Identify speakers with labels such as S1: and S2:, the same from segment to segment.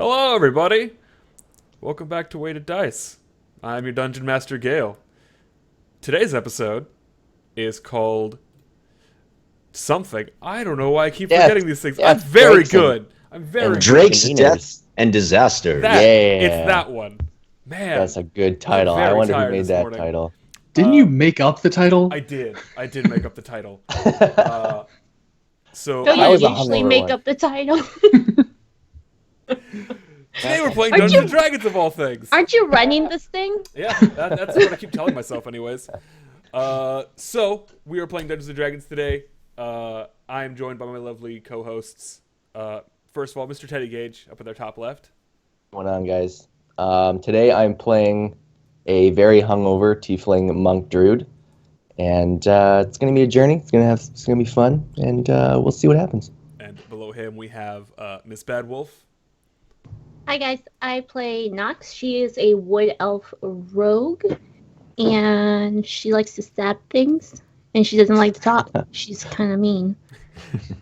S1: Hello, everybody! Welcome back to Weighted Dice. I'm your Dungeon Master, Gale. Today's episode is called something. I don't know why I keep forgetting these things. I'm very good. I'm very good.
S2: Drake's Death and Disaster.
S1: It's that one. Man,
S3: that's a good title. I wonder who made that title.
S4: Didn't you make up the title?
S1: I did. I did make up the title. So
S5: Don't
S1: I
S5: you usually make up the title?
S1: Today we're playing Dungeons and Dragons of all things.
S5: Aren't you running this thing?
S1: Yeah, that's what I keep telling myself anyways. So we are playing Dungeons and Dragons today. I am joined by my lovely co-hosts. First of all, Mr. Teddy Gage up at their top left.
S3: What's going on, guys? Today I'm playing a very hungover tiefling monk druid, and it's gonna be a journey. It's gonna be fun, and we'll see what happens.
S1: And below him we have Miss Bad Wolf.
S5: Hi guys, I play Nox. She is a wood elf rogue, and she likes to stab things, and she doesn't like to talk. She's kind of mean.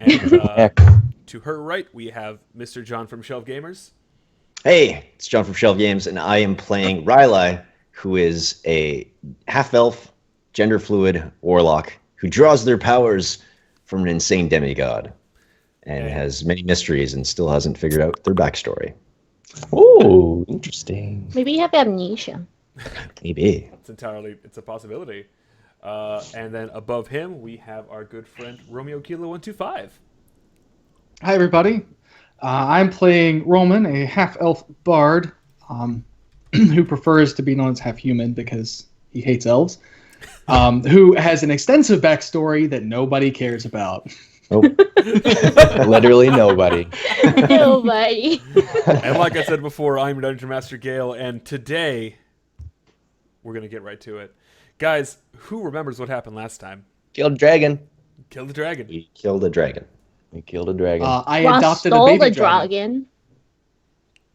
S1: And to her right we have Mr. John from Shelf Gamers.
S2: Hey, it's John from Shelf Games, and I am playing Riley, who is a half-elf, gender-fluid warlock who draws their powers from an insane demigod and has many mysteries and still hasn't figured out their backstory.
S3: Oh, interesting.
S5: Maybe you have amnesia.
S2: Maybe.
S1: It's a possibility. And then above him we have our good friend Romeo Kilo 125.
S4: Hi, everybody. I'm playing Roman, a half-elf bard who prefers to be known as half-human because he hates elves, who has an extensive backstory that nobody cares about.
S3: Nope. Literally nobody.
S5: Nobody.
S1: And like I said before, I'm your Dungeon Master Gale, and today we're going to get right to it. Guys, who remembers what happened last time?
S3: Killed a dragon.
S1: Killed the dragon.
S2: We killed a dragon.
S3: We killed a dragon.
S4: I
S5: Ross
S4: adopted
S5: stole
S4: a baby
S5: the
S4: dragon.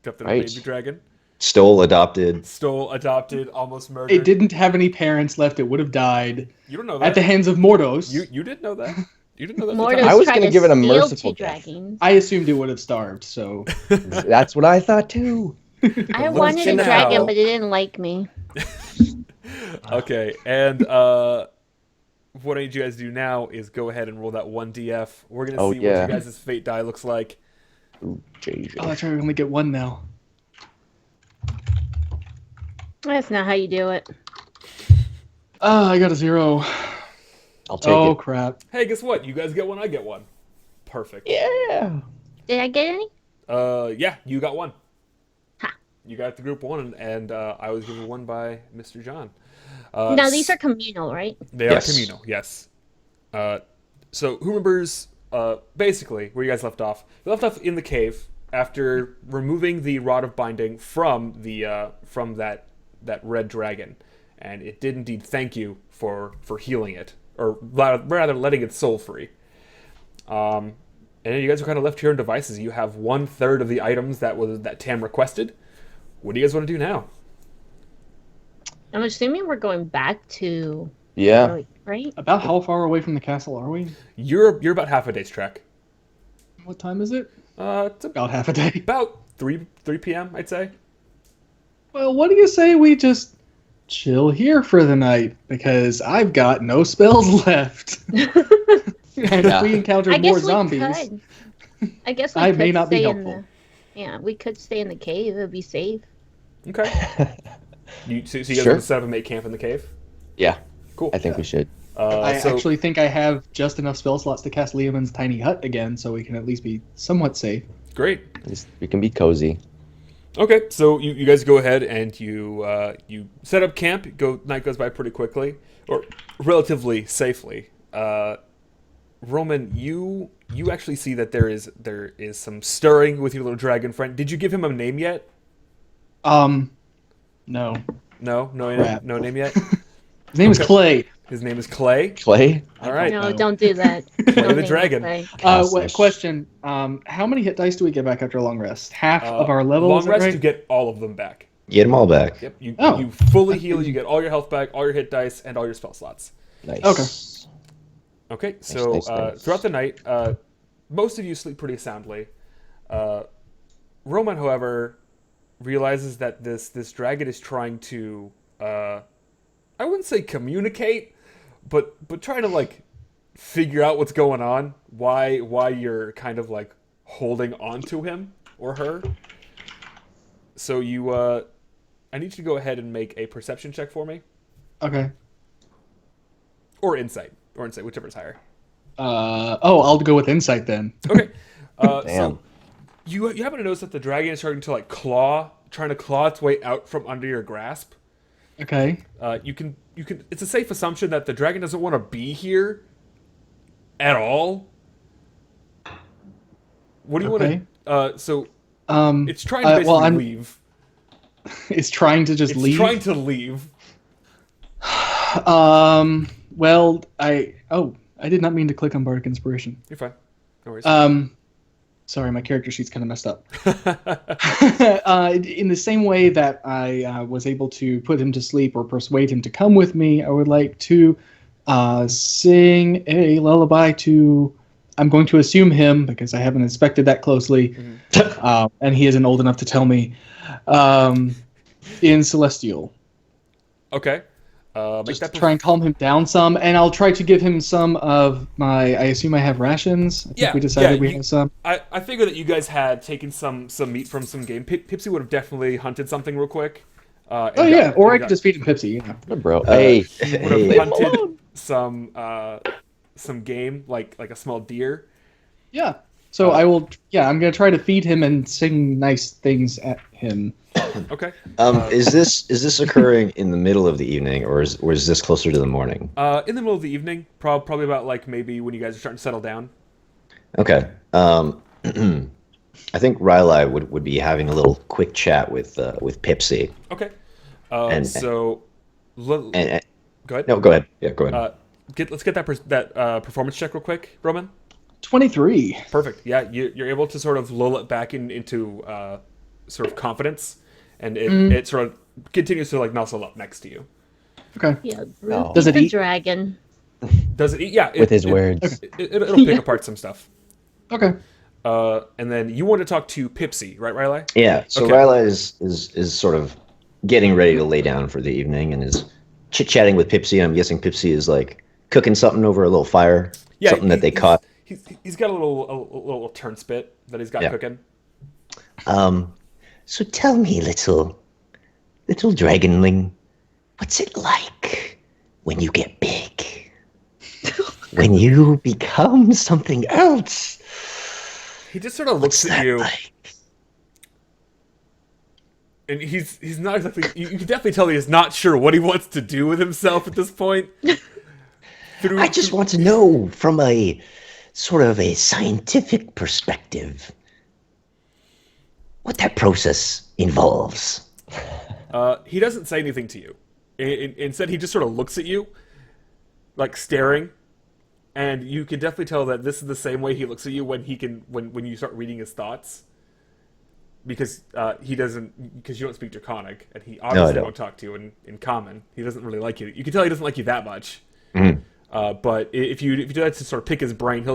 S1: Adopted
S3: Right.
S1: a baby dragon.
S2: Stole, adopted.
S1: Stole, adopted, almost murdered.
S4: It didn't have any parents left. It would have died
S1: You don't know that.
S4: at the hands of Mordos.
S1: You didn't know that. You didn't know that. at the
S5: Mordos
S1: time.
S3: I was
S5: tried
S3: gonna
S5: to
S3: give it a
S5: steal
S3: merciful
S5: two
S3: death.
S5: dragons.
S4: I assumed it would have starved, so...
S3: That's what I thought too.
S5: I wanted a
S1: now.
S5: dragon, but it didn't like me.
S1: Okay, and what I need you guys to do now is go ahead and roll that 1DF. We're going to see what
S3: yeah.
S1: you guys' fate die looks like.
S3: Ooh, JJ.
S4: Oh, that's right. We only get one now.
S5: That's not how you do it.
S4: I got a 0.
S3: I'll take
S4: Oh,
S3: it.
S4: crap.
S1: Hey, guess what? You guys get one, I get one. Perfect.
S3: Yeah.
S5: Did I get any?
S1: Yeah, you got one.
S5: Ha.
S1: You got the group one, and I was given one by Mr. John.
S5: No, these are communal, right?
S1: They
S2: Yes.
S1: are communal, yes. So who remembers basically where you guys left off? You left off in the cave after removing the rod of binding from the from that red dragon, and it did indeed thank you for healing it, or rather letting its soul free. And you guys are kind of left here in devices. You have 1/3 of the items that Tam requested. What do you guys want to do now?
S5: I'm assuming we're going back to...
S3: Yeah.
S5: Right?
S4: About how far away from the castle are we?
S1: You're about half a day's trek.
S4: What time is it?
S1: It's
S4: About half a day.
S1: about 3 p.m. I'd say.
S4: Well, what do you say we just chill here for the night? Because I've got no spells left. And if we encounter
S5: I
S4: more
S5: guess we
S4: zombies,
S5: could. I guess we
S4: I
S5: could
S4: may not be
S5: stay in
S4: helpful.
S5: Yeah, we could stay in the cave. It would be safe.
S1: Okay. So you guys
S3: Sure.
S1: want to set up and make camp in the cave?
S3: Yeah.
S1: Cool.
S3: I think we should.
S4: I
S1: So-
S4: actually think I have just enough spell slots to cast Leomund's tiny hut again, so we can at least be somewhat safe.
S1: Great.
S3: At least we can be cozy.
S1: Okay, so you guys go ahead and you set up camp. Night goes by pretty quickly, or relatively safely. Roman, you actually see that there is some stirring with your little dragon friend. Did you give him a name yet?
S4: No.
S1: No
S4: Crap.
S1: no name yet.
S4: His name is Clay.
S1: His name is Clay.
S3: Clay?
S1: All right.
S5: No,
S4: know.
S5: don't do that.
S1: Play
S5: Don't
S1: the
S5: make me
S1: dragon.
S5: play.
S4: Question. How many hit dice do we get back after a long rest? Half of our level,
S1: Long
S4: is that
S1: rest,
S4: right?
S1: you get all of them back.
S2: Get them all back.
S1: Yep. You
S4: Oh.
S1: you fully heal. You get all your health back, all your hit dice, and all your spell slots.
S3: Nice.
S4: Okay.
S1: Okay, so
S3: nice.
S1: throughout the night, most of you sleep pretty soundly. Roman, however, realizes that this dragon is trying to I wouldn't say communicate, but trying to like figure out what's going on, why you're kind of like holding on to him or her. So I need you to go ahead and make a perception check for me,
S4: Okay.
S1: or insight, whichever is higher.
S4: I'll go with insight then.
S1: Okay.
S3: Damn.
S1: So you happen to notice that the dragon is starting to like trying to claw its way out from under your grasp.
S4: Okay.
S1: You can. It's a safe assumption that the dragon doesn't want to be here at all. What do you
S4: Okay.
S1: want to? So
S4: Um,
S1: it's trying to basically
S4: I'm.
S1: leave.
S4: It's trying to just
S1: It's
S4: leave.
S1: trying to leave.
S4: Well, I did not mean to click on Bardic Inspiration.
S1: You're fine. No worries.
S4: Sorry, my character sheet's kind of messed up. In the same way that I was able to put him to sleep or persuade him to come with me, I would like to sing a lullaby to. I'm going to assume him because I haven't inspected that closely, and he isn't old enough to tell me. In Celestial.
S1: Okay. Make
S4: Just to
S1: that
S4: try and calm him down some, and I'll try to give him some of my. I assume I have rations. I think we decided we have some.
S1: I figure that you guys had taken some meat from some game. Pipsy would have definitely hunted something real quick.
S4: Oh yeah, or I could just feed him Pepsi. You know.
S3: Bro, hey,
S1: He would have
S3: leave him
S1: hunted
S3: alone.
S1: some game like a small deer.
S4: Yeah. So I will. Yeah, I'm gonna try to feed him and sing nice things at him.
S1: Okay.
S2: Is this occurring in the middle of the evening, or is this closer to the morning?
S1: In the middle of the evening, probably about like maybe when you guys are starting to settle down.
S2: Okay. I think Riley would be having a little quick chat with Pipsy.
S1: Okay.
S2: And-
S1: So,
S2: And
S1: go ahead.
S2: no, go ahead. Yeah, go ahead.
S1: Let's get that performance check real quick, Roman.
S4: 23.
S1: Perfect. Yeah, you're able to sort of lull it back into sort of confidence, and it sort of continues to like nuzzle up next to you.
S4: Okay.
S5: Yeah.
S3: Oh.
S4: Does it
S5: the
S4: eat?
S5: dragon?
S1: Does it eat? Yeah.
S3: With his words.
S1: It'll pick apart some stuff.
S4: Okay.
S1: And then you want to talk to Pipsy, right, Riley?
S2: Yeah. So
S1: okay.
S2: Riley is sort of getting ready to lay down for the evening and is chit chatting with Pipsy. I'm guessing Pipsy is like cooking something over a little fire.
S1: Yeah,
S2: something that they caught.
S1: He's got a little turn spit that he's got
S2: Yeah.
S1: cooking.
S2: So tell me, little dragonling, what's it like when you get big? When you become something else?
S1: He just sort of looks
S2: What's
S1: at
S2: that
S1: you,
S2: like?
S1: and he's not exactly. You can definitely tell he's not sure what he wants to do with himself at this point.
S2: I just want to know from a sort of a scientific perspective what that process involves.
S1: He doesn't say anything to you. Instead, he just sort of looks at you, like staring, and you can definitely tell that this is the same way he looks at you when when you start reading his thoughts. Because he doesn't, because you don't speak Draconic, and he obviously
S2: don't.
S1: won't talk to you in common. He doesn't really like you. You can tell he doesn't like you that much.
S2: Mhm.
S1: But if you do that to sort of pick his brain,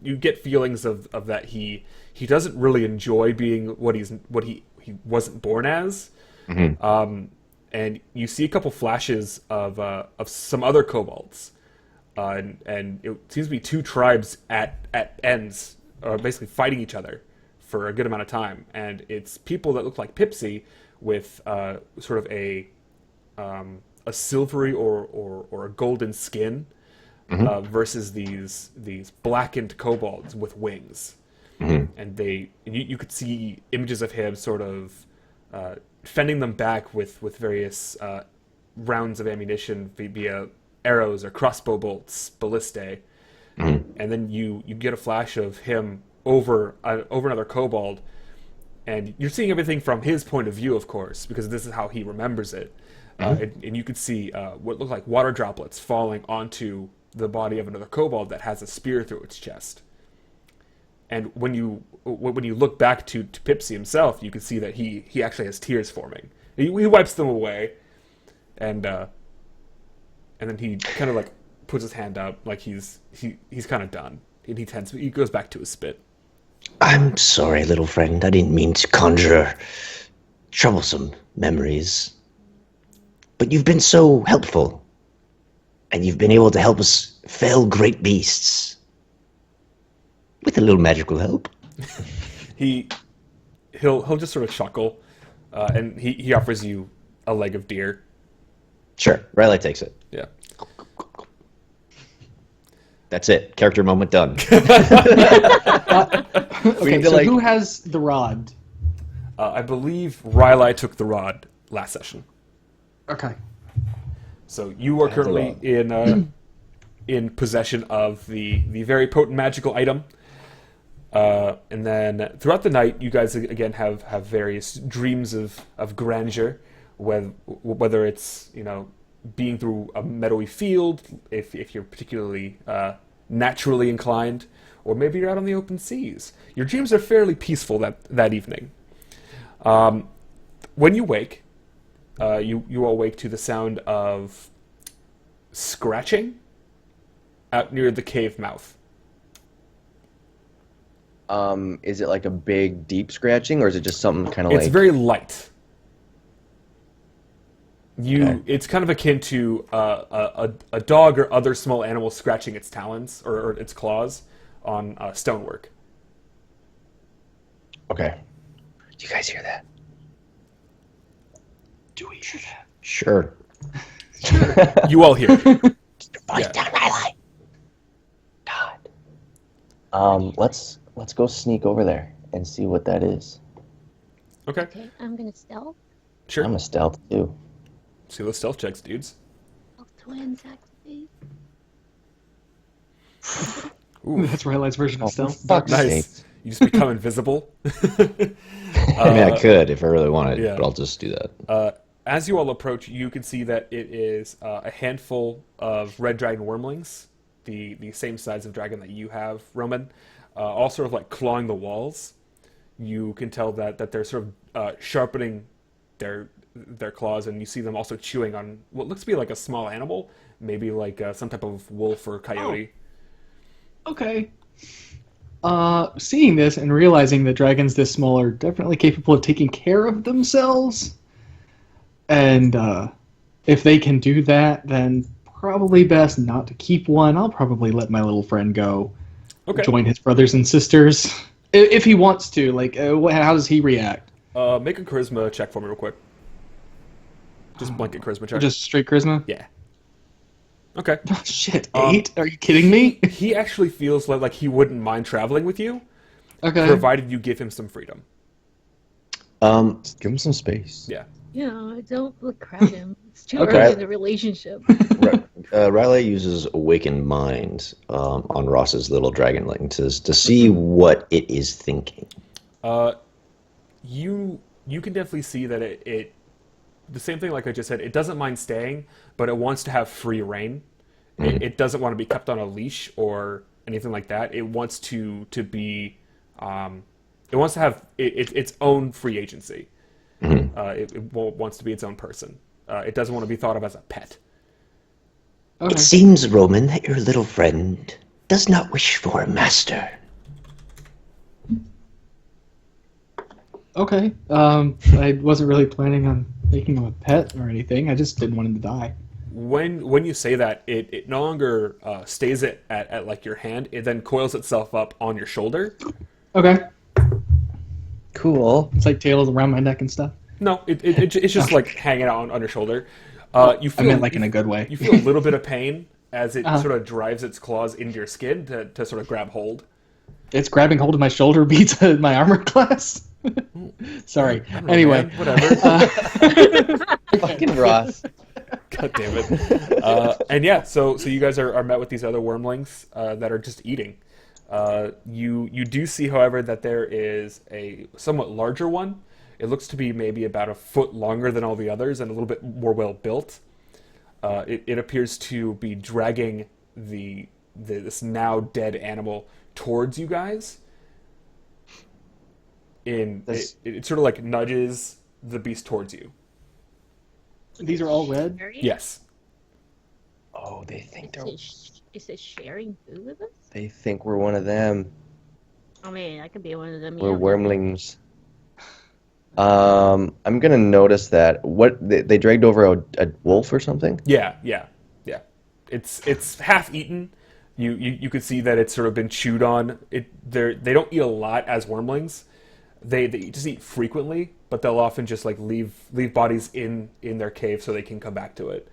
S1: you get feelings of that he doesn't really enjoy being what he wasn't born as. And you see a couple flashes of some other kobolds, and it seems to be two tribes at ends, basically fighting each other for a good amount of time. And it's people that look like Pipsy with sort of a silvery or a golden skin. Versus these blackened kobolds with wings, and you could see images of him sort of fending them back with various rounds of ammunition via arrows or crossbow bolts, ballistae, and then you get a flash of him over another kobold, and you're seeing everything from his point of view, of course, because this is how he remembers it, and you could see what looked like water droplets falling onto the body of another kobold that has a spear through its chest. And when you look back to Pipsy himself, you can see that he actually has tears forming. He wipes them away, and then he kind of like puts his hand up like he's kind of done, and he goes back to his spit.
S2: I'm sorry, little friend. I didn't mean to conjure troublesome memories. But you've been so helpful, and you've been able to help us fell great beasts. With a little magical help.
S1: He'll just sort of chuckle, and he offers you a leg of deer.
S2: Sure, Riley takes it.
S1: Yeah.
S2: That's it. Character moment done.
S4: Okay,
S3: need to,
S4: so
S3: like-
S4: who has the rod?
S1: I believe Riley took the rod last session.
S4: Okay.
S1: So you are
S2: the
S1: currently in possession of the very potent magical item. And then throughout the night, you guys again have various dreams of grandeur, whether it's being through a meadowy field, if you're particularly naturally inclined, or maybe you're out on the open seas. Your dreams are fairly peaceful that evening. When you wake, you all wake to the sound of scratching out near the cave mouth.
S3: Is it like a big, deep scratching, or is it just something kind of
S1: It's
S3: like...
S1: very light.
S3: Okay.
S1: It's kind of akin to a dog or other small animal scratching its talons or its claws on stonework.
S3: Okay. Do you guys hear that?
S4: Do we hear that?
S2: Sure.
S1: You all hear it.
S2: Voice
S1: Yeah.
S2: down, Riley.
S3: God. Let's go sneak over there and see what that is.
S1: Okay,
S5: Okay, I'm gonna stealth.
S1: sure.
S3: I'm a stealth too.
S1: See those stealth checks, dudes.
S5: Stealth twins activate.
S1: Ooh,
S4: That's Riley's version of
S3: Oh,
S4: stealth.
S3: fuck's
S1: nice.
S3: sake.
S1: You just become invisible.
S2: I mean, I could if I really wanted,
S1: yeah.
S2: but I'll just do that.
S1: As you all approach, you can see that it is a handful of red dragon wormlings, the same size of dragon that you have, Roman, all sort of like clawing the walls. You can tell that they're sort of sharpening their claws, and you see them also chewing on what looks to be like a small animal, maybe like some type of wolf or coyote.
S4: Okay. Seeing this and realizing that dragons this small are definitely capable of taking care of themselves, and if they can do that, then probably best not to keep one. I'll probably let my little friend go,
S1: Okay.
S4: join his brothers and sisters, if he wants to. Like, how does he react?
S1: Make a charisma check for me real quick. Just blanket charisma check.
S4: Just straight charisma?
S1: Yeah. Okay.
S4: Shit, 8? Are you kidding me?
S1: He actually feels like he wouldn't mind traveling with you,
S4: Okay.
S1: provided you give him some freedom.
S3: Just give him some space.
S1: Yeah.
S5: Yeah, don't look crowd him. It's too
S4: Okay.
S5: early in the relationship.
S2: Riley uses Awakened Mind on Ross's little dragonling to see what it is thinking.
S1: You can definitely see that it the same thing like I just said. It doesn't mind staying, but it wants to have free reign. It doesn't want to be kept on a leash or anything like that. It wants to be. It wants to have its own free agency. It wants to be its own person. It doesn't want to be thought of as a pet.
S4: Okay.
S2: It seems, Roman, that your little friend does not wish for a master.
S4: Okay. I wasn't really planning on making him a pet or anything. I just didn't want him to die.
S1: When you say that, it no longer stays at like your hand. It then coils itself up on your shoulder.
S4: Okay.
S3: Cool.
S4: It's like tails around my neck and stuff.
S1: No, it's just like hanging out on your shoulder. You feel
S4: I meant like in a good way.
S1: You feel a little bit of pain as it
S4: Uh-huh.
S1: sort of drives its claws into your skin to sort of grab hold.
S4: It's grabbing hold of my shoulder beats my armor class. Sorry.
S1: I don't know,
S4: Anyway.
S1: man, whatever.
S3: Fucking Ross.
S1: God damn it. And yeah, so you guys are met with these other wormlings that are just eating. You do see, however, that there is a somewhat larger one. It looks to be maybe about a foot longer than all the others and a little bit more well built. It appears to be dragging this now dead animal towards you guys. It sort of like nudges the beast towards you.
S4: These are all red?
S1: Yes.
S3: Oh, they think
S5: Is it sharing food with us?
S3: they think we're one of them.
S5: I mean, I could be one of them.
S3: We're
S5: Yeah.
S3: wormlings. I'm gonna notice that they dragged over a wolf or something.
S1: Yeah. It's half eaten. You could see that it's sort of been chewed on. They don't eat a lot as wormlings. They just eat frequently, but they'll often just like leave bodies in their cave so they can come back to it.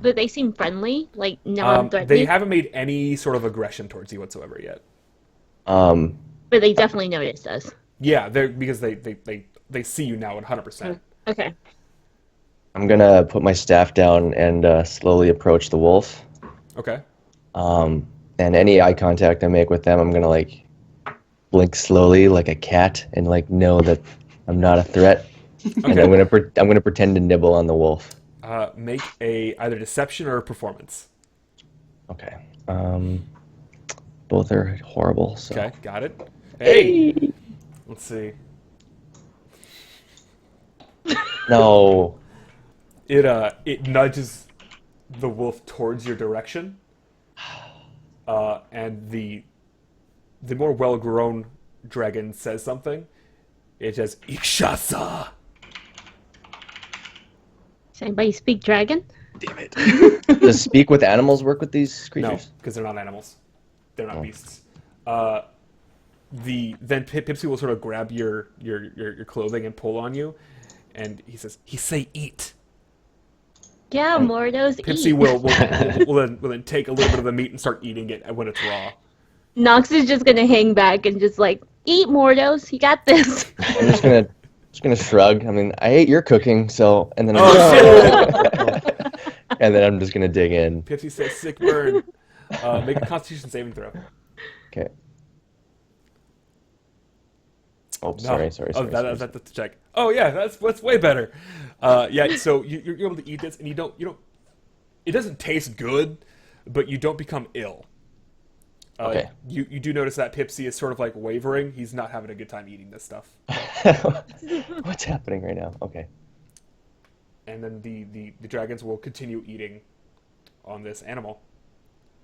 S5: But they seem friendly, like
S1: They
S5: non-threatening.
S1: haven't made any sort of aggression towards you whatsoever yet.
S3: Um,
S5: But they definitely noticed us.
S1: Yeah, because they see you now 100%.
S5: Okay.
S3: I'm gonna put my staff down and slowly approach the wolf.
S1: Okay.
S3: And any eye contact I make with them, I'm gonna like blink slowly like a cat and like know that I'm not a threat. And I'm gonna pretend to nibble on the wolf.
S1: Make a either deception or performance.
S3: Okay. Both are horrible. So.
S1: Okay, got it. Hey, let's see.
S3: No.
S1: It nudges the wolf towards your direction, and the more well-grown dragon says something. It says Ikshasa.
S5: Does anybody speak dragon?
S1: Damn it.
S3: Does speak with animals work with these
S1: No,
S3: creatures?
S1: because they're not animals. They're not
S3: Oh.
S1: beasts. Then Pipsy will sort of grab your clothing and pull on you, and he says, "He say eat."
S5: Yeah, Mordos
S1: Pipsy
S5: eat.
S1: will then take a little bit of the meat and start eating it when it's raw.
S5: Nox is just gonna hang back and just like, eat Mordos, you got this.
S3: I'm just gonna shrug. I mean, I ate your cooking, so and then and then I'm just gonna dig in.
S1: Pipsy says, "Sick burn." Make a Constitution saving throw.
S3: Okay. Oh,
S1: No.
S3: sorry.
S1: That's the check. Oh yeah, that's way better. Yeah, so you're able to eat this, and you don't. It doesn't taste good, but you don't become ill.
S3: Okay.
S1: You do notice that Pipsy is sort of like wavering. He's not having a good time eating this stuff.
S3: What's happening right now? Okay.
S1: And then the dragons will continue eating on this animal.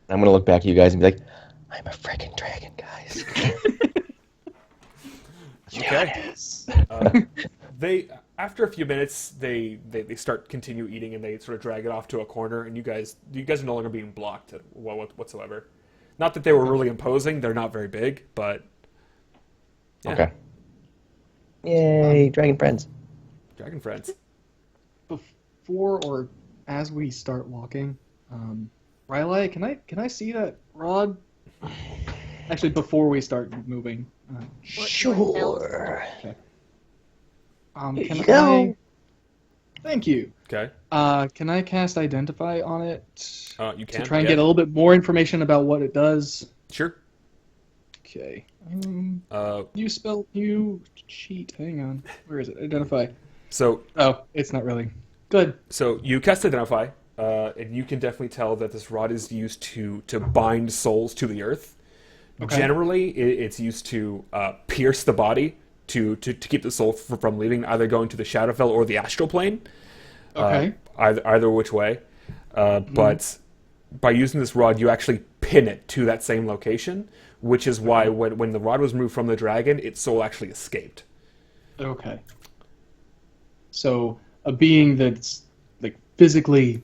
S3: I'm gonna look back at you guys and be like, I'm a freaking dragon, guys.
S1: Okay.
S3: Yes.
S1: They after a few minutes they start continue eating, and they sort of drag it off to a corner, and you guys are no longer being blocked whatsoever. Not that they were really imposing; they're not very big, but yeah.
S3: Okay. Yay, dragon friends.
S1: Dragon friends.
S4: Before or as we start walking, Riley, can I see that rod? Actually, before we start moving.
S3: Sure.
S4: Can
S3: Here you
S4: I?
S3: go.
S4: Thank you.
S1: Okay.
S4: Can I cast Identify on it
S1: You
S4: to
S1: can
S4: try and get a little bit more information about what it does?
S1: Sure.
S4: Okay. You cheat. Hang on. Where is it? Identify.
S1: So
S4: Oh, it's not really. Good.
S1: So you cast Identify, and you can definitely tell that this rod is used to bind souls to the earth.
S4: Okay.
S1: Generally, it's used to pierce the body to keep the soul from leaving, either going to the Shadowfell or the astral plane.
S4: Okay.
S1: Either which way. But by using this rod, you actually pin it to that same location, which is why when the rod was removed from the dragon, its soul actually escaped.
S4: Okay. So a being that's like physically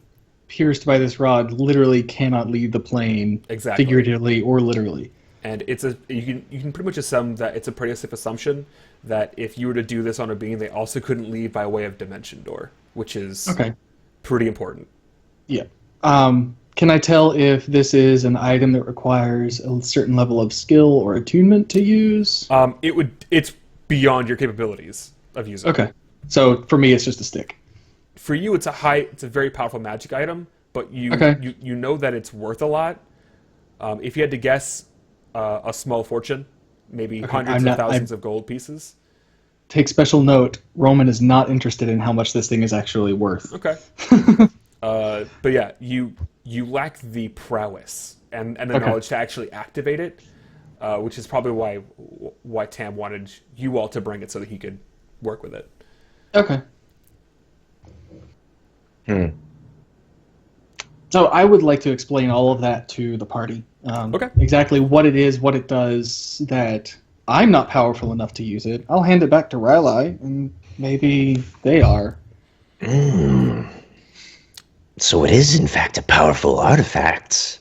S4: pierced by this rod literally cannot leave the plane,
S1: Exactly.
S4: figuratively or literally.
S1: And you can pretty much assume that it's a pretty safe assumption that if you were to do this on a being, they also couldn't leave by way of dimension door, which is
S4: Okay.
S1: pretty important.
S4: Yeah. Can I tell if this is an item that requires a certain level of skill or attunement to use?
S1: It's beyond your capabilities of using.
S4: Okay. So for me, it's just a stick.
S1: For you, it's a very powerful magic item, but you know that it's worth a lot. If you had to guess, a small fortune, maybe hundreds of thousands of gold pieces.
S4: Take special note, Roman is not interested in how much this thing is actually worth.
S1: Okay. But yeah, you lack the prowess and the
S4: Okay.
S1: knowledge to actually activate it, which is probably why Tam wanted you all to bring it so that he could work with it.
S4: Okay. So I would like to explain all of that to the party.
S1: Okay.
S4: Exactly what it is, what it does, that I'm not powerful enough to use it. I'll hand it back to Riley, and maybe they are.
S2: So it is, in fact, a powerful artifact.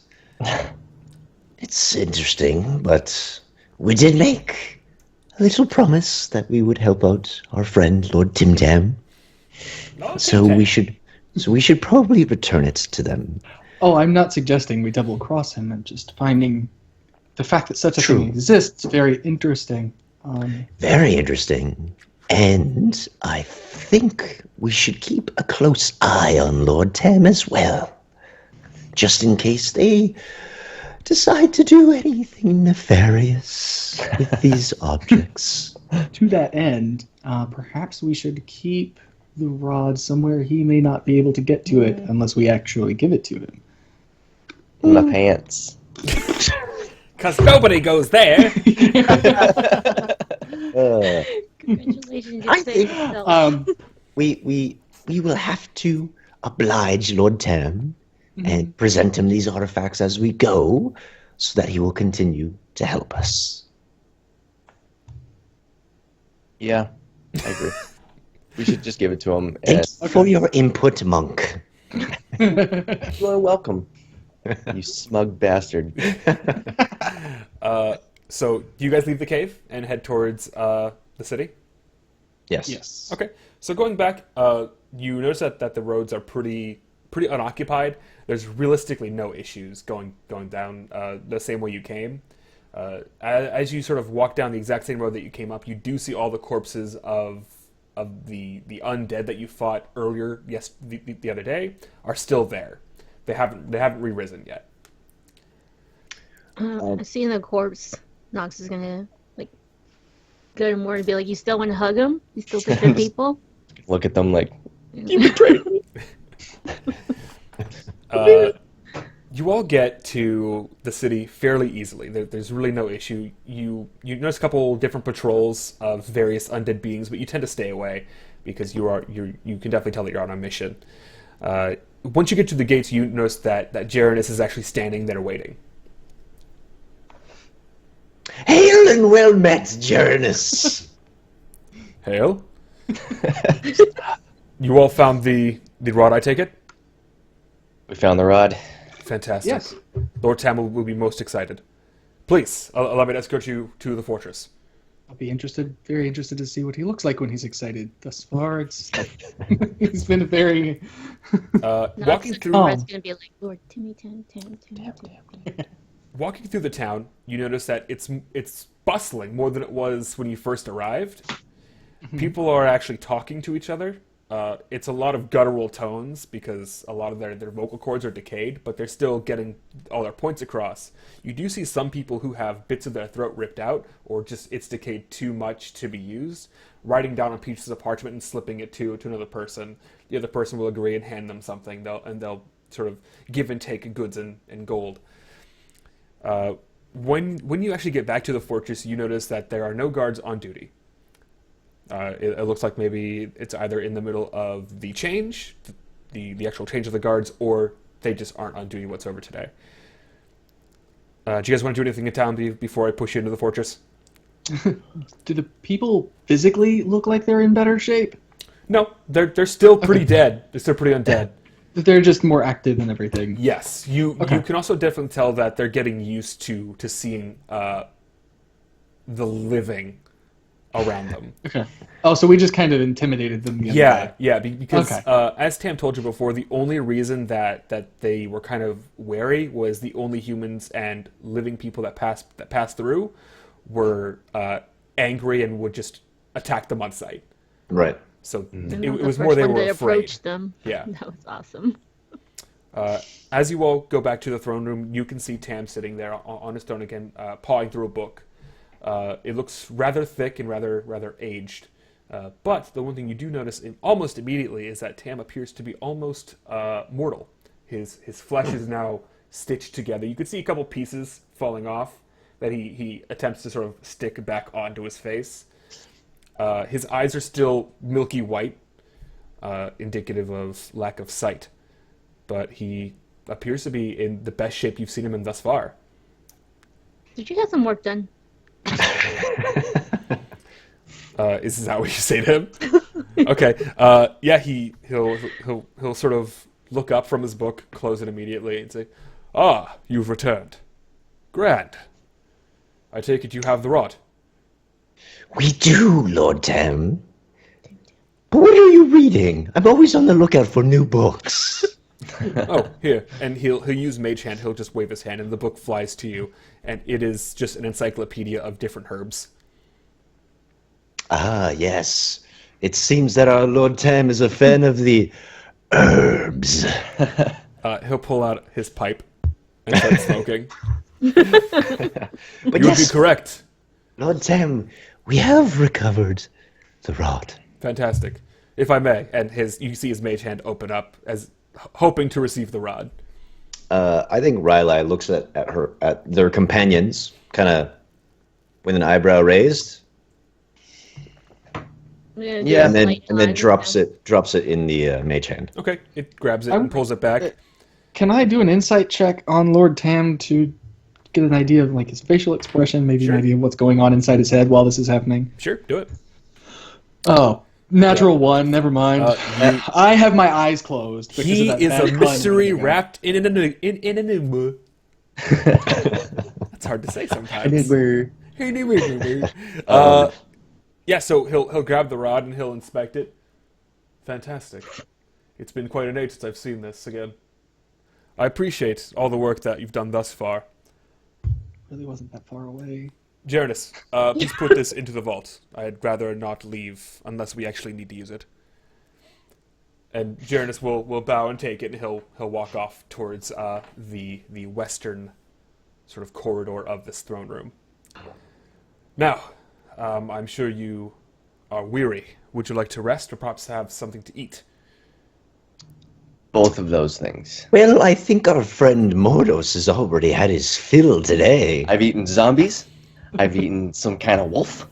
S2: It's interesting, but we did make a little promise that we would help out our friend Lord Tim Tam. So we should probably return it to them.
S4: Oh, I'm not suggesting we double cross him. I'm just finding the fact that such a
S2: True.
S4: thing exists very interesting.
S2: Very interesting. And I think we should keep a close eye on Lord Tam as well. Just in case they decide to do anything nefarious with these objects.
S4: To that end, perhaps we should keep the rod somewhere he may not be able to get to it unless we actually give it to him.
S3: In my pants.
S1: Because nobody goes there.
S5: Congratulations,
S2: I
S5: you saved
S2: think-
S5: yourself.
S2: We will have to oblige Lord Tam and present him these artifacts as we go, so that he will continue to help us.
S3: Yeah, I agree. We should just give it to him.
S2: Thank
S3: And
S2: you for your input, monk.
S3: you are welcome. You smug bastard.
S1: So do you guys leave the cave and head towards the city?
S2: Yes.
S4: Yes.
S1: Okay. So going back, you notice that the roads are pretty unoccupied. There's realistically no issues going down the same way you came. As you sort of walk down the exact same road that you came up, you do see all the corpses of the undead that you fought earlier, the other day, are still there. They haven't re-risen yet.
S5: Seeing the corpse, Nox is gonna go to Mort and be like, "You still want to hug him? You still think they're people?"
S3: Look at them like,
S1: You all get to the city fairly easily. There's really no issue. You notice a couple different patrols of various undead beings, but you tend to stay away because you can definitely tell that you're on a mission. Once you get to the gates, you notice that Jaranus is actually standing there waiting.
S2: Hail and well met, Jaranus.
S1: Hail. You all found the rod, I take it?
S3: we found the rod.
S1: Fantastic.
S4: Yes.
S1: Lord Tam will be most excited. Please, allow me to escort you to the fortress.
S4: I'll be very interested to see what he looks like when he's excited. Thus far, it's he's been very.
S1: Walking through
S5: Nox is gonna be like, "Lord Timmy Tam Tam Tam Tam."
S1: Walking through the town, you notice that it's bustling more than it was when you first arrived. People are actually talking to each other. It's a lot of guttural tones because a lot of their vocal cords are decayed, but they're still getting all their points across. You do see some people who have bits of their throat ripped out, or just it's decayed too much to be used, writing down on pieces of parchment and slipping it to another person. The other person will agree and hand them something. They'll sort of give and take goods and gold. When you actually get back to the fortress, you notice that there are no guards on duty. It looks like maybe it's either in the middle of the change, the actual change of the guards, or they just aren't on duty whatsoever today. Do you guys want to do anything in town before I push you into the fortress?
S4: Do the people physically look like they're in better shape?
S1: No, they're still pretty dead. They're still pretty undead.
S4: They're just more active and everything.
S1: Yes, you can also definitely tell that they're getting used to seeing the living around them.
S4: Okay. Oh, so we just kind of intimidated them the other day.
S1: Yeah, because
S4: Okay.
S1: as Tam told you before, the only reason that they were kind of wary was the only humans and living people that passed through were angry and would just attack them on sight.
S2: Right.
S1: So
S5: And
S1: it
S5: the
S1: was
S5: first
S1: more they
S5: one
S1: were
S5: that
S1: afraid.
S5: approached them.
S1: Yeah.
S5: That was awesome.
S1: As you all go back to the throne room, you can see Tam sitting there on his throne again, pawing through a book. It looks rather thick and rather aged. But the one thing you do notice almost immediately is that Tam appears to be almost mortal. His flesh is now stitched together. You can see a couple pieces falling off that he attempts to sort of stick back onto his face. His eyes are still milky white, indicative of lack of sight. But he appears to be in the best shape you've seen him in thus far.
S5: Did you get some work done?
S1: Is that what you say to him? Okay. Yeah, he'll sort of look up from his book, close it immediately, and say, "Ah, you've returned. Grand. I take it you have the rod."
S2: We do, Lord Tam. But what are you reading? I'm always on the lookout for new books.
S1: Oh, here. And he'll use Mage Hand. He'll just wave his hand, and the book flies to you, and it is just an encyclopedia of different herbs.
S2: Ah, yes. It seems that our Lord Tam is a fan of the herbs.
S1: He'll pull out his pipe and start smoking.
S2: But
S1: You would
S2: yes,
S1: be correct.
S2: Lord Tam, we have recovered the rod.
S1: Fantastic. If I may. And you see his Mage Hand open up as hoping to receive the rod.
S2: I think Riley looks at their companions, kind of with an eyebrow raised,
S3: Yeah,
S2: and then drops it in the mage hand.
S1: Okay. It grabs it and pulls it back.
S4: Can I do an insight check on Lord Tam to get an idea of like his facial expression, maybe
S1: Sure.
S4: an idea of what's going on inside his head while this is happening?
S1: Sure, do it.
S4: Oh, natural one. Never mind. I have my eyes closed. Because
S1: He
S4: of that
S1: is
S4: bad
S1: a
S4: pun
S1: mystery
S4: minute ago.
S1: wrapped in an enigma. That's hard to say sometimes. Yeah, so he'll grab the rod and he'll inspect it. Fantastic. It's been quite an age since I've seen this again. I appreciate all the work that you've done thus far.
S4: Really wasn't that far away.
S1: Jernus, please put this into the vault. I'd rather not leave unless we actually need to use it. And Jernus will bow and take it, and he'll walk off towards the western sort of corridor of this throne room. Now, I'm sure you are weary. Would you like to rest, or perhaps have something to eat?
S3: Both of those things.
S2: Well, I think our friend Mordos has already had his fill today.
S3: I've eaten zombies. I've eaten some kind of wolf.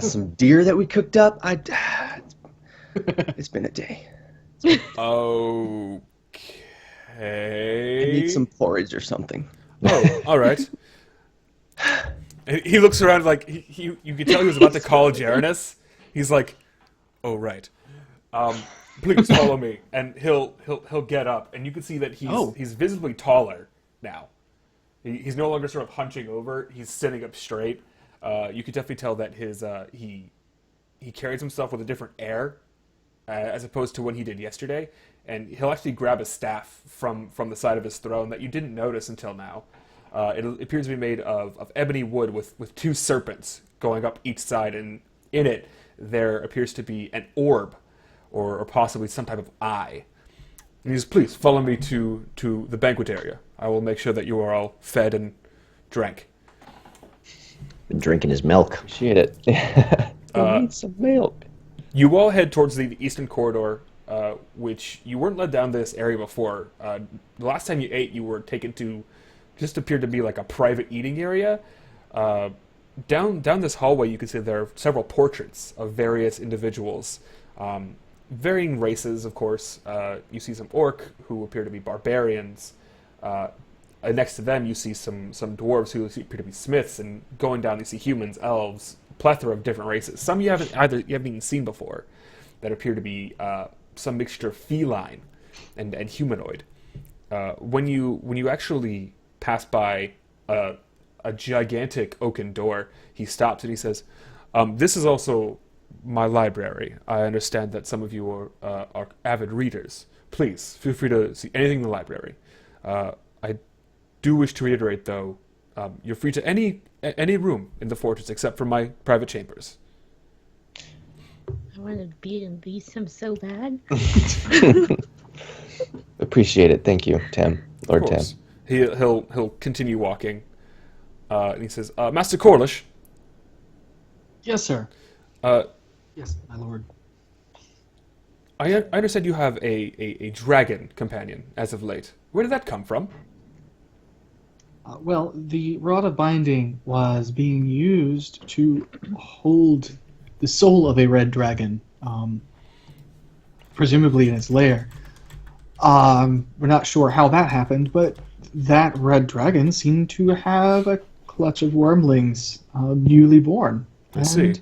S3: Some deer that we cooked up. It's been a day.
S1: Okay.
S3: I need some porridge or something.
S1: Oh, all right. He looks around like you could tell he was about to call Jernus. He's like, "Oh, right. Please follow me." And he'll get up, and you can see that he's visibly taller now. He's no longer sort of hunching over. He's sitting up straight. You could definitely tell that he carries himself with a different air as opposed to when he did yesterday. And he'll actually grab a staff from the side of his throne that you didn't notice until now. It appears to be made of ebony wood with two serpents going up each side, and in it there appears to be an orb or possibly some type of eye. And he says, "Please follow me to the banquet area. I will make sure that you are all fed and drank."
S2: Been drinking his milk.
S3: Appreciate it. I need some milk.
S1: You all head towards the eastern corridor, which you weren't led down this area before. The last time you ate, you were taken to just appeared to be like a private eating area. Down this hallway, you can see there are several portraits of various individuals, varying races, of course. You see some orc who appear to be barbarians. Next to them, you see some dwarves who appear to be smiths, and going down, you see humans, elves, plethora of different races. Some you haven't even seen before, that appear to be some mixture of feline and humanoid. When you actually pass by a gigantic oaken door, he stops and he says, "This is also my library. I understand that some of you are avid readers. Please feel free to see anything in the library. I do wish to reiterate, though, you're free to any room in the fortress except for my private chambers."
S5: I want to beat and beast him so bad.
S3: Appreciate it. Thank you, Tam. Lord
S1: Of
S3: Tam.
S1: course. He'll continue walking, and he says, "Master Corlish,
S4: Yes, sir.
S1: uh,
S4: Yes, my lord.
S1: I understand you have a dragon companion as of late. Where did that come from?"
S4: Well, the Rod of Binding was being used to hold the soul of a red dragon, presumably in its lair. We're not sure how that happened, but that red dragon seemed to have a clutch of wormlings, newly born.
S1: I see.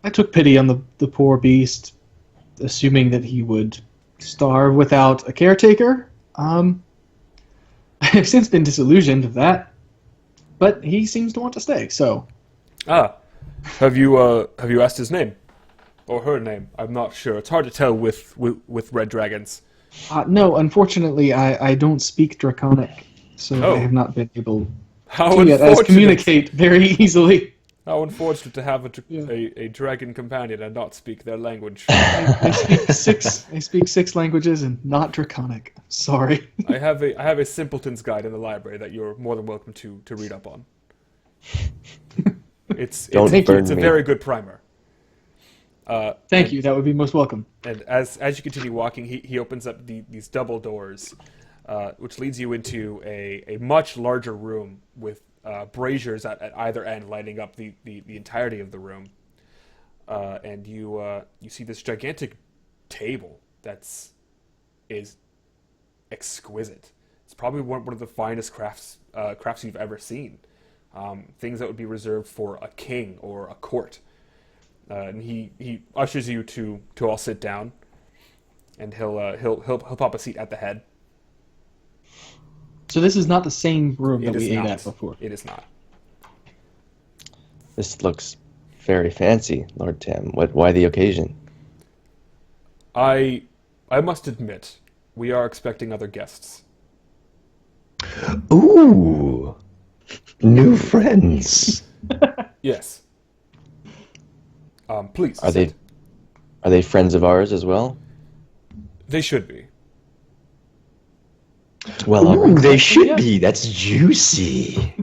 S4: I took pity on the poor beast, assuming that he would starve without a caretaker. I've since been disillusioned of that, but he seems to want to stay. So,
S1: Have you asked his name or her name? I'm not sure. It's hard to tell with red dragons.
S4: no, unfortunately, I don't speak Draconic, so
S1: Oh.
S4: I have not been able
S1: How
S4: to yet as
S1: unfortunate!
S4: communicate very easily.
S1: How unfortunate to have
S4: Yeah.
S1: a dragon companion and not speak their language.
S4: I speak six languages and not Draconic. Sorry.
S1: I have a simpleton's guide in the library that you're more than welcome to read up on.
S3: Don't burn
S1: it's a
S3: me.
S1: very good primer.
S4: Thank you. That would be most welcome.
S1: And as you continue walking, he opens up these double doors, which leads you into a much larger room with braziers at either end, lighting up the entirety of the room. And you see this gigantic table is exquisite. It's probably one of the finest crafts you've ever seen. Things that would be reserved for a king or a court. And he ushers you to all sit down, and he'll pop a seat at the head.
S4: So this is not the same room that
S1: It is
S4: we ate
S1: not.
S4: at before.
S1: It is not.
S3: This looks very fancy, Lord Tam. Why the occasion?
S1: I must admit, we are expecting other guests.
S2: Ooh, new friends.
S1: Yes. Please.
S3: Are
S1: sit.
S3: they friends of ours as well?
S1: They should be.
S3: Well, all
S2: Ooh,
S3: right.
S2: they should be. That's juicy.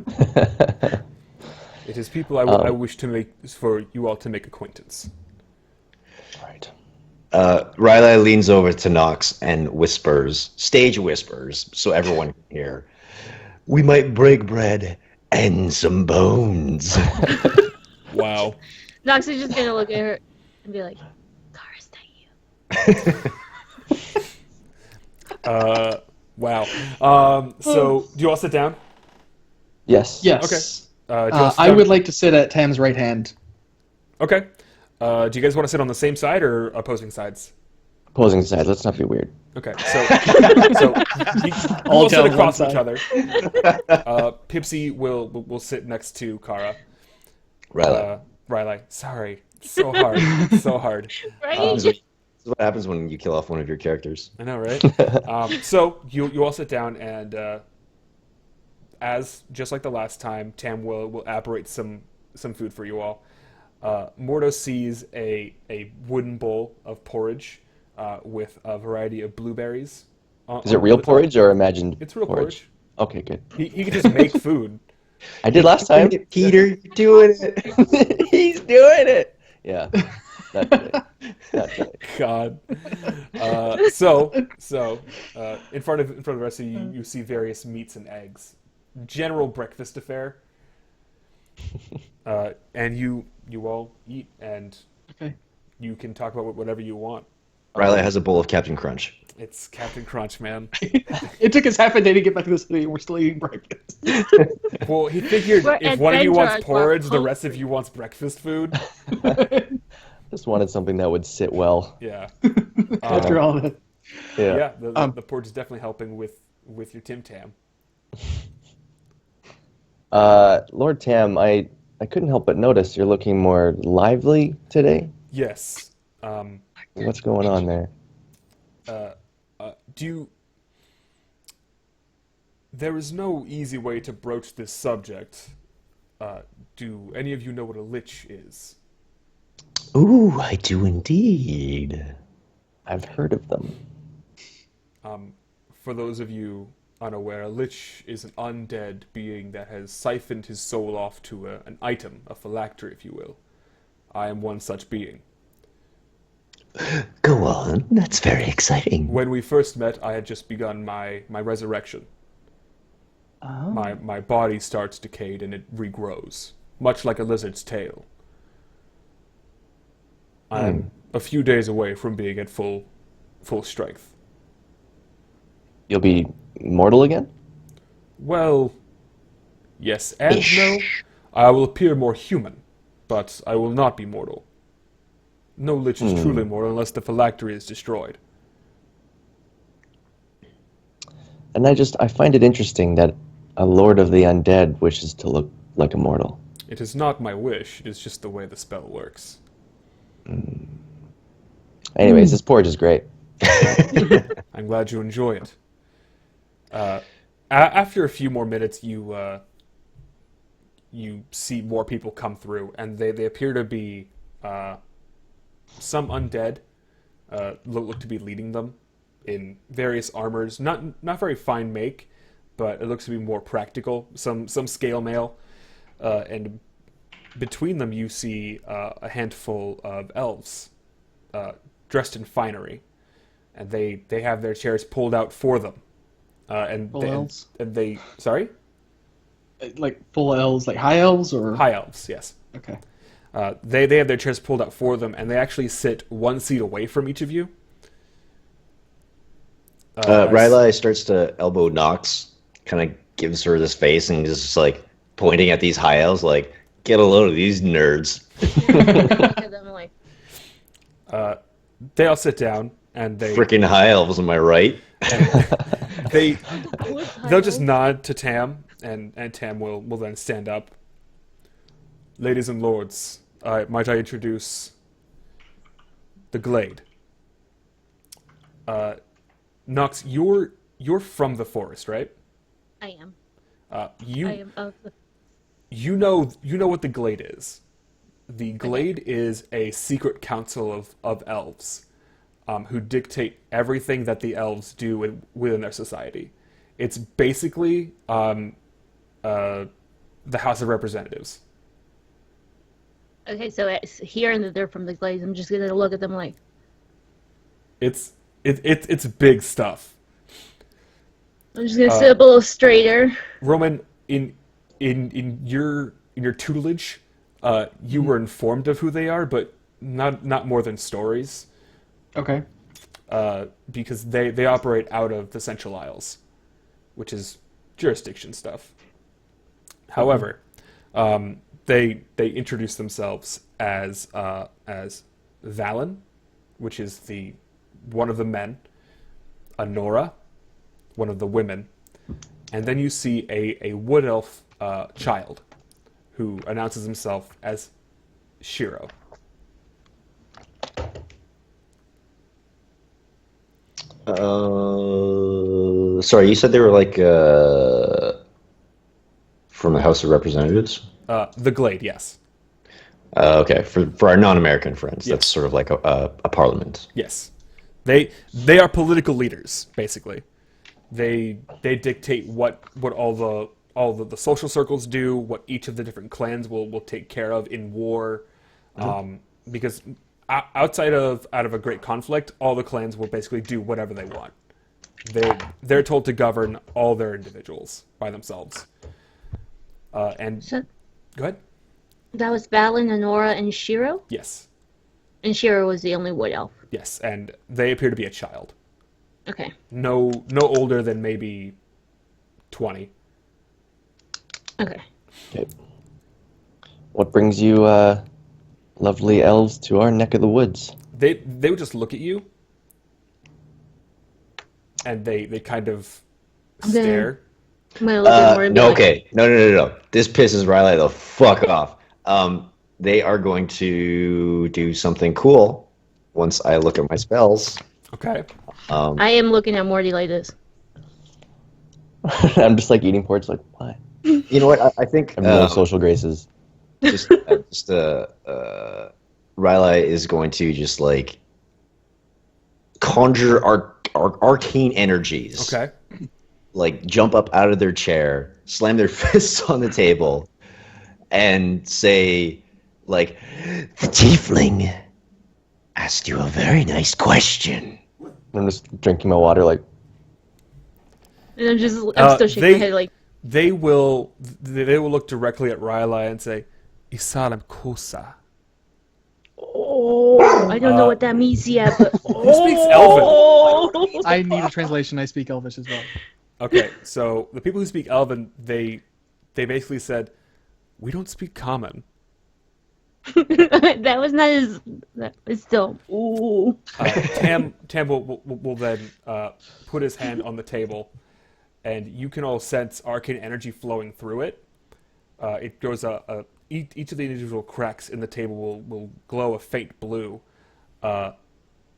S1: It is people I wish to make for you all to make acquaintance.
S3: Right.
S2: Riley leans over to Nox and whispers, stage whispers, so everyone can hear. We might break bread and some bones.
S1: Wow.
S5: Nox is just gonna look at her and be like, "Car, is that you?"
S1: Wow. So do you all sit down?
S3: Yes.
S4: Yes.
S1: Okay. Do you all sit
S4: I
S1: down?
S4: would like to sit at Tam's right hand.
S1: Okay. Do you guys want to sit on the same side or opposing sides?
S3: Opposing sides. Let's not be weird.
S1: Okay, so you
S4: All
S1: all sit
S4: down one
S1: across from each
S4: side.
S1: other. Pipsy will sit next to Kara.
S2: Riley.
S1: Riley, sorry, so hard, so hard.
S5: Right?
S2: This is what happens when you kill off one of your characters.
S1: I know, right? So you all sit down, and as just like the last time, Tam will apparate some food for you all. Mordo sees a wooden bowl of porridge with a variety of blueberries.
S3: Is it real porridge or imagined
S1: It's real porridge.
S3: Okay, good.
S1: He can just make food.
S3: I did last time.
S2: Peter, you're doing it.
S3: He's doing it. Yeah. Not today. Not today.
S1: God. So in front of the rest of you, you see various meats and eggs. General breakfast affair. And you all eat, and
S4: Okay.
S1: you can talk about whatever you want.
S2: Riley has a bowl of Captain Crunch.
S1: It's Captain Crunch, man.
S4: It took us half a day to get back to the city, and we're still eating breakfast.
S1: Well, he figured
S5: We're
S1: if one of you wants
S5: adventurers, we're
S1: porridge, the
S5: hungry.
S1: rest of you wants breakfast food.
S3: Just wanted something that would sit well.
S1: Yeah.
S4: After all that.
S1: Yeah, the porridge is definitely helping with your Tim Tam.
S3: Lord Tam, I couldn't help but notice you're looking more lively today.
S1: Yes.
S3: What's going on there?
S1: There is no easy way to broach this subject. Do any of you know what a lich is?
S2: Ooh, I do indeed.
S3: I've heard of them.
S1: For those of you unaware, a lich is an undead being that has siphoned his soul off to an item, a phylactery, if you will. I am one such being.
S2: Go on. That's very exciting.
S1: When we first met, I had just begun my resurrection.
S4: Oh.
S1: My body starts decayed and it regrows, much like a lizard's tail. I'm a few days away from being at full strength.
S3: You'll be mortal again?
S1: Well, Yes and no.
S2: Ish.
S1: I will appear more human, but I will not be mortal. No lich is truly mortal unless the phylactery is destroyed.
S3: And I find it interesting that a lord of the undead wishes to look like a mortal.
S1: It is not my wish, it is just the way the spell works.
S3: Anyways, this porridge is great.
S1: I'm glad you enjoy it. After a few more minutes, you see more people come through, and they appear to be some undead. Look to be leading them in various armors, not very fine make, but it looks to be more practical. Some scale mail, and between them you see a handful of elves dressed in finery, and they have their chairs pulled out for them.
S4: Full elves?
S1: And they sorry?
S4: Like full elves, like high elves, or
S1: High elves, yes.
S4: Okay.
S1: They have their chairs pulled out for them, and they actually sit one seat away from each of you.
S2: Riley starts to elbow Nox, kind of gives her this face and just like pointing at these high elves, like, get a load of these nerds.
S5: Look at them like,
S1: They all sit down, and
S2: Freaking high elves, am I right?
S1: they'll just nod to Tam, and Tam will then stand up. Ladies and lords, might I introduce the Glade? Nox, you're from the forest, right?
S5: I am.
S1: Uh,
S5: I
S1: you
S5: am of the.
S1: you know what the Glade is. The Glade is a secret council of elves who dictate everything that the elves do within their society. It's basically the House of Representatives.
S5: Okay, so hearing that they're from the Glades, I'm just gonna look at them like,
S1: It's big stuff.
S5: I'm just gonna sit up a little straighter.
S1: Roman, in your tutelage, you were informed of who they are, but not more than stories,
S4: Okay.
S1: because they operate out of the Central Isles, which is jurisdiction stuff. However, they introduce themselves as Valen, which is one of the men, Honora, one of the women, and then you see a wood elf child who announces himself as Shiro.
S2: Sorry, you said they were like from the House of Representatives?
S1: The Glade, yes.
S2: Okay, for our non-American friends,
S1: Yes.
S2: that's sort of like a parliament.
S1: Yes. They are political leaders, basically. They dictate what all the social circles do, what each of the different clans will take care of in war, because outside of a great conflict, all the clans will basically do whatever they want. They're told to govern all their individuals by themselves. And
S5: So
S1: go ahead.
S5: that was Valen, Honora, and Shiro,
S1: Yes,
S5: and Shiro was the only wood elf.
S1: yes, and they appear to be a child.
S5: Okay.
S1: No older than maybe 20.
S5: Okay.
S3: Okay. What brings you, lovely elves, to our neck of the woods?
S1: They would just look at you, and they kind of
S5: gonna-
S1: stare.
S5: I'm gonna look at more and be
S2: No,
S5: like,
S2: okay. No. This pisses Riley the fuck off. They are going to do something cool once I look at my spells.
S1: Okay.
S5: I am looking at Morty like this.
S3: I'm just like eating porridge, like, why?
S2: You know what? I think
S3: I have no social graces.
S2: Riley is going to just like conjure arcane energies.
S1: Okay.
S2: Like jump up out of their chair, slam their fists on the table, and say, like, the tiefling asked you a very nice question.
S3: I'm just drinking my water, like,
S5: And I'm still shaking my head like,
S1: They will look directly at Riley and say, "Isalam Kosa."
S5: oh, I don't know what that means yet, but
S1: Who speaks Elven?
S4: I need a translation. I speak Elvish as well.
S1: Okay, so the people who speak Elven, they they basically said, "We don't speak common."
S5: That was not as. That was still. Ooh.
S1: Tam will then put his hand on the table, and you can all sense arcane energy flowing through it. It goes each of the individual cracks in the table will glow a faint blue.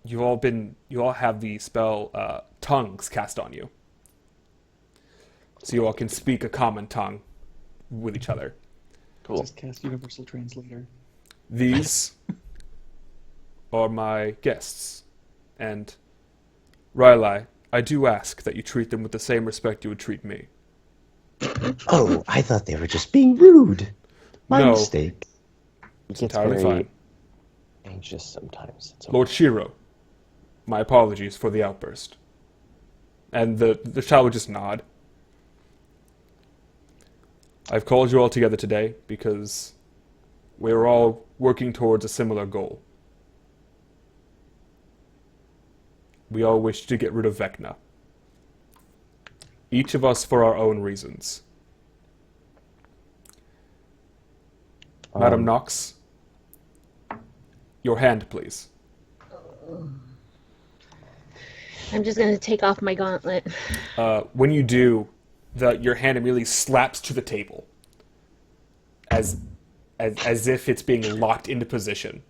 S1: You all have the spell tongues cast on you, so you all can speak a common tongue with each other.
S3: Cool.
S4: Just cast Universal Translator.
S1: These are my guests, and Riley, I do ask that you treat them with the same respect you would treat me.
S2: Oh, I thought they were just being rude. My
S1: No.
S2: mistake.
S3: He
S1: It's
S3: gets
S1: entirely
S3: very
S1: fine.
S3: anxious sometimes. It's
S1: Lord Shiro, my apologies for the outburst. And the child would just nod. I've called you all together today because we're all working towards a similar goal. We all wish to get rid of Vecna. Each of us for our own reasons. Madam Knox, your hand, please.
S5: I'm just gonna take off my gauntlet.
S1: When you do, your hand immediately slaps to the table, as if it's being locked into position.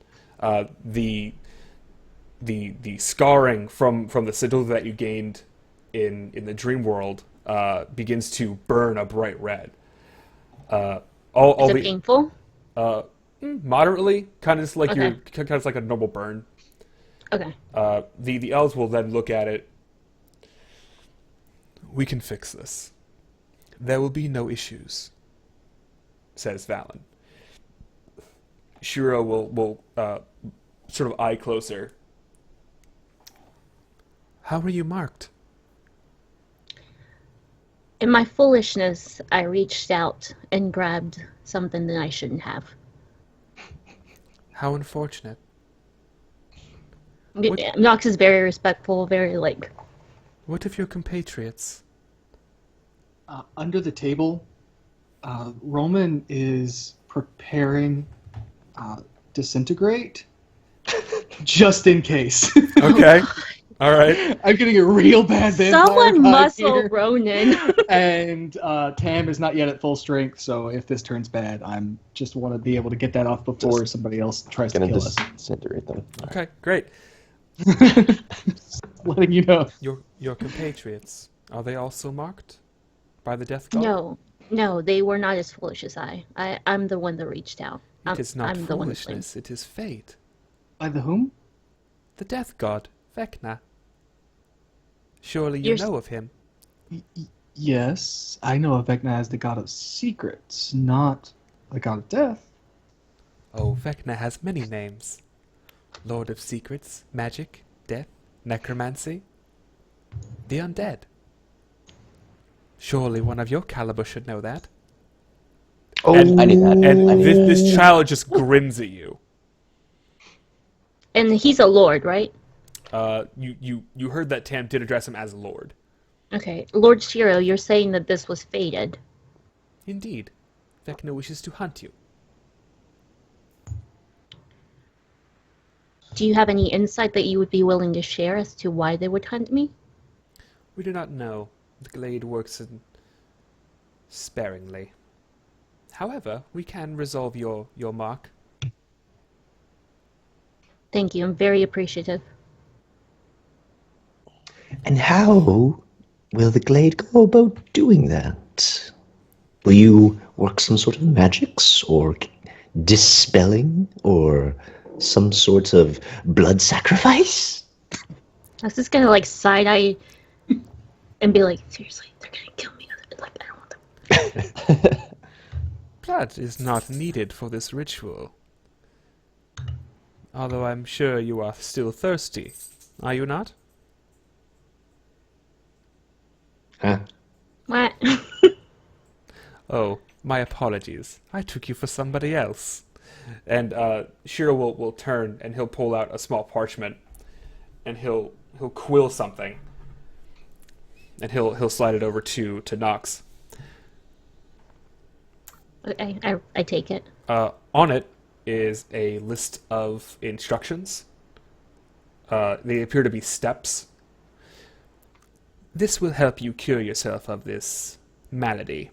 S1: The scarring from the sigil that you gained in the dream world begins to burn a bright red.
S5: Is it painful?
S1: Moderately, kind of just like
S5: Okay.
S1: kind of like a normal burn.
S5: Okay.
S1: The elves will then look at it. We can fix this. There will be no issues, says Valen. Shiro will sort of eye closer. How were you marked?
S5: In my foolishness, I reached out and grabbed something that I shouldn't have.
S1: How unfortunate. What-
S5: Nox is very respectful, very like.
S1: What of your compatriots?
S4: Under the table, Roman is preparing disintegrate, just in case.
S1: Okay. All right.
S4: I'm getting a real bad vampire
S5: Someone
S4: vibe
S5: muscle
S4: here.
S5: Ronan.
S4: And Tam is not yet at full strength, so if this turns bad, I'm just want to be able to get that off before
S3: Just
S4: somebody else tries to
S3: Gonna
S4: kill us.
S3: disintegrate them.
S1: Okay, great.
S4: Letting you know.
S1: Your compatriots, are they also marked by the death god?
S5: No, they were not as foolish as I. I'm the one that reached out.
S1: It is not
S5: I'm the one that blamed.
S1: foolishness, it is fate.
S4: By the whom?
S1: The death god, Vecna. Surely you
S5: You're
S1: know of him.
S4: Yes, I know of Vecna as the god of secrets, not the god of death.
S1: Oh, Vecna has many names. Lord of secrets, magic, death, necromancy. The undead. Surely one of your caliber should know that.
S2: Oh,
S1: And-
S3: I knew that.
S1: And
S3: I knew
S1: this child just grins at you.
S5: And he's a lord, right?
S1: You heard that Tam did address him as Lord.
S5: Okay, Lord Shiro, you're saying that this was fated.
S1: Indeed. Vecna wishes to hunt you.
S5: Do you have any insight that you would be willing to share as to why they would hunt me?
S1: We do not know. The glade works sparingly. However, we can resolve your mark.
S5: Thank you, I'm very appreciative.
S2: and how will the Glade go about doing that? Will you work some sort of magics, or dispelling, or some sort of blood sacrifice?
S5: I was just gonna like side eye and be like, seriously, they're gonna kill me. Like, I don't want them.
S1: Blood is not needed for this ritual. Although I'm sure you are still thirsty. Are you not?
S2: Huh?
S5: What?
S1: Oh, my apologies. I took you for somebody else. And Shiro will turn and he'll pull out a small parchment and he'll quill something. And he'll slide it over to Nox.
S5: I take it.
S1: On it is a list of instructions. They appear to be steps. This will help you cure yourself of this malady.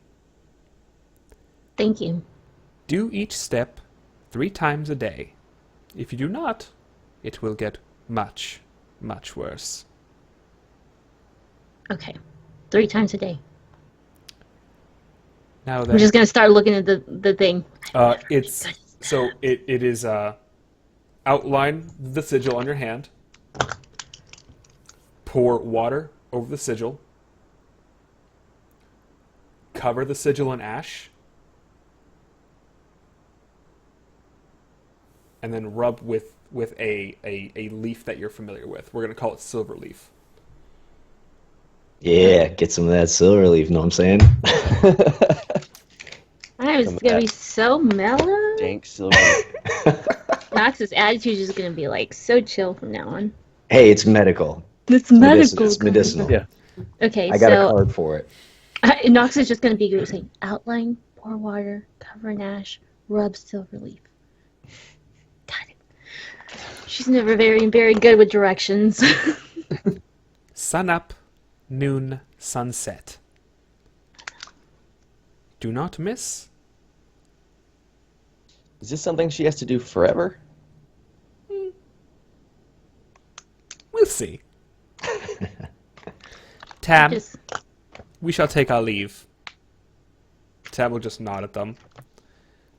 S5: Thank you.
S1: Do each step 3 times a day. If you do not, it will get much, much worse.
S5: Okay. 3 times a day.
S1: Now
S5: I'm
S1: then,
S5: just gonna start looking at the thing.
S1: it's so it is outline the sigil on your hand. Pour water over the sigil. Cover the sigil in ash. And then rub with a leaf that you're familiar with. We're going to call it silver leaf.
S2: Yeah, get some of that silver leaf, know what I'm saying?
S5: I was gonna be so mellow.
S3: Dank silver.
S5: Nox's attitude is gonna be like so chill from now on.
S2: Hey, it's medical.
S5: It's
S2: Medicinal. It's medicinal.
S3: Yeah.
S5: Okay,
S2: I got a
S5: so
S2: card for it.
S5: Nox is just gonna be saying outline, pour water, cover in ash, rub silver leaf. Got it. She's never very good with directions.
S1: Sun up, noon, sunset. Do not miss.
S3: Is this something she has to do forever?
S1: We'll see. Tam,
S5: Just-
S1: we shall take our leave. Tam will just nod at them.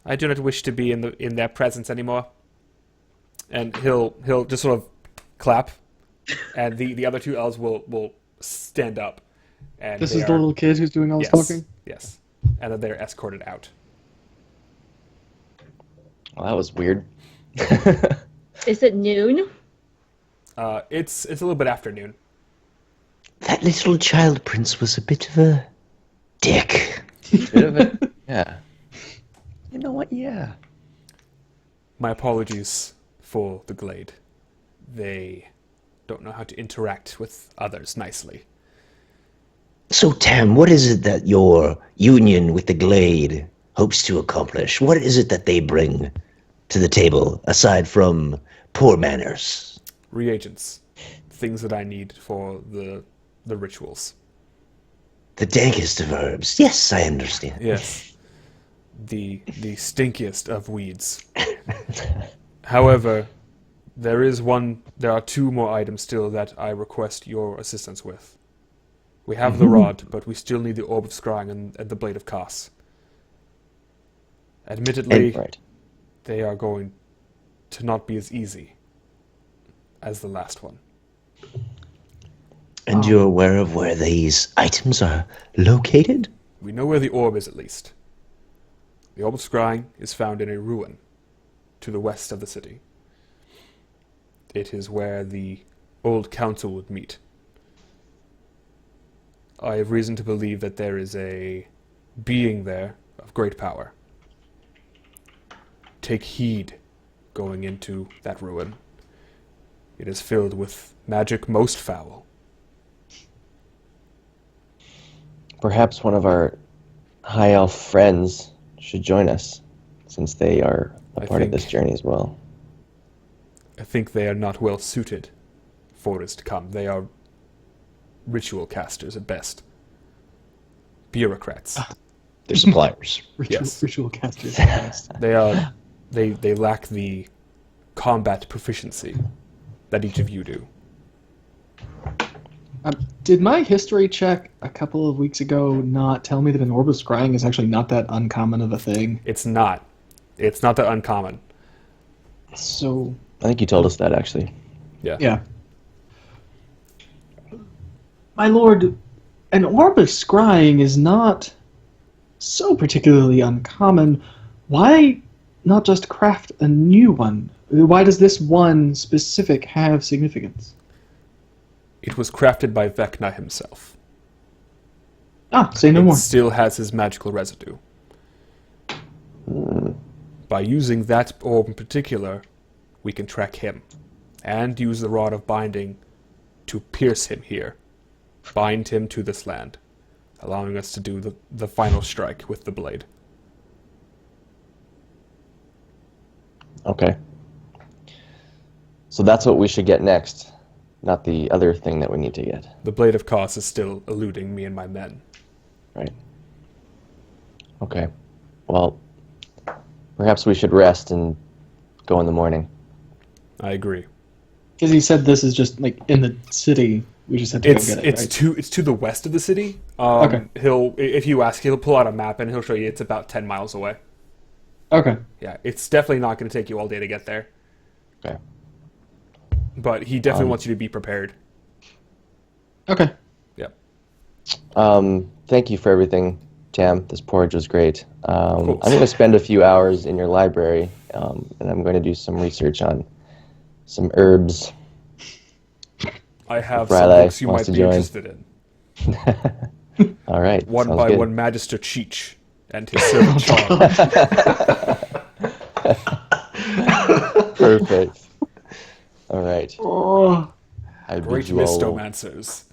S1: I do not wish to be in their presence anymore. And he'll just sort of clap, and the other 2 elves will stand up. And
S4: This
S1: they
S4: is the
S1: are-
S4: little kid who's doing all this
S1: yes,
S4: talking.
S1: yes, and then they are escorted out.
S3: Well, that was weird.
S5: Is it noon?
S1: It's a little bit afternoon.
S2: That little child prince was a bit of a dick.
S3: Bit of it. Yeah. You know what? Yeah.
S1: My apologies for the Glade. They don't know how to interact with others nicely.
S2: So, Tam, what is it that your union with the Glade hopes to accomplish? What is it that they bring to the table, aside from poor manners?
S1: Reagents. Things that I need for the rituals.
S2: The dankest of herbs. Yes, I understand.
S1: Yes. The stinkiest of weeds. However, there are 2 more items still that I request your assistance with. We have the rod, but we still need the orb of scrying and the blade of Kos. Admittedly,
S3: Right.
S1: they are going to not be as easy as the last one.
S2: And you're aware of where these items are located?
S1: We know where the orb is, at least. The orb of scrying is found in a ruin to the west of the city. It is where the old council would meet. I have reason to believe that there is a being there of great power. Take heed going into that ruin. It is filled with magic most foul.
S3: Perhaps one of our high elf friends should join us, since they are a
S1: I
S3: part of
S1: think-
S3: this journey as well.
S1: I think they are not well suited for what is to come. They are ritual casters at best. Bureaucrats.
S2: They're suppliers.
S1: Yes.
S4: Ritual casters.
S1: They lack the combat proficiency that each of you do.
S4: Did my history check a couple of weeks ago not tell me that an orb of scrying is actually not that uncommon of a thing?
S1: It's not. It's not that uncommon.
S4: So,
S3: I think you told us that, actually.
S4: yeah. My lord, an orb of scrying is not so particularly uncommon. Why not just craft a new one? Why does this one specific have significance?
S1: It was crafted by Vecna himself.
S4: Say no
S1: It
S4: more.
S1: still has his magical residue. By using that orb in particular, we can track him, and use the Rod of Binding to pierce him here, bind him to this land, allowing us to do the final strike with the blade.
S3: Okay. So that's what we should get next, not the other thing that we need to get,
S1: The Blade of Kos is still eluding me and my men.
S3: right? Okay. Well, perhaps we should rest and go in the morning.
S1: I agree.
S4: Because he said this is just like in the city. We just have to
S1: It's
S4: go get it.
S1: it's
S4: Right?
S1: to the west of the city.
S4: Okay.
S1: He'll if you ask, he'll pull out a map and he'll show you it's about 10 miles away.
S4: Okay.
S1: Yeah, it's definitely not going to take you all day to get there.
S3: Okay.
S1: But he definitely wants you to be prepared.
S4: Okay.
S1: Yep.
S3: Thank you for everything, Tam. This porridge was great. I'm
S1: course.
S3: going to spend a few hours in your library, and I'm going to do some research on some herbs.
S1: I have
S3: Riley
S1: some books you
S3: wants
S1: might
S3: to
S1: be
S3: join.
S1: interested in.
S3: All right.
S1: One
S3: sounds
S1: by
S3: good.
S1: one Magister Cheech and his servant Sean.
S3: Perfect. All right.
S4: Oh.
S3: I bid
S1: Great
S3: you all-
S1: mistomancers.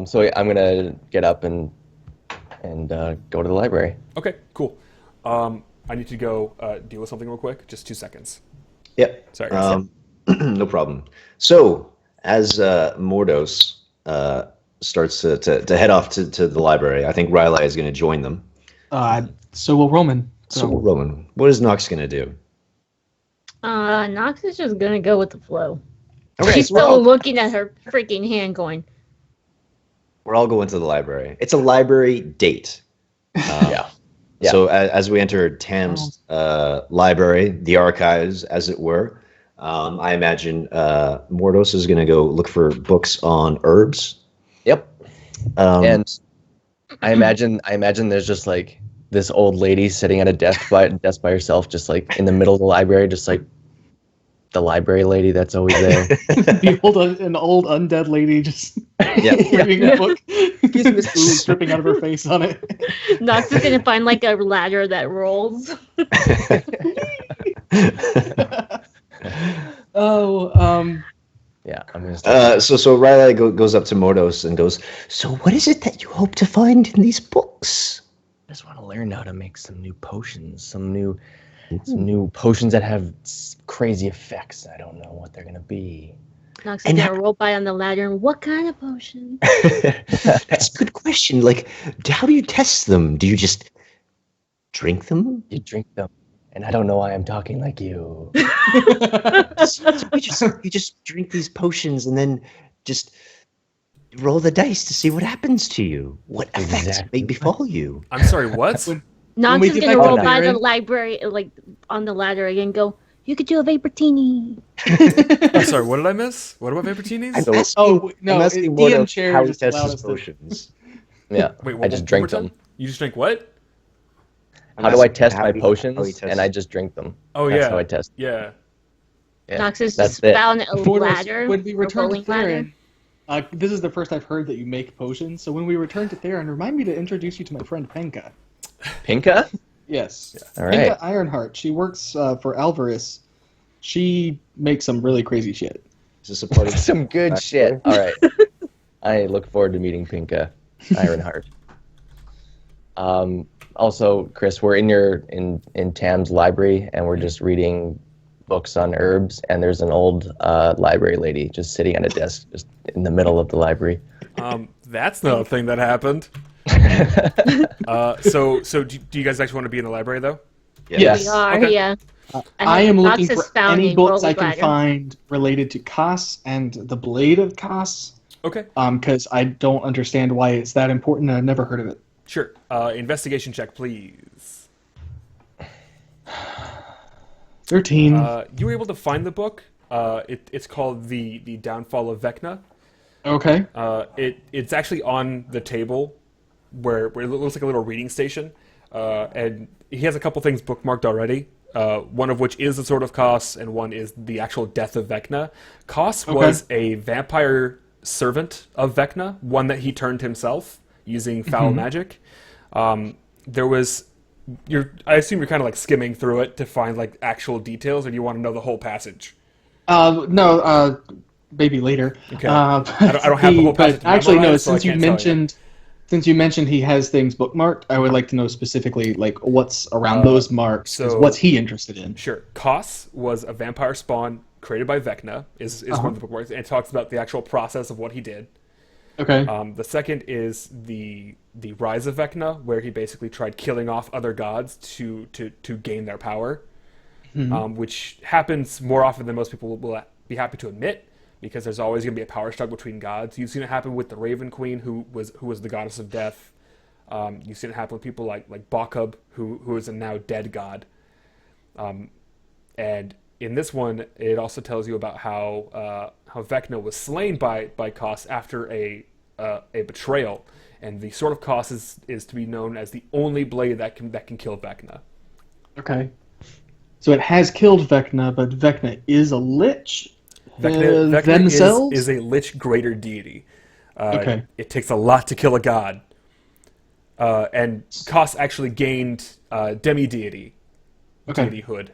S3: So I'm gonna get up and go to the library.
S1: Okay, cool. I need to go deal with something real quick. Just 2 seconds.
S2: Yep.
S1: Sorry, guys.
S2: No problem. So, as Mordos starts to head off to the library, I think Riley is going to join them.
S4: So will Roman.
S2: So, Roman, what is Nox going to do?
S5: Nox is just gonna go with the flow.
S2: Okay,
S5: She's
S2: so we're
S5: still
S2: all-
S5: looking at her freaking hand going,
S2: We're all going to the library. It's a library date.
S3: Yeah. Yeah.
S2: So as we enter Tam's library, the archives, as it were, I imagine Mordos is going to go look for books on herbs.
S3: Yep.
S2: Um,
S3: And I imagine there's just like this old lady sitting at a desk by herself, just like in the middle of the library, just like the library lady that's always there.
S4: An old undead lady just
S2: yeah.
S4: reading a book.
S3: Excuse me, Miss
S4: Ooze dripping out of her face on it.
S5: Nox is gonna find like a ladder that rolls.
S3: Yeah, I'm gonna start.
S2: So Riley goes up to Mordos and goes, "So what is it that you hope to find in these books?"
S3: I just want to learn how to make some new potions, some new potions that have crazy effects. I don't know what they're gonna be.
S5: Nox is
S2: And
S5: gonna roll by on the ladder and what kind of potion?
S2: That's a good question. Like, how do you test them? Do you just drink them?
S3: You drink them, and I don't know why I'm talking like you.
S2: So you just drink these potions and then just roll the dice to see what happens to you. What effects
S3: Exactly.
S2: may befall you?
S1: I'm sorry, what?
S5: Nox
S4: we
S5: is
S4: get
S5: gonna
S4: back to
S5: roll
S4: the
S5: by the
S4: library-
S5: library, like on the ladder again, and go, you could do a Vaportini.
S1: I'm sorry, what did I miss? What about Vaportinis?
S3: So-
S4: Oh no!
S2: I'm asking
S4: DM
S2: Mordos
S4: chair
S2: how he
S4: just
S2: tests
S4: allowed
S2: his
S4: us to.
S2: potions.
S3: Yeah,
S1: Wait,
S3: I just drink them.
S1: You just drink what?
S3: How do I test
S2: How
S3: my
S2: he
S3: potions?
S2: tests-
S3: And I just drink them.
S1: Oh,
S3: That's
S1: yeah.
S3: how I test.
S1: Yeah.
S3: Yeah,
S5: Nox is
S3: that's
S5: just
S3: it.
S5: found a
S4: Mordos,
S5: ladder.
S4: when we
S5: a
S4: return to
S5: rolling ladder.
S4: Theron, this is the first I've heard that you make potions. So when we return to Theron, remind me to introduce you to my friend Penka.
S3: Pinka?
S4: Yes.
S3: All right.
S4: Penka Ironheart. She works for Alvarez. She makes some really crazy shit.
S2: Is this a part of
S3: Some good shit. All right. I look forward to meeting Pinka Ironheart. Also, Chris, we're in Tam's library, and we're just reading books on herbs. And there's an old library lady just sitting at a desk, just in the middle of the library.
S1: That's not a thing that happened. So do you guys actually want to be in the library, though?
S3: Yes.
S5: We are,
S1: Okay.
S5: yeah.
S4: I am
S5: Nox
S4: looking
S5: has
S4: for
S5: found
S4: any
S5: a
S4: books
S5: rolling
S4: I can
S5: ladder.
S4: find related to Kos and the Blade of Kos.
S1: Okay,
S4: Because I don't understand why it's that important. And I've never heard of it.
S1: sure. Investigation check, please.
S4: 13.
S1: You were able to find the book. It's called the Downfall of Vecna.
S4: Okay.
S1: It's actually on the table where it looks like a little reading station, and he has a couple things bookmarked already. One of which is the Sword of Kos, and one is the actual death of Vecna. Kos was a vampire servant of Vecna, one that he turned himself using foul magic. There was. I assume you're kind of like skimming through it to find like actual details, or do you want to know the whole passage?
S4: No, maybe later.
S1: Okay. I don't have the whole passage
S4: But actually, no.
S1: memorized, so I
S4: Since you
S1: can't tell you.
S4: mentioned Since you mentioned he has things bookmarked, I would like to know specifically like what's around those marks. 'Cause
S1: so-
S4: what's he interested in?
S1: Sure. Kos was a vampire spawn created by Vecna, is one of the bookmarks, and it talks about the actual process of what he did.
S4: Okay.
S1: The second is the rise of Vecna, where he basically tried killing off other gods to gain their power, which happens more often than most people will be happy to admit, because there's always going to be a power struggle between gods. You've seen it happen with the Raven Queen, who was the goddess of death. You've seen it happen with people like Bakub, who is a now dead god. And in this one, it also tells you about how Vecna was slain by Kos after a betrayal, and the Sword of Kos is to be known as the only blade that can kill Vecna.
S4: Okay. So it has killed Vecna, but Vecna is a lich.
S1: Vecna
S4: Themselves
S1: is a lich greater deity.
S4: Okay.
S1: It takes a lot to kill a god. And Kos actually gained demi-deity,
S4: Okay.
S1: deityhood,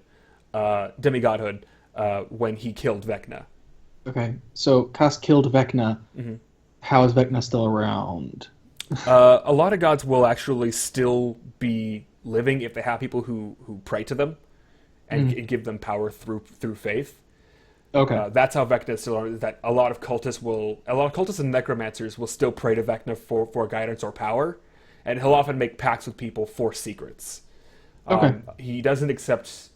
S1: demigodhood, when he killed Vecna.
S4: Okay. So Kos killed Vecna.
S1: Mm-hmm.
S4: How is Vecna still around?
S1: A lot of gods will actually still be living if they have people who pray to them and give them power through faith.
S4: Okay.
S1: That's how Vecna is still around. Is that a lot of cultists and necromancers will still pray to Vecna for guidance or power, and he'll often make pacts with people for secrets.
S4: Okay.
S1: He doesn't accept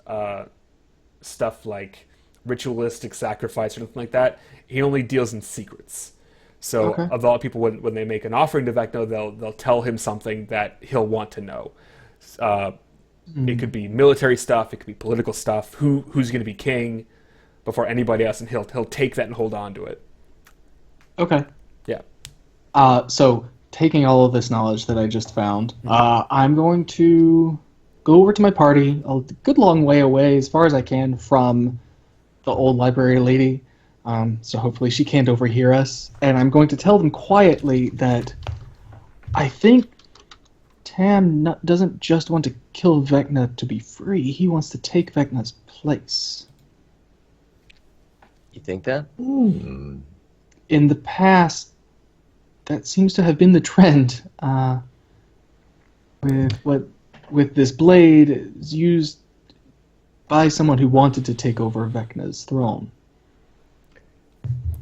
S1: stuff like ritualistic sacrifice or anything like that. He only deals in secrets. So
S4: Okay.
S1: a lot of people, when they make an offering to Vecna, they'll tell him something that he'll want to know. It could be military stuff. It could be political stuff. Who's going to be king before anybody else, and he'll take that and hold on to it.
S4: Okay.
S1: Yeah.
S4: So taking all of this knowledge that I just found, I'm going to go over to my party a good long way away, as far as I can, from the old library lady. So hopefully she can't overhear us. And I'm going to tell them quietly that I think Tam doesn't just want to kill Vecna to be free. He wants to take Vecna's place.
S3: You think that?
S2: Hmm.
S4: In the past, that seems to have been the trend. With this blade, it's used by someone who wanted to take over Vecna's throne.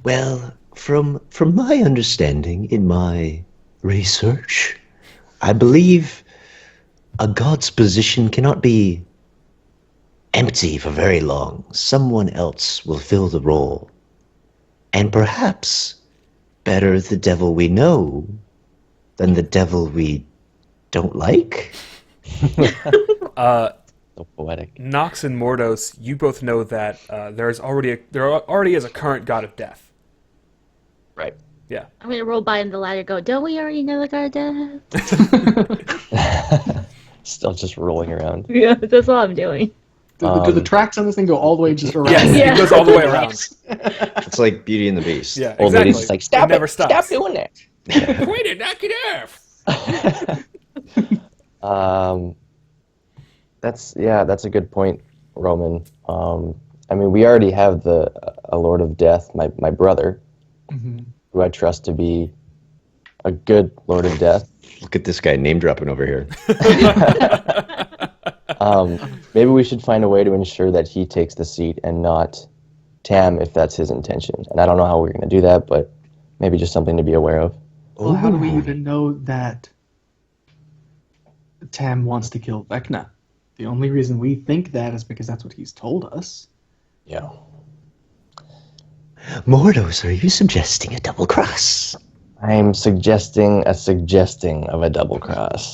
S2: Well, from my understanding in my research, I believe a god's position cannot be empty for very long. Someone else will fill the role. And perhaps better the devil we know than the devil we don't like.
S3: So poetic.
S1: Nox and Mordos, you both know that there already is a current god of death.
S3: Right.
S1: Yeah.
S5: I'm gonna roll by on the ladder. Go. Don't we already know the god of death?
S3: Still just rolling around.
S5: Yeah, that's all I'm doing.
S4: Do the tracks on this thing go all the way just around?
S1: Yes,
S5: Yeah.
S1: it goes all the way around.
S2: It's like Beauty and the Beast.
S1: Yeah,
S3: Old
S1: exactly.
S3: lady's just like, stop
S1: never
S3: it!
S1: stops.
S3: Stop doing that!
S1: Way to knock it off.
S3: That's a good point, Roman. I mean, we already have a Lord of Death, my brother, who I trust to be a good Lord of Death.
S2: Look at this guy name dropping over here.
S3: Maybe we should find a way to ensure that he takes the seat and not Tam, if that's his intention. And I don't know how we're going to do that, but maybe just something to be aware of.
S4: Well, how do we even know that Tam wants to kill Vecna? The only reason we think that is because that's what he's told us.
S3: Yeah.
S2: Mordos, are you suggesting a double cross?
S3: I'm suggesting a suggesting of a double cross.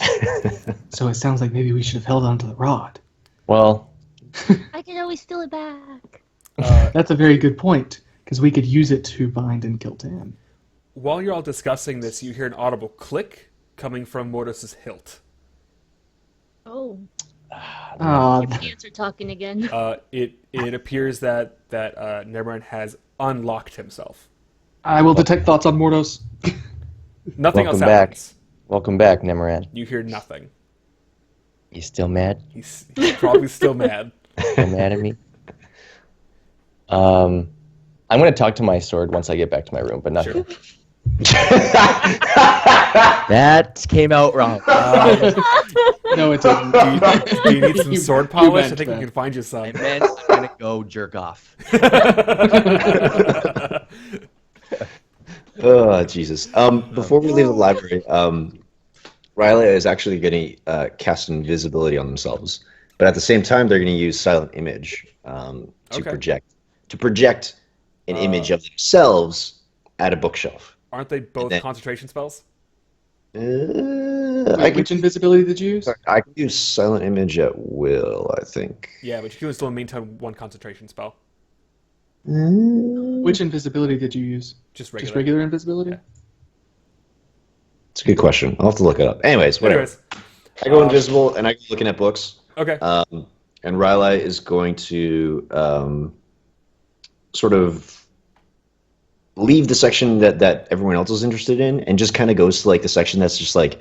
S4: So it sounds like maybe we should have held on to the rod.
S3: Well,
S5: I can always steal it back.
S4: That's a very good point, because we could use it to bind and kill Tam.
S1: While you're all discussing this, you hear an audible click coming from Mordos' hilt.
S5: Oh,
S4: Uh,
S5: ants are talking again.
S1: It appears that Neverend has unlocked himself.
S4: I will detect thoughts on Mordos.
S1: Nothing
S3: Welcome
S1: else
S3: back.
S1: happens.
S3: welcome back, Nemoran.
S1: You hear nothing.
S3: You still mad?
S1: He's probably still mad.
S3: Still mad at me? I'm going to talk to my sword once I get back to my room, but not
S1: Sure.
S3: yet. That came out wrong.
S4: No, it didn't.
S1: Do you need some sword
S4: you
S1: polish? I
S4: meant
S1: think we
S4: that.
S1: can find you
S3: I
S1: some.
S3: meant I'm gonna go jerk off.
S2: Oh, Jesus. Before we leave the library, Riley is actually going to cast invisibility on themselves, but at the same time, they're going to use silent image to
S1: Okay.
S2: project an image of themselves at a bookshelf.
S1: Aren't they both
S2: then-
S1: concentration spells?
S2: I
S4: Wait,
S2: can
S4: which invisibility did you use?
S2: I can use silent image at will, I think.
S1: Yeah, but you can still maintain one concentration spell.
S4: Which invisibility did you use?
S1: Just regular.
S4: Just regular invisibility?
S1: Yeah.
S2: It's a good question. I'll have to look it up. Anyways, whatever.
S1: Anyways,
S2: I go invisible and I go looking at books.
S1: okay.
S2: And Riley is going to sort of leave the section that everyone else is interested in and just kind of goes to like the section that's just like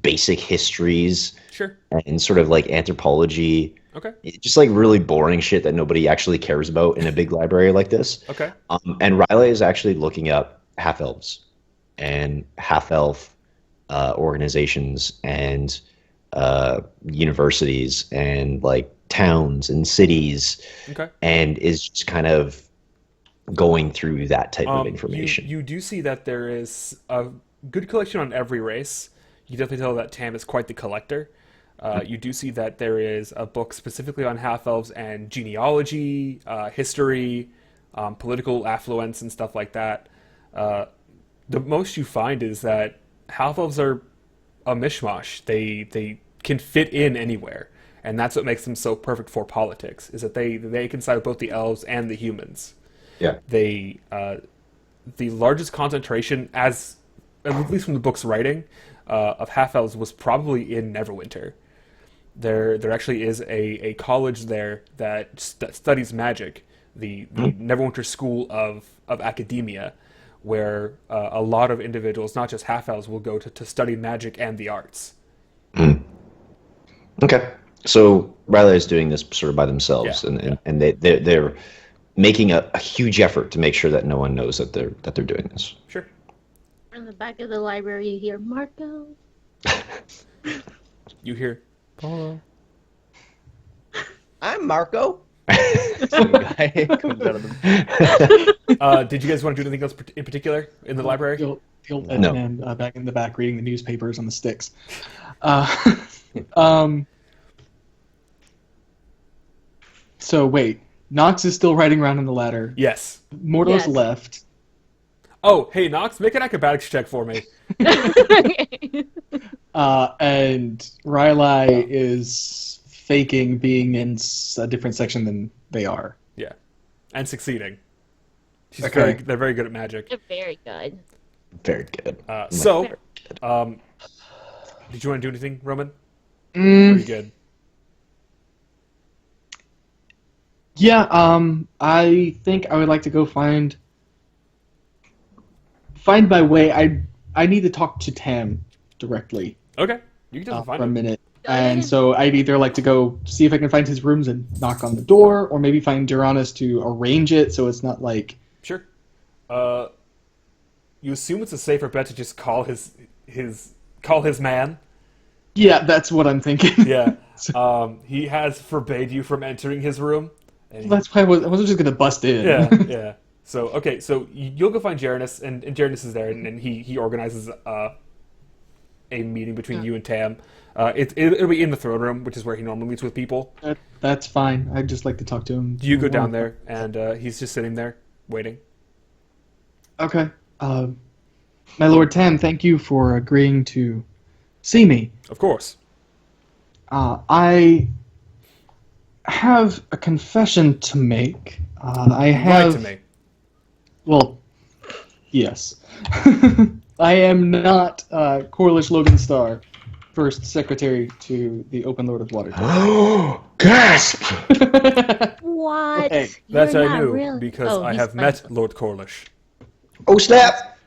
S2: basic histories
S1: Sure.
S2: and sort of like anthropology.
S1: Okay.
S2: Just like really boring shit that nobody actually cares about in a big library like this.
S1: Okay.
S2: And Riley is actually looking up half-elves and half-elf organizations and universities and like towns and cities,
S1: Okay.
S2: and is just kind of going through that type of information.
S1: You do see that there is a good collection on every race. You definitely tell that Tam is quite the collector. You do see that there is a book specifically on half-elves and genealogy, history, political affluence, and stuff like that. The most you find is that half-elves are a mishmash. They can fit in anywhere, and that's what makes them so perfect for politics. Is that they can side with both the elves and the humans.
S2: Yeah.
S1: They the largest concentration, as at least from the book's writing, of half-elves was probably in Neverwinter. There actually is a college there that studies magic, the Neverwinter School of Academia, where a lot of individuals, not just half-elves, will go to study magic and the arts.
S2: Okay. So Riley is doing this sort of by themselves,
S1: Yeah,
S2: and they're making a huge effort to make sure that no one knows that they're doing this.
S1: Sure.
S5: In the back of the library, you hear Marco.
S1: You hear Paulo.
S3: I'm Marco. Some guy comes out of the...
S1: Did you guys want to do anything else in particular in the library?
S4: The old
S2: No.
S4: man back in the back reading the newspapers on the sticks. So wait, Nox is still riding around on the ladder.
S1: Yes.
S4: Mordos
S5: Yes.
S4: left.
S1: Oh, hey Nox, make an acrobatics check for me.
S4: And Riley is faking being in a different section than they are.
S1: Yeah, and succeeding.
S4: Okay.
S1: They're very good at magic.
S5: They're very good.
S2: Very good.
S1: So, did you want to do anything, Roman?
S4: Mm,
S1: Pretty good.
S4: yeah, I think I would like to go find my way. I need to talk to Tam directly
S1: Okay, you can definitely
S4: for a
S1: find it.
S4: minute.
S5: Go ahead.
S4: And so I'd either like to go see if I can find his rooms and knock on the door, or maybe find Duranus to arrange it so it's not like...
S1: Sure. You assume it's a safer bet to just call his man.
S4: Yeah, that's what I'm thinking.
S1: Yeah. He has forbade you from entering his room. And
S4: That's why I wasn't just going to bust in.
S1: yeah. So okay, so you'll go find Jaranus, and Jaranus is there, and he organizes a meeting between you and Tam. It'll be in the throne room, which is where he normally meets with people.
S4: That's fine. I'd just like to talk to him.
S1: You go down there, and he's just sitting there waiting.
S4: Okay. My Lord Tam, thank you for agreeing to see me.
S1: Of course.
S4: I have a confession to make. I have...
S1: Right to me.
S4: Well, yes. I am not Corliss Logenstar, first secretary to the Open Lord of Waterdeep.
S2: Gasp!
S5: What?
S4: Okay.
S1: That
S5: You're
S1: I
S5: not
S1: knew
S5: really...
S1: because
S5: Oh,
S1: I
S5: he's
S1: have
S5: fine.
S1: met Lord Corlish.
S2: Oh snap!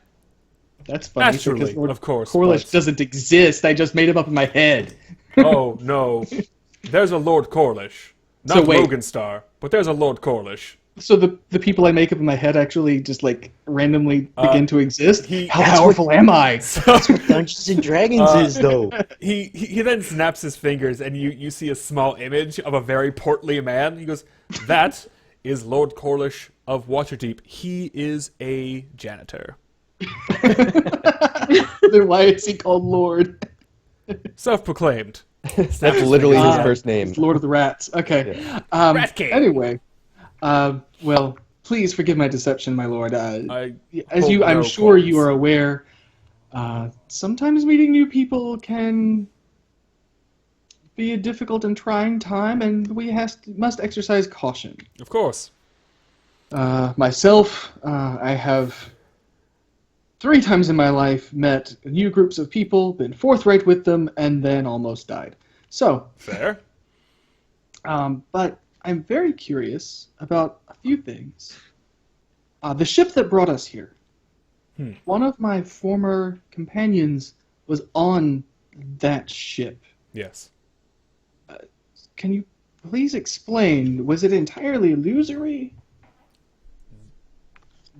S4: That's funny.
S1: Naturally,
S4: because Lord
S1: of course,
S4: Corliss
S1: but-
S4: doesn't exist. I just made him up in my head.
S1: Oh no, there's a Lord Corlish, not
S4: So wait.
S1: Logenstar, but there's a Lord Corlish.
S4: So the people I make up in my head actually just like randomly begin to exist.
S1: he-
S4: How
S2: That's
S4: powerful am I?
S2: That's what Dungeons and Dragons is, though.
S1: He then snaps his fingers, and you see a small image of a very portly man. He goes, "That is Lord Corlish of Waterdeep. He is a janitor."
S4: Then why is he called Lord?
S1: Self-proclaimed.
S3: That's literally his
S1: Ah,
S3: first name.
S4: He's Lord of the Rats. Okay.
S1: Rat King.
S4: Anyway, well, please forgive my deception, my lord.
S1: I
S4: As
S1: hold
S4: I'm
S1: no
S4: sure you
S1: qualms.
S4: are aware, sometimes meeting new people can be a difficult and trying time, and we must exercise caution.
S1: Of course.
S4: Myself, I have 3 times in my life met new groups of people, been forthright with them, and then almost died. So,
S1: Fair.
S4: but I'm very curious about a few things. The ship that brought us here. One of my former companions was on that ship.
S1: Yes.
S4: Can you please explain? Was it entirely illusory?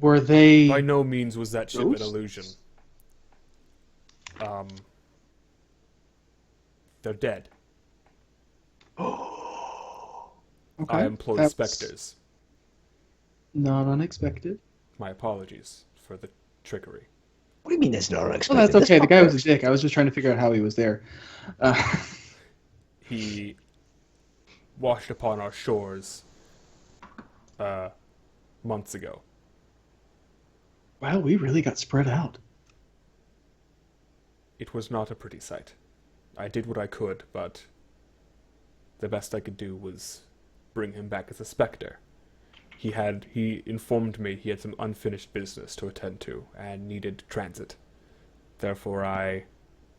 S4: Were they...
S1: By no means was that ship an
S4: Ghosts?
S1: illusion. They're dead.
S4: Okay,
S1: I employ
S4: that's
S1: specters.
S4: Not unexpected.
S1: My apologies for the trickery.
S2: What do you mean that's not
S4: Oh,
S2: unexpected?
S4: that's okay. The
S2: not
S4: guy
S2: fair.
S4: was a dick. I was just trying to figure out how he was there.
S1: He washed upon our shores months ago.
S4: Wow, we really got spread out.
S1: It was not a pretty sight. I did what I could, but the best I could do was bring him back as a specter. He informed me he had some unfinished business to attend to and needed transit. Therefore, I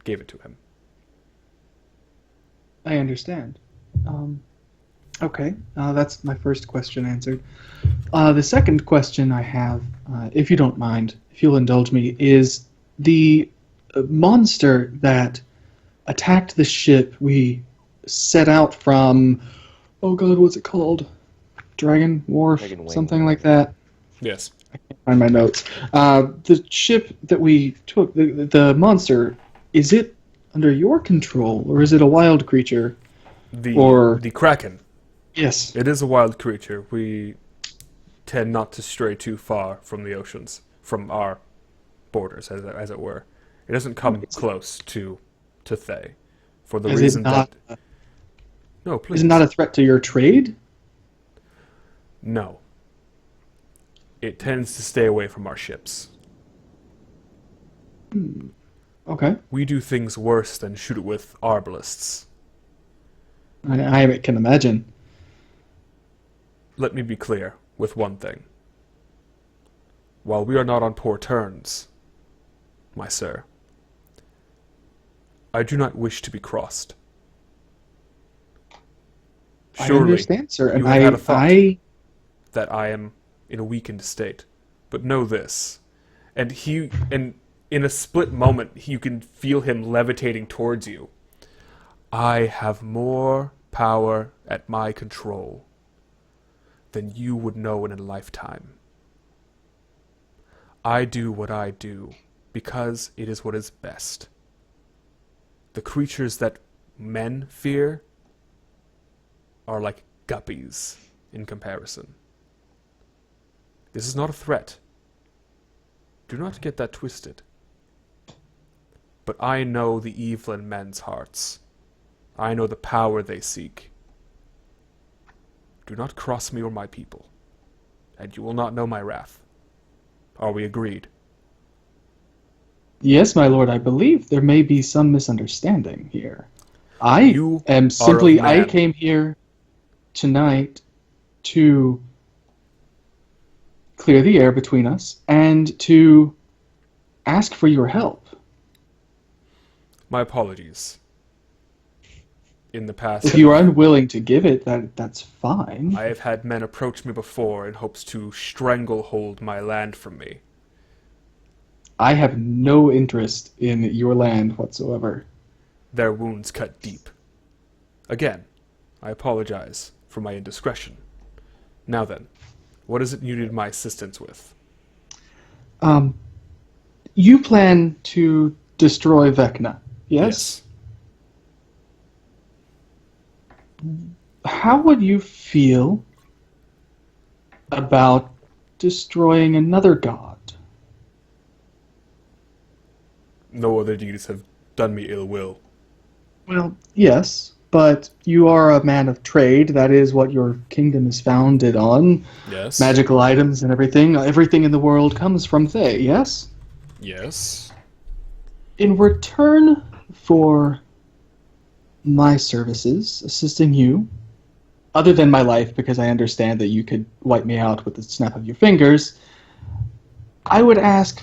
S1: gave it to him.
S4: I understand. Okay, that's my first question answered. The second question I have, if you don't mind, if you'll indulge me, is the monster that attacked the ship we set out from. Oh God, what's it called? Dragon Wharf,
S3: Dragon Wing.
S4: something like that.
S1: Yes.
S4: Find my notes. The ship that we took, the monster, is it under your control or is it a wild creature?
S1: The Kraken.
S4: Yes.
S1: It is a wild creature. We tend not to stray too far from the oceans, from our borders, as it were. It doesn't come close to Thay, for the
S4: Is
S1: reason
S4: it not?
S1: that... No, please.
S4: Is it not a threat to your trade?
S1: No. It tends to stay away from our ships.
S4: Okay.
S1: We do things worse than shoot it with arbalists.
S4: I can imagine.
S1: Let me be clear with one thing. While we are not on poor terms, my sir, I do not wish to be crossed.
S4: I
S1: Surely
S4: understand, sir. And
S1: you have had a thought
S4: I
S1: that I am in a weakened state. But know this. And in a split moment, you can feel him levitating towards you. I have more power at my control than you would know in a lifetime. I do what I do because it is what is best. The creatures that men fear are like guppies in comparison. This is not a threat. Do not get that twisted. But I know the evil in men's hearts. I know the power they seek. Do not cross me or my people, and you will not know my wrath. Are we agreed?
S4: Yes, my lord, I believe there may be some misunderstanding here. I
S1: You
S4: am
S1: are
S4: simply
S1: of
S4: I
S1: man.
S4: came here tonight to clear the air between us and to ask for your help.
S1: My apologies. In the past,
S4: If you are unwilling to give it, that's fine.
S1: I have had men approach me before in hopes to stranglehold my land from me.
S4: I have no interest in your land whatsoever.
S1: Their wounds cut deep. Again, I apologize for my indiscretion. Now then, What is it you need my assistance with?
S4: You plan to destroy Vecna, yes? How would you feel about destroying another god?
S1: No other deeds have done me ill will.
S4: Well, yes, but you are a man of trade. That is what your kingdom is founded on.
S1: Yes.
S4: Magical items and everything. Everything in the world comes from Thay, yes?
S1: Yes.
S4: In return for my services, assisting you, other than my life, because I understand that you could wipe me out with the snap of your fingers, I would ask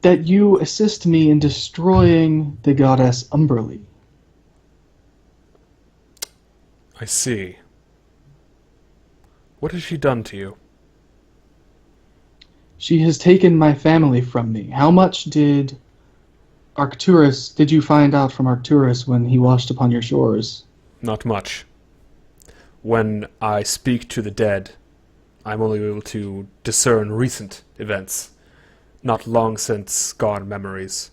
S4: that you assist me in destroying the goddess Umberly.
S1: I see. What has she done to you?
S4: She has taken my family from me. How much did you find out from Arcturus when he washed upon your shores?
S1: Not much. When I speak to the dead, I'm only able to discern recent events, not long since gone memories.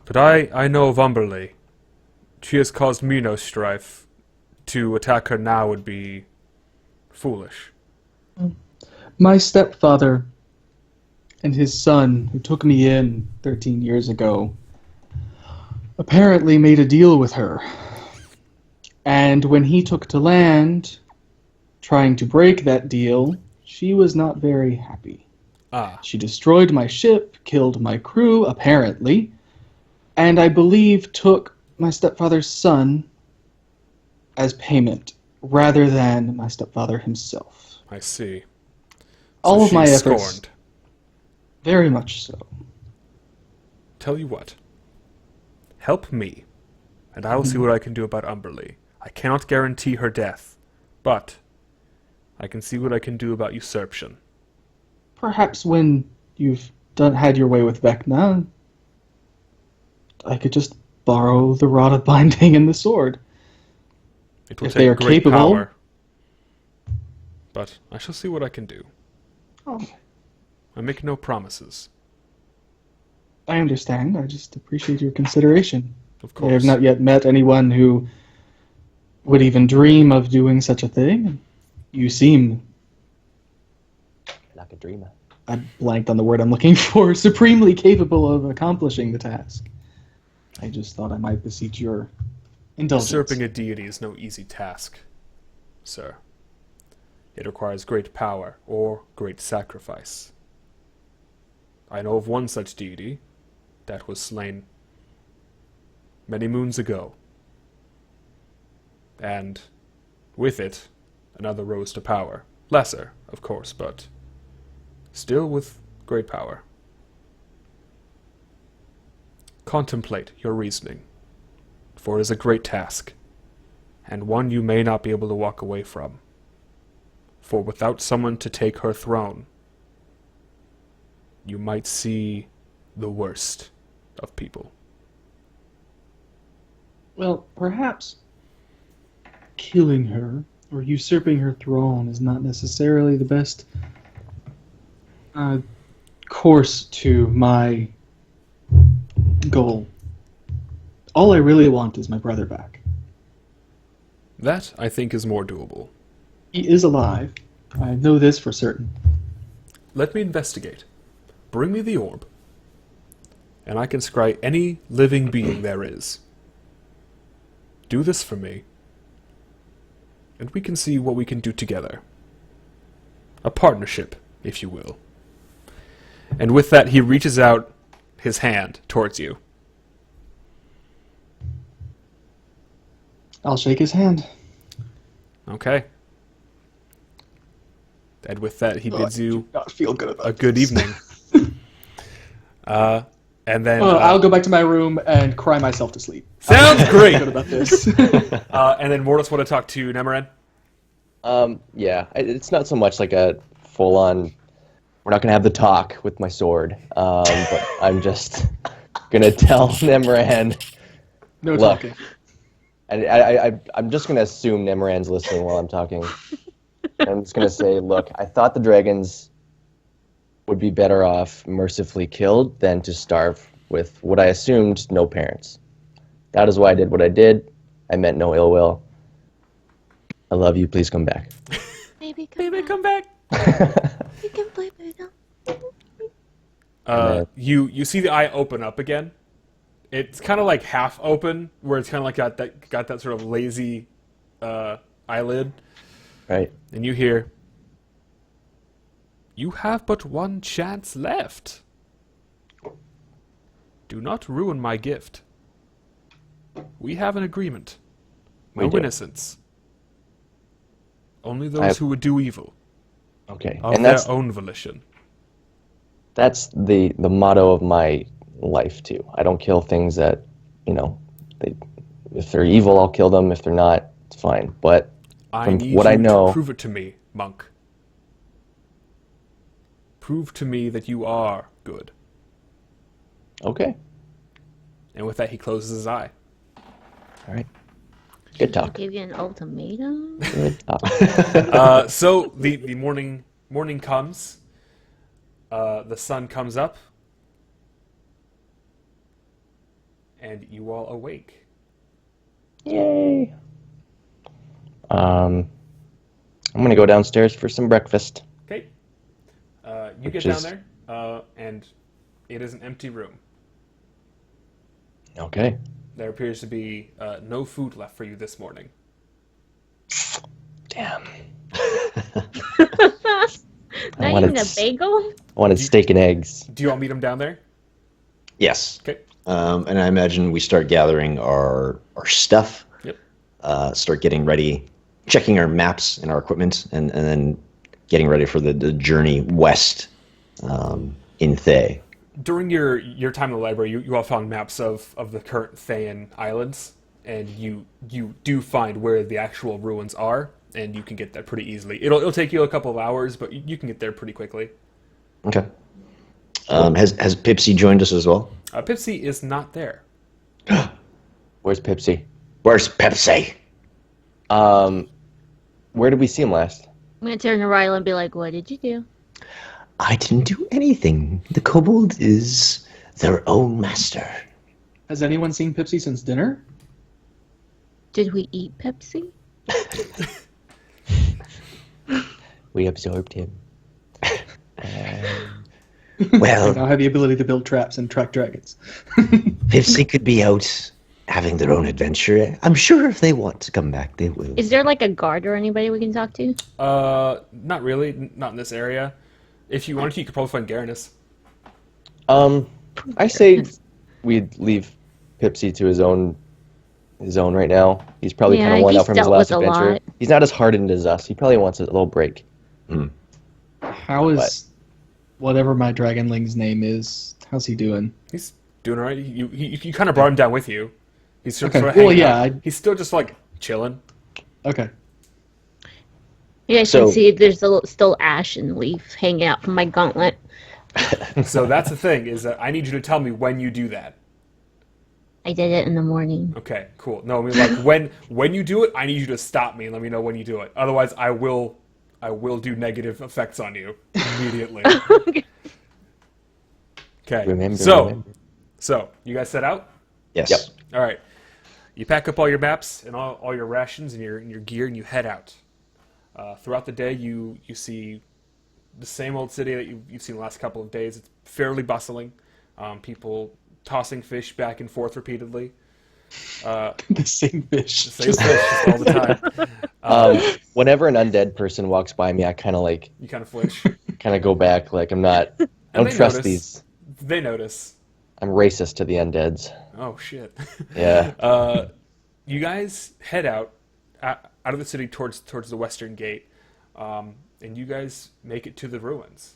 S1: But I know of Umberly. She has caused me no strife. To attack her now would be foolish.
S4: My stepfather and his son, who took me in 13 years ago, apparently made a deal with her. And when he took to land, trying to break that deal, she was not very happy. She destroyed my ship, killed my crew, apparently, and I believe took my stepfather's son as payment, rather than my stepfather himself.
S1: I see.
S4: All of my
S1: she's
S4: efforts.
S1: Scorned.
S4: Very much so.
S1: Tell you what. Help me, and I will see what I can do about Umberly. I cannot guarantee her death, but I can see what I can do about usurpation.
S4: Perhaps when you've had your way with Vecna, I could just borrow the Rod of Binding and the sword.
S1: It will
S4: If
S1: take
S4: they are
S1: great
S4: capable.
S1: power, but I shall see what I can do.
S4: Oh,
S1: I make no promises.
S4: I understand. I just appreciate your consideration.
S1: Of
S4: I
S1: course.
S4: have not yet met anyone who would even dream of doing such a thing. You seem,
S3: Like a dreamer.
S4: I blanked on the word I'm looking for, supremely capable of accomplishing the task. I just thought I might beseech your indulgence.
S1: Usurping a deity is no easy task, sir. It requires great power or great sacrifice. I know of one such deity that was slain many moons ago. And with it, another rose to power. Lesser, of course, but still with great power. Contemplate your reasoning, for it is a great task, and one you may not be able to walk away from. For without someone to take her throne, you might see the worst of people.
S4: Well, perhaps killing her or usurping her throne is not necessarily the best course to my goal. All I really want is my brother back.
S1: That, I think, is more doable.
S4: He is alive. I know this for certain.
S1: Let me investigate. Bring me the orb, and I can scry any living being there is. Do this for me, and we can see what we can do together. A partnership, if you will. And with that, he reaches out his hand towards you.
S4: I'll shake his hand.
S1: Okay. And with that, he bids you
S4: Not feel good about
S1: a good
S4: this.
S1: evening. And then
S4: I'll go back to my room and cry myself to sleep.
S1: Sounds great.
S4: Good about this.
S1: And then Mortis want to talk to Nemoran.
S3: Yeah, it's not so much like a full-on. We're not gonna have the talk with my sword, but I'm just gonna tell Nemran.
S4: No
S3: Look.
S4: talking.
S3: I'm just gonna assume Nemoran's listening while I'm talking. I'm just gonna say, look, I thought the dragons would be better off mercifully killed than to starve with what I assumed no parents. That is why I did what I did. I meant no ill will. I love you. Please come back.
S5: Baby, come
S1: back.
S5: You can play, baby.
S1: You see the eye open up again. It's kind of like half open, where it's kind of like got that sort of lazy eyelid,
S3: Right.
S1: and you hear, "You have but one chance left. Do not ruin my gift. We have an agreement. No
S3: We do.
S1: innocence. Only those who would do evil
S3: Okay.
S1: of
S3: And
S1: their
S3: that's
S1: own volition."
S3: that's the motto of my life too. I don't kill things that, if they're evil, I'll kill them. If they're not, it's fine. But
S1: I
S3: from
S1: need
S3: what
S1: you
S3: I know,
S1: to prove it to me, monk. Prove to me that you are good.
S3: okay,
S1: And with that, he closes his eye.
S3: all right, good
S5: I'll
S3: talk.
S5: give you an ultimatum.
S3: Good talk.
S1: So the morning comes. The sun comes up. And you all awake.
S3: Yay. I'm gonna go downstairs for some breakfast.
S1: Okay. You
S3: Which
S1: get down
S3: is-
S1: there, and it is an empty room.
S3: Okay.
S1: There appears to be no food left for you this morning.
S3: Damn.
S5: Not
S3: wanted
S5: even a
S3: s-
S5: bagel?
S3: I wanted steak and eggs.
S1: Do you all meet him down there?
S2: Yes.
S1: Okay.
S2: And I imagine we start gathering our stuff,
S1: Yep.
S2: start getting ready, checking our maps and our equipment, and then getting ready for the journey west in Thay.
S1: During your time in the library, you all found maps of the current Thayan Islands, and you do find where the actual ruins are, and you can get there pretty easily. It'll take you a couple of hours, but you can get there pretty quickly.
S2: Okay. Has Pipsy joined us as well?
S1: Pipsy is not there.
S3: Where's Pipsy?
S2: Where's Pepsi?
S3: Where did we see him last?
S5: I'm gonna turn to Ryla and be like, "What did you do?"
S2: I didn't do anything. The kobold is their own master.
S4: Has anyone seen Pipsy since dinner?
S5: Did we eat Pepsi?
S3: We absorbed him.
S4: I
S2: Well,
S4: now have the ability to build traps and track dragons.
S2: Pipsy could be out having their own adventure. I'm sure if they want to come back, they will.
S5: Is there like a guard or anybody we can talk to?
S1: Not really. Not in this area. If you wanted to, you could probably find Garanus.
S3: I say we'd leave Pipsy to his own right now. He's probably
S5: Yeah,
S3: kind of worn
S5: he's
S3: out from his
S5: dealt
S3: last
S5: with a
S3: adventure.
S5: lot.
S3: He's not as hardened as us. He probably wants a little break.
S4: How is whatever my dragonling's name is? How's he doing?
S1: He's doing alright. You kind of brought him down with you. He's sort
S4: Okay.
S1: of
S4: Well,
S1: hanging
S4: yeah,
S1: out.
S4: I-
S1: He's still just like chilling.
S4: Okay.
S5: You guys
S2: So-
S5: can see there's still ash and leaf hanging out from my gauntlet.
S1: So that's the thing, is that I need you to tell me when you do that.
S5: I did it in the morning.
S1: Okay, cool. No, I mean like when you do it, I need you to stop me and let me know when you do it. Otherwise, I will do negative effects on you immediately. Okay.
S3: Remember.
S1: So you guys set out?
S2: Yes.
S3: Yep.
S1: All right. You pack up all your maps and all your rations and your gear, and you head out. Throughout the day, you see the same old city that you've seen the last couple of days. It's fairly bustling. People tossing fish back and forth repeatedly.
S4: The same fish.
S1: Same fish just all the time.
S3: Whenever an undead person walks by me, I kind of
S1: You kind of flinch.
S3: go back. Like I
S1: And
S3: don't
S1: they
S3: trust
S1: notice.
S3: these.
S1: They notice.
S3: I'm racist to the undeads.
S1: Oh shit.
S3: Yeah.
S1: You guys head out of the city towards the western gate, and you guys make it to the ruins.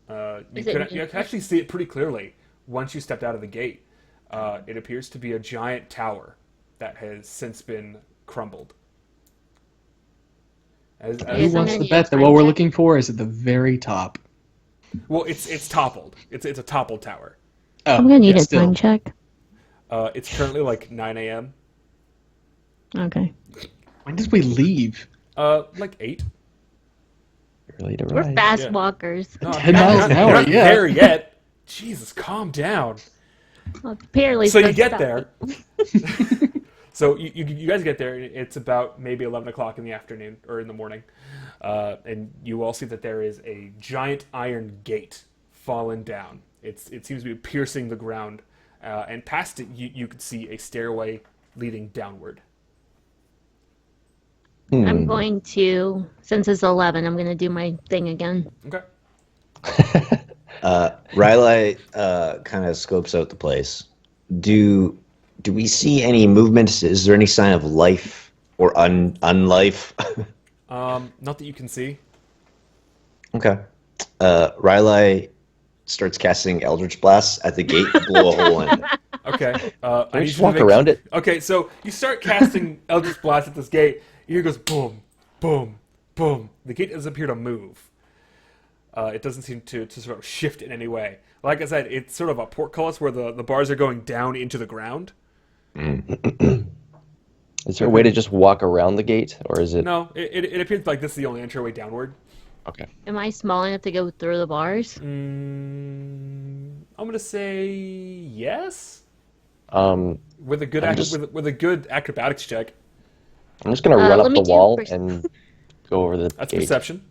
S1: You can actually see it pretty clearly once you stepped out of the gate. It appears to be a giant tower that has since been crumbled.
S4: Who
S5: Yes, I'm
S4: wants
S5: gonna
S4: to
S5: need
S4: bet
S5: a
S4: that what we're
S5: time check.
S4: looking for is at the very top?
S1: Well, it's toppled. It's a toppled tower.
S4: Oh,
S5: I'm gonna need
S4: yeah,
S5: a
S4: still.
S5: time check.
S1: It's currently like 9 a.m.
S5: Okay.
S4: When did we leave?
S1: Like 8.
S3: Early to
S5: We're
S3: rise.
S5: fast
S1: Yeah.
S5: walkers.
S1: No,
S4: 10 miles an hour,
S1: you're not
S4: yeah.
S1: there yet. Jesus, calm down.
S5: Well, apparently,
S1: So you
S5: don't
S1: get
S5: stop
S1: there.
S5: me.
S1: So you guys get there, and it's about maybe 11 o'clock in the afternoon, or in the morning. And you all see that there is a giant iron gate fallen down. It seems to be piercing the ground. And past it, you could see a stairway leading downward.
S5: I'm going to, since it's 11, I'm going to do my thing again.
S1: Okay.
S2: Riley kind of scopes out the place. Do we see any movement? Is there any sign of life or unlife?
S1: Not that you can see.
S2: Okay. Riley starts casting Eldritch Blast at the gate to blow a hole in it.
S1: Okay.
S3: Can we
S1: need
S3: just
S1: you to
S3: walk around it?
S1: Okay, so you start casting Eldritch Blast at this gate. Here goes boom, boom, boom. The gate doesn't appear to move. It doesn't seem to sort of shift in any way. Like I said, it's sort of a portcullis where the bars are going down into the ground.
S3: Is there a way to just walk around the gate, or is it?
S1: No, it appears like this is the only entryway downward.
S3: Okay.
S5: Am I small enough to go through the bars?
S1: I'm gonna say yes. With a good
S3: I'm just-
S1: with a good acrobatics check.
S3: I'm just gonna run
S5: let
S3: up
S5: me
S3: the
S5: do
S3: wall
S5: pers-
S3: and go over the
S1: That's
S3: gate.
S1: perception.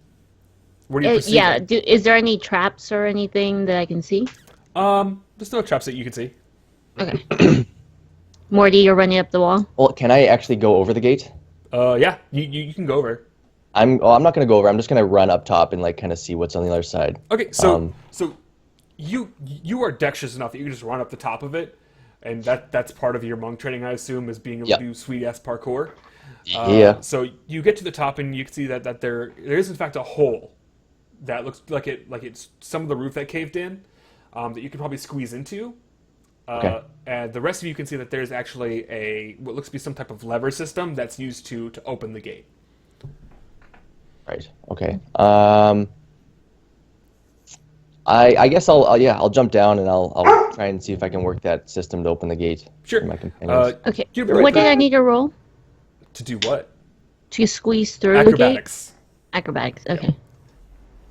S1: What do you perceive?
S5: Yeah. Is there any traps or anything that I can see?
S1: There's no traps that you can see.
S5: Okay. Morty, you're running up the wall.
S3: Well, can I actually go over the gate?
S1: Yeah, you can go over.
S3: I'm not gonna go over. I'm just gonna run up top and like kind of see what's on the other side.
S1: Okay, so
S3: Um,
S1: you are dexterous enough that you can just run up the top of it, and that's part of your monk training, I assume, is being able
S3: Yep.
S1: to do sweet ass parkour.
S3: Yeah.
S1: So you get to the top, and you can see that there is in fact a hole that looks like it's some of the roof that caved in, that you can probably squeeze into.
S3: Okay.
S1: And the rest of you can see that there's actually what looks to be some type of lever system that's used to open the gate.
S3: Right. Okay. I guess I'll jump down and I'll try and see if I can work that system to open the gate.
S1: Sure.
S3: For my companions.
S5: Okay.
S1: You're right
S5: What did
S1: there.
S5: I need to roll
S1: To do what?
S5: to squeeze through the gate?
S1: Acrobatics.
S5: Acrobatics. Okay.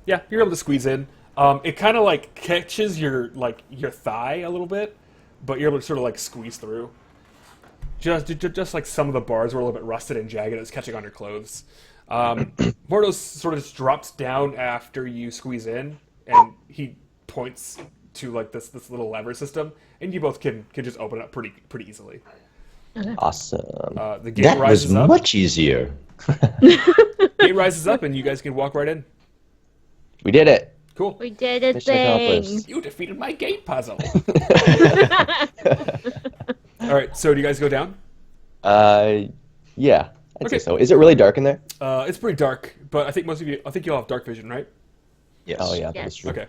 S1: Yeah, you're able to squeeze in. It kind of like catches your thigh a little bit, but you're able to sort of like squeeze through. Just like some of the bars were a little bit rusted and jagged, it's catching on your clothes. Mordos sort of just drops down after you squeeze in, and he points to like this little lever system, and you both can just open it up pretty easily.
S3: Awesome.
S1: The gate
S2: That was
S1: rises up.
S2: much easier.
S1: Gate rises up, and you guys can walk right in.
S3: We did it.
S1: Cool.
S5: We did a
S3: Mission
S5: thing.
S3: accomplished.
S1: You defeated my gate puzzle. All right, so do you guys go down?
S3: Yeah. I'd
S1: Okay.
S3: say so. Is it really dark in there?
S1: It's pretty dark, but I think you all have dark vision, right?
S2: Yes.
S3: Oh yeah,
S5: Yes.
S3: that's true.
S1: Okay.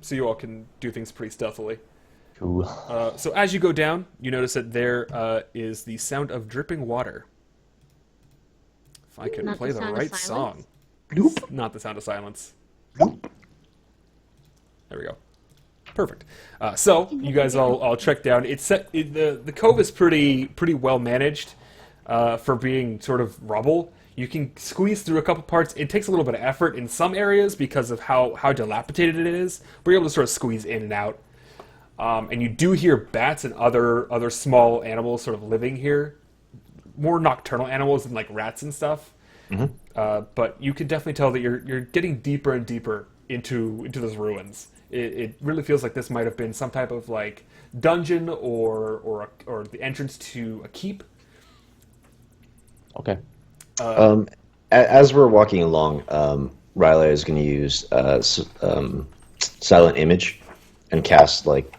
S1: So you all can do things pretty stealthily.
S3: Cool.
S1: So as you go down, you notice that there is the sound of dripping water. If I could
S5: Not
S1: play
S5: the
S1: the
S5: sound of
S1: right
S5: silence?
S1: song. Not the sound of silence. There we go. Perfect. So you guys all trek down. The cove is pretty well managed for being sort of rubble. You can squeeze through a couple parts. It takes a little bit of effort in some areas because of how dilapidated it is, but you're able to sort of squeeze in and out. And you do hear bats and other small animals sort of living here, more nocturnal animals than like rats and stuff. But you can definitely tell that you're getting deeper and deeper into those ruins. It really feels like this might have been some type of like dungeon or the entrance to a keep.
S3: Okay.
S2: As we're walking along, Riley is going to use silent image and cast like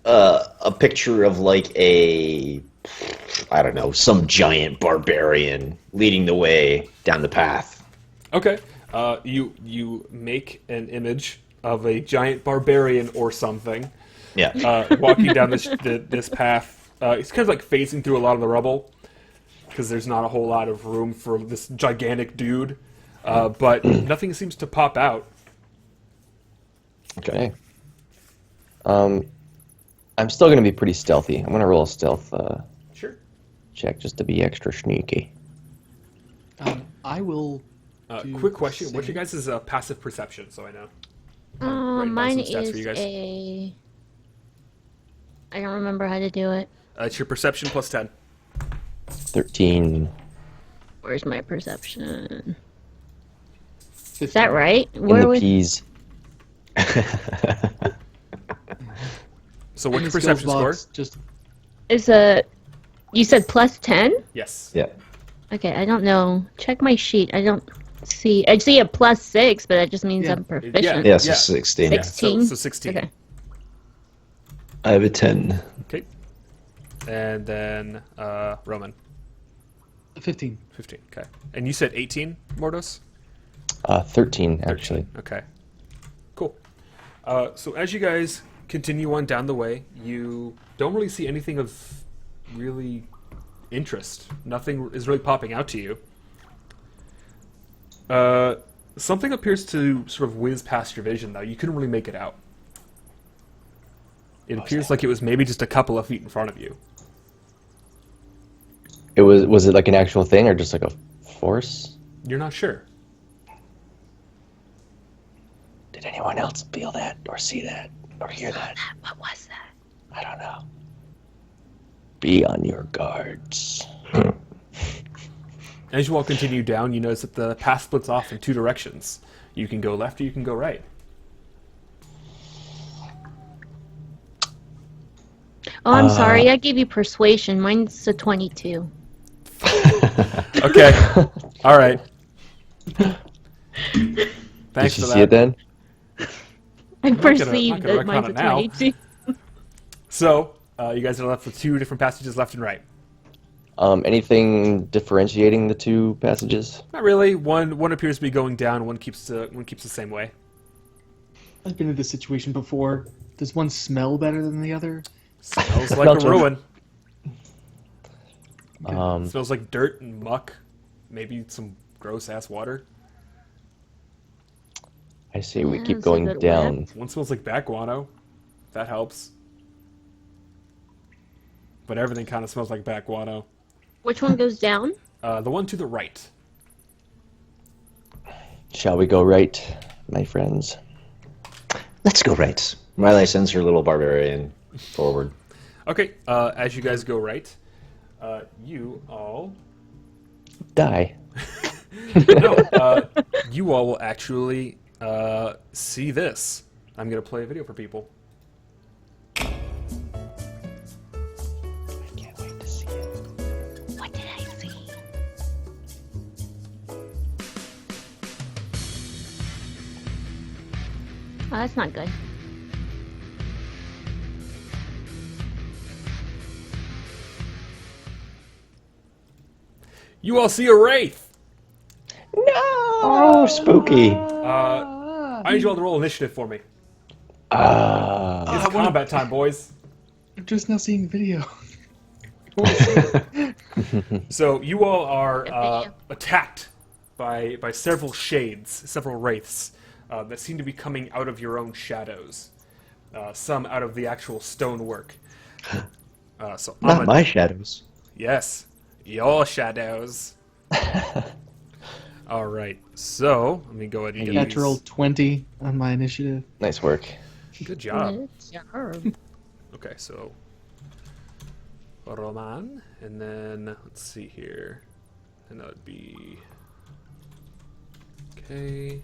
S2: a picture of like I don't know, some giant barbarian leading the way down the path.
S1: Okay. You make an image of a giant barbarian or something
S2: Yeah.
S1: walking down this path. It's kind of like phasing through a lot of the rubble because there's not a whole lot of room for this gigantic dude. But nothing seems to pop out.
S3: Okay. I'm still gonna be pretty stealthy. I'm gonna roll a stealth
S1: Sure.
S3: check just to be extra sneaky.
S4: I will.
S1: Quick question: what's your guys' passive perception? So I know. Writing down
S5: Mine
S1: some stats
S5: is
S1: for you guys.
S5: I don't remember how to do it.
S1: It's your perception plus 10.
S3: 13.
S5: Where's my perception?
S4: 15.
S5: Is that right?
S3: In
S5: Where
S3: the
S5: was?
S3: peas.
S1: So
S4: In
S1: what's your
S4: the skills
S1: perception score?
S4: box, Just
S5: Is you said plus 10?
S1: Yes.
S2: Yeah.
S5: Okay, I don't know. Check my sheet. I don't see. I see a plus 6, but that just means
S4: Yeah.
S5: I'm proficient.
S2: Yeah, so
S1: Yeah.
S2: 16.
S1: Yeah.
S5: 16?
S1: So 16.
S5: Okay.
S2: I have a 10.
S1: Okay. And then Roman,
S4: 15.
S1: 15. Okay. And you said 18, Mordos?
S3: 13, actually.
S1: Okay. Cool. So as you guys continue on down the way, you don't really see anything of really interest. Nothing is really popping out to you. Something appears to sort of whiz past your vision, though. You couldn't really make it out. It appears like it was maybe just a couple of feet in front of you.
S3: Was it like an actual thing or just like a force?
S1: You're not sure.
S3: Did anyone else feel that or see that or hear that?
S5: What was that?
S3: I don't know. Be on your guards.
S1: As you all continue down, you notice that the path splits off in two directions. You can go left or you can go right.
S5: Oh, I'm sorry. I gave you persuasion. Mine's a 22.
S1: Okay. All right.
S3: Did
S1: Thanks
S3: you
S1: for
S3: see it
S1: that.
S3: then?
S5: I
S1: not
S5: perceived
S1: gonna
S5: that mine's a
S1: recount it now.
S5: 22.
S1: So, you guys are left with two different passages, left and right.
S3: Anything differentiating the two passages?
S1: Not really. One appears to be going down. One keeps the same way.
S4: I've been in this situation before. Does one smell better than the other?
S1: Smells like
S3: Smells
S1: a ruin.
S3: Um,
S1: Smells like dirt and muck. Maybe some gross ass water.
S3: I say we
S5: Yeah,
S3: keep
S5: it's a
S3: going
S5: good
S3: down.
S1: One smells like bat guano. That helps. But everything kind of smells like bat guano.
S5: Which one goes down?
S1: The one to the right.
S3: Shall we go right, my friends?
S2: Let's go right. Riley sends her little barbarian forward.
S1: Okay, as you guys go right, you all...
S3: Die.
S1: No, you all will actually see this. I'm going to play a video for people.
S3: I can't wait to see it.
S5: What did I see? Oh, that's not good.
S1: You all see a wraith!
S3: No! Oh, spooky.
S1: I need you all to roll initiative for me.
S3: Ah.
S1: It's combat time, boys.
S4: I'm just now seeing video.
S1: So you all are
S5: video.
S1: attacked by several shades, several wraiths that seem to be coming out of your own shadows. Some out of the actual stonework. So I'm
S2: Not my shadows.
S1: Yes, your shadows. All right. So let me go ahead and get
S4: Natural
S1: these.
S4: 20 on my initiative.
S3: Nice work.
S1: Good job.
S5: Good job.
S1: Okay, so Roman, and then let's see here, and that would be okay.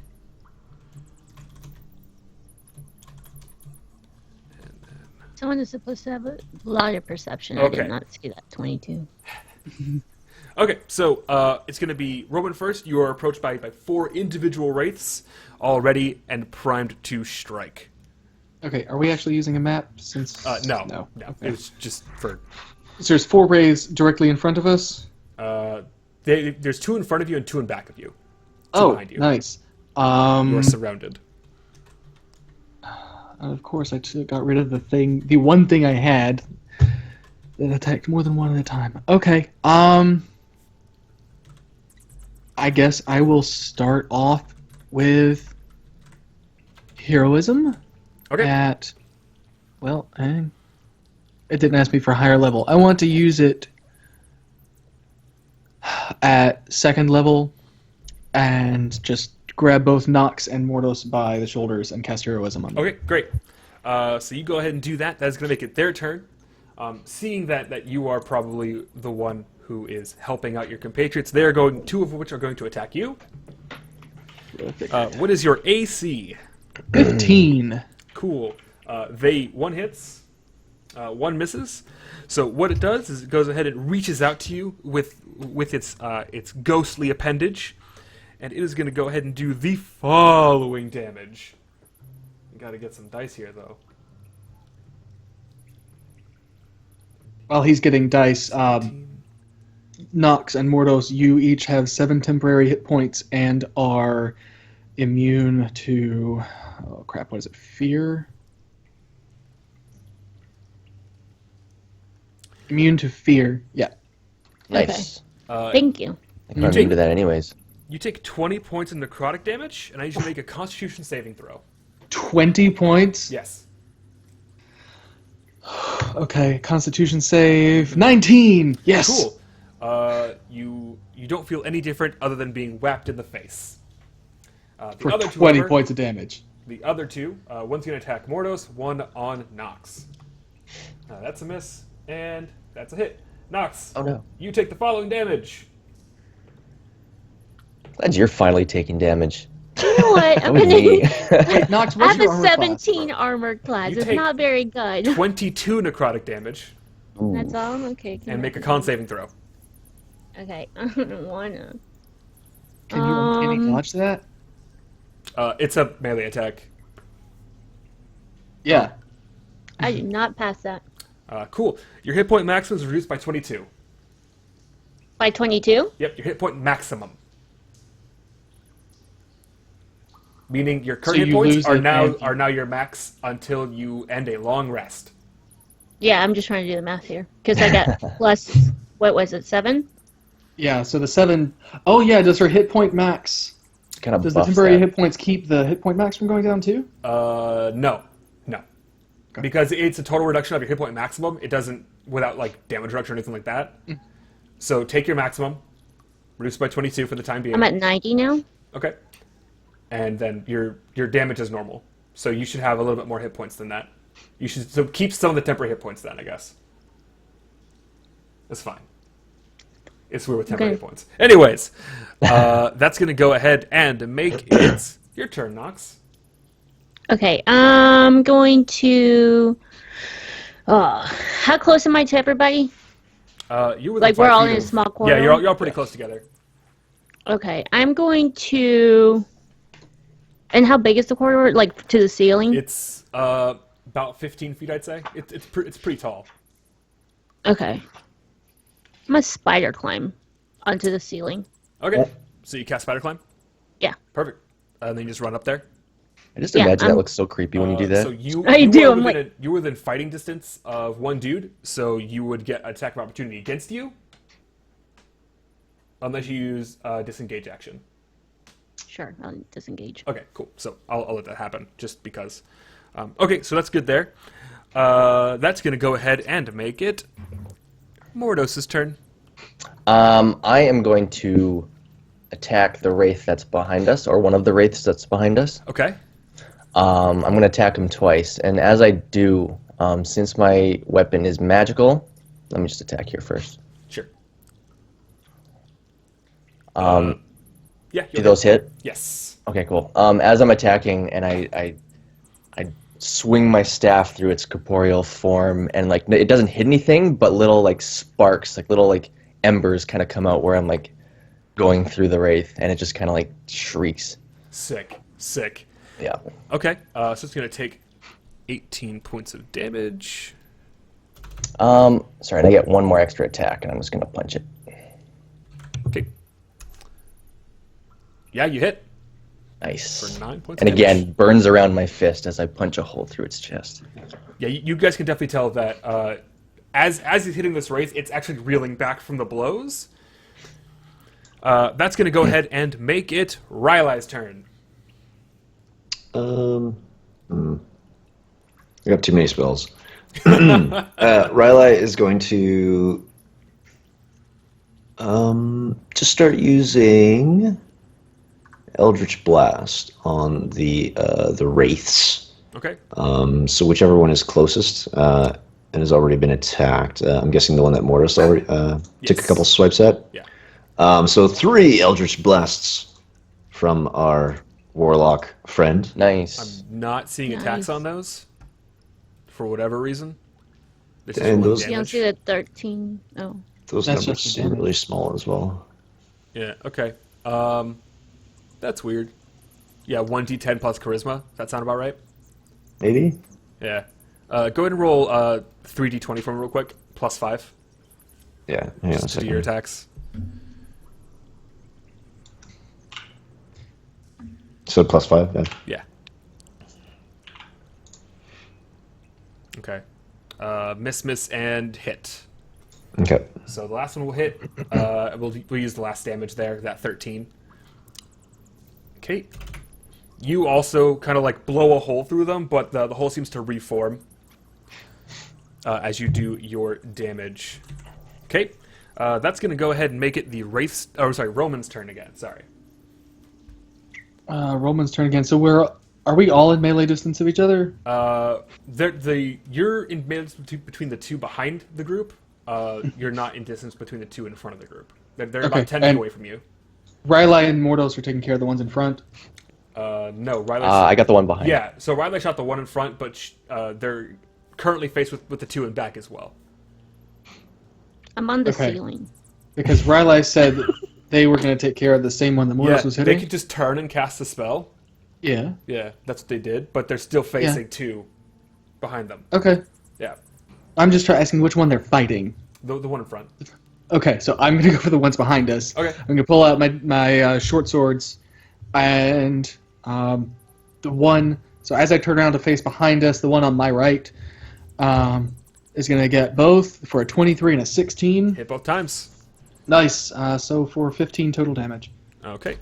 S1: And then
S5: Someone is supposed to have a lot of perception. I
S1: Okay.
S5: did not see that 22.
S1: okay, so it's going to be Roman first. You are approached by 4 individual wraiths, all ready and primed to strike.
S4: Okay, are we actually using a map? Since
S1: No,
S4: no.
S1: It
S4: Okay.
S1: was just for.
S4: So there's 4 rays directly in front of us.
S1: There's 2 in front of you and 2 in back of you.
S4: Oh,
S1: behind you.
S4: nice.
S1: You are surrounded.
S4: Of course, I got rid of the one thing I had that attacked more than one at a time. Okay. I guess I will start off with heroism.
S1: Okay.
S4: It didn't ask me for a higher level. I want to use it at second level and just grab both Nox and Mordos by the shoulders and cast Heroism on them.
S1: Okay, great. So you go ahead and do that. That's going to make it their turn. Seeing that you are probably the one who is helping out your compatriots, they are going. 2 of which are going to attack you. What is your AC?
S4: 15.
S1: Cool. They 1 hits, 1 misses. So what it does is it goes ahead and reaches out to you with its ghostly appendage, and it is going to go ahead and do the following damage. Got to get some dice here, though.
S4: While he's getting dice, Nox and Mordos, you each have 7 temporary hit points and are immune to... Oh, crap, what is it? Fear? Immune to fear, yeah.
S3: Nice.
S5: Thank you.
S3: I'm immune to that anyways.
S1: You take 20 points of necrotic damage, and I need you to make a Constitution saving throw.
S4: 20 points?
S1: Yes.
S4: Okay, Constitution save. 19! Yes!
S1: Cool. You don't feel any different other than being whacked in the face. The
S4: For
S1: other two,
S4: 20
S1: however,
S4: points of damage.
S1: The other 2, one's going to attack Mordos, 1 on Nox. That's a miss, and that's a hit. Nox,
S3: Oh no.
S1: you take the following damage.
S3: Glad you're finally taking damage.
S5: You know what?
S3: That was me.
S4: Wait, Nox,
S5: I
S4: what's
S5: have
S4: your
S5: a
S4: armor class?
S5: 17 armored class.
S1: You
S5: It's
S1: take-
S5: not very good.
S1: 22 necrotic damage,
S3: Ooh.
S5: That's all? Okay.
S1: and make a con saving throw.
S5: Okay. I don't wanna.
S4: Can you uncanny
S5: Um,
S4: dodge that?
S1: It's a melee attack.
S4: Yeah.
S5: I did not pass that.
S1: Cool. Your hit point maximum is reduced by 22.
S5: By 22?
S1: Yep, your hit point maximum. Meaning your current
S4: So
S1: hit
S4: you
S1: points
S4: lose
S1: are
S4: it and-
S1: now your max until you end a long rest.
S5: Yeah, I'm just trying to do the math here. Because I got plus, what was it, 7?
S4: Yeah, so the 7... Oh, yeah, does her hit point max...
S3: Kind of
S4: Does the
S3: buffs
S4: temporary
S3: that.
S4: hit points keep the hit point max from going down too?
S1: No.
S4: Okay.
S1: Because it's a total reduction of your hit point maximum. It doesn't, without like damage reduction or anything like that. So take your maximum, reduce by 22 for the time being.
S5: I'm at 90 now.
S1: Okay. And then your damage is normal. So you should have a little bit more hit points than that. You should so keep some of the temporary hit points then, I guess. That's fine. It's weird with temporary
S5: Okay.
S1: hit points. Anyways, that's going to go ahead and make it your turn, Nox.
S5: Okay, I'm going to... how close am I to everybody?
S1: You were
S5: Like, we're all in a small corridor?
S1: Yeah, you're all pretty close together.
S5: Okay, I'm going to... And how big is the corridor? Like, to the ceiling?
S1: It's about 15 feet, I'd say. It's pretty tall.
S5: Okay. I'm gonna spider climb onto the ceiling.
S1: Okay. So you cast Spider Climb?
S5: Yeah.
S1: Perfect. And then you just run up there?
S3: I just
S5: Yeah,
S3: imagine that
S5: I'm-
S3: looks so creepy when you do that.
S1: So you,
S5: I
S1: you
S5: do,
S1: Were
S5: I'm
S1: within you were within fighting distance of one dude, so you would get an attack of opportunity against you. Unless you use disengage action.
S5: Sure, I'll disengage.
S1: Okay, cool. So I'll let that happen, just because. Okay, so that's good there. That's going to go ahead and make it Mordos' turn.
S3: I am going to attack the wraith that's behind us, or one of the wraiths that's behind us.
S1: Okay.
S3: I'm going to attack him twice, and as I do, since my weapon is magical, let me just attack here first.
S1: Sure.
S3: Yeah,
S1: Yeah.
S3: do those hit?
S1: Yes.
S3: Okay, cool. As I'm attacking, and I swing my staff through its corporeal form, and like it doesn't hit anything, but little like sparks, like little like embers, kind of come out where I'm like going through the wraith, and it just kind of like shrieks.
S1: Sick.
S3: Yeah.
S1: Okay, so it's going to take 18 points of damage.
S3: Sorry, and I get one more extra attack, and I'm just gonna punch it.
S1: Okay. Yeah, you hit
S3: Nice.
S1: for 9 points
S3: And
S1: of damage.
S3: again, burns around my fist as I punch a hole through its chest.
S1: Yeah, you guys can definitely tell that as he's hitting this wraith, it's actually reeling back from the blows. That's going to go ahead and make it Rylai's turn.
S2: I got too many spells. Rylai is going to Just start using Eldritch Blast on the wraiths.
S1: Okay.
S2: So whichever one is closest and has already been attacked. I'm guessing the one that Mortis already took a
S1: Yes.
S2: couple swipes at.
S1: Yeah.
S2: So 3 Eldritch Blasts from our Warlock friend.
S3: Nice.
S1: I'm not seeing attacks
S5: Nice.
S1: on those for whatever reason. This
S2: And
S1: one
S2: those-
S5: You don't
S1: damage.
S5: see the 13. Oh.
S2: Those
S4: That's
S2: numbers
S4: just the
S2: seem really
S4: damage.
S2: small as well.
S1: Yeah. Okay. That's weird. Yeah, 1d10 plus charisma. Does that sound about right?
S2: Maybe?
S1: Yeah. Go ahead and roll 3d20 for me real quick. Plus 5.
S2: Yeah. Hang on a
S1: Just to do your
S2: second.
S1: attacks.
S2: So +5, yeah.
S1: Yeah. Okay. Miss, and hit.
S2: Okay.
S1: So the last one will hit. We'll use the last damage there, that 13. Okay. You also kind of like blow a hole through them, but the hole seems to reform as you do your damage. Okay. That's going to go ahead and make it the Roman's turn again. Sorry.
S4: Roman's turn again. So are we all in melee distance of each other?
S1: You're in melee distance between the two behind the group. You're not in distance between the two in front of the group. They're
S4: Okay,
S1: about 10 feet
S4: and-
S1: away from you.
S4: Riley and Mordos are taking care of the ones in front.
S1: No, Riley.
S3: I got the one behind.
S1: Yeah, so Riley shot the one in front, but they're currently faced with the two in back as well.
S5: I'm on the
S4: Okay.
S5: ceiling.
S4: Because Riley said they were going to take care of the same one that Mordos
S1: Yeah,
S4: was
S1: they
S4: hitting.
S1: could just turn and cast a spell.
S4: Yeah.
S1: Yeah, that's what they did, but they're still facing two behind them.
S4: Okay.
S1: Yeah,
S4: I'm just asking which one they're fighting.
S1: the one in front.
S4: Okay, so I'm going to go for the ones behind us.
S1: Okay.
S4: I'm going to pull out my short swords, and the one. So as I turn around to face behind us, the one on my right is going to get both for a 23 and a 16.
S1: Hit both times.
S4: Nice. So for 15 total damage.
S1: Okay.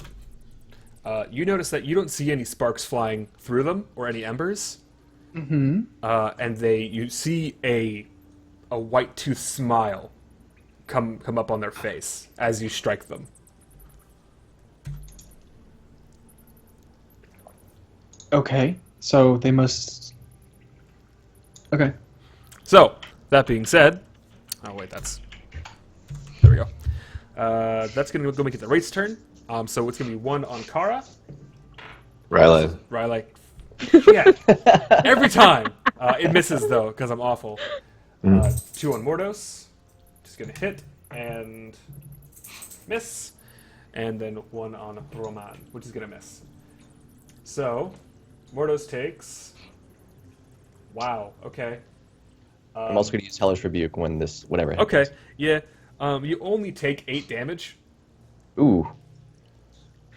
S1: You notice that you don't see any sparks flying through them or any embers.
S4: Mm-hmm.
S1: And you see a white tooth smile come up on their face as you strike them.
S4: Okay. So they must. Okay.
S1: So, that being said... Oh, wait, there we go. That's going to go make it the Wraith's turn. So it's going to be 1 on Kara.
S2: Riley.
S1: Riley. Yeah. Every time. It misses, though, because I'm awful. 2 on Mordos. Just going to hit and miss. And then 1 on Roman, which is going to miss. So, Mordos takes... Wow, okay.
S3: I'm also going to use Hellish Rebuke when whatever happens.
S1: Okay, yeah. You only take 8 damage,
S3: Ooh.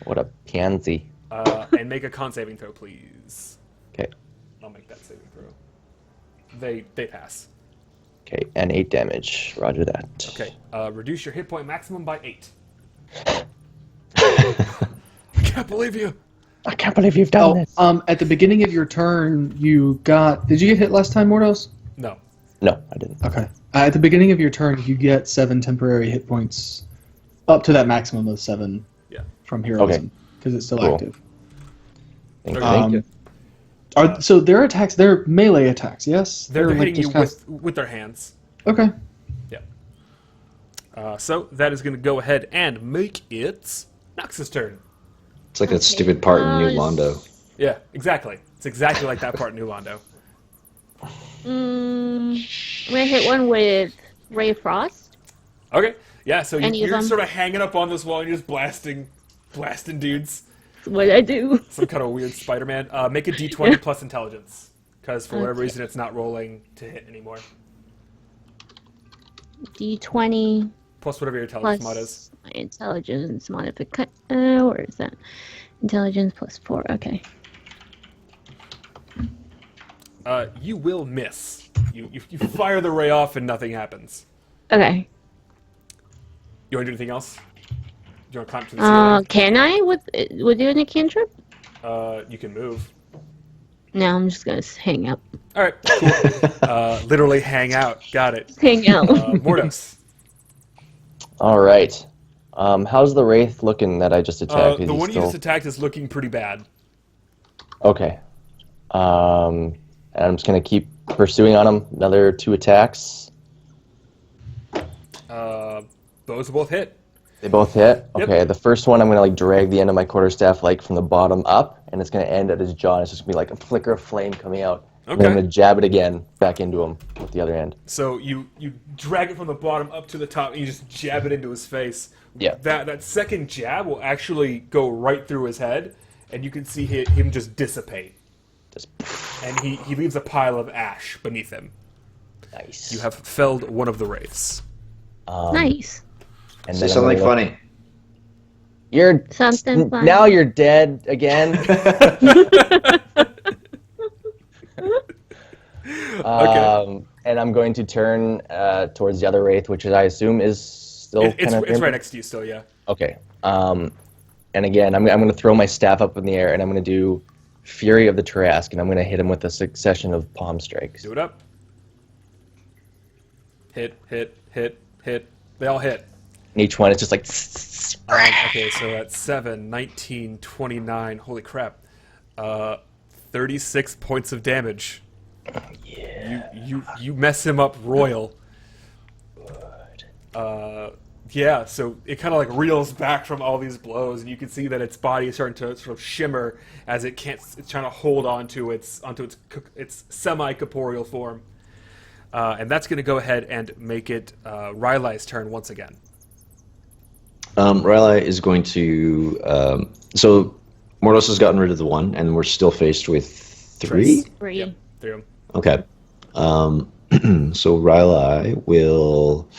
S3: What a pansy.
S1: and make a con saving throw, please.
S3: Okay.
S1: I'll make that saving throw. They pass.
S3: Okay, and 8 damage. Roger that.
S1: Okay. Reduce your hit point maximum by 8. I can't believe you.
S3: I can't believe you've done this.
S4: At the beginning of your turn, you got. Did you get hit last time, Mordos?
S1: No.
S3: No, I didn't.
S4: Okay. At the beginning of your turn, you get 7 temporary hit points, up to that maximum of 7.
S1: Yeah.
S4: From heroism, because it's still
S3: Cool.
S4: active.
S3: Thank,
S1: Okay.
S3: thank you.
S4: So their attacks, they're melee attacks, yes?
S1: They're
S4: like
S1: hitting you
S4: just kind
S1: with their hands.
S4: Okay.
S1: Yeah. So that is going to go ahead and make it Nox's turn.
S2: It's like that
S5: Okay.
S2: stupid part in New Londo.
S1: Yeah, exactly. It's exactly like that part in New Londo.
S5: I'm gonna hit one with Ray of Frost.
S1: Okay. Yeah, so
S5: Any of
S1: you're
S5: them?
S1: sort of hanging up on this wall and you're just blasting dudes.
S5: That's what I do.
S1: Some kind of weird Spider-Man. Make a D20 plus intelligence. Because for whatever
S5: Okay.
S1: reason, it's not rolling to hit anymore.
S5: D20
S1: Plus whatever your intelligence mod is.
S5: plus my intelligence modification. Where is that? Intelligence plus 4. Okay.
S1: You will miss. You fire the ray off and nothing happens.
S5: Okay.
S1: You want to do anything else? Do you want to climb to the ceiling?
S5: Can I with doing a cantrip?
S1: You can move.
S5: No, I'm just gonna hang out.
S1: All right, cool. Literally hang out. Got it.
S5: Hang out.
S1: Mordos.
S3: All right. How's the wraith looking that I just attacked? Is
S1: The
S3: he
S1: one you
S3: still...
S1: just attacked is looking pretty bad.
S3: Okay. And I'm just gonna keep pursuing on him. Another 2 attacks.
S1: Those both hit.
S3: They both hit.
S1: Yep.
S3: Okay. The first one, I'm gonna like drag the end of my quarterstaff like from the bottom up, and it's gonna end at his jaw. And it's just gonna be like a flicker of flame coming out. And then I'm
S1: Okay.
S3: gonna jab it again back into him with the other end.
S1: So you drag it from the bottom up to the top, and you just jab it into his face.
S3: Yeah.
S1: That second jab will actually go right through his head, and you can see him just dissipate.
S3: Just
S1: And he leaves a pile of ash beneath him.
S3: nice.
S1: You have felled one of the wraiths.
S5: Nice.
S3: And
S2: Say
S3: then I'm
S2: something
S3: gonna-
S2: funny.
S3: You're
S5: Something funny.
S3: now you're dead again. And I'm going to turn towards the other wraith, which I assume is still
S1: It's
S3: kind of
S1: it's right next to you still, yeah.
S3: Okay. And again, I'm going to throw my staff up in the air, and I'm going to do Fury of the Trask, and I'm going to hit him with a succession of palm strikes.
S1: Do it up. Hit, hit, hit, hit. They all hit.
S3: And each one is just like...
S1: Okay, so that's 7, 19, 29. Holy crap. 36 points of damage.
S3: Yeah.
S1: You mess him up royal.
S3: Good.
S1: Yeah, so it kind of like reels back from all these blows, and you can see that its body is starting to sort of shimmer as it's trying to hold onto its semi-corporeal form. And that's going to go ahead and make it Rylai's turn once again.
S2: Rylai is going to. So Mordos has gotten rid of the 1, and we're still faced with 3.
S5: 3.
S1: Yep, 3 of them.
S2: Okay. So Rylai will.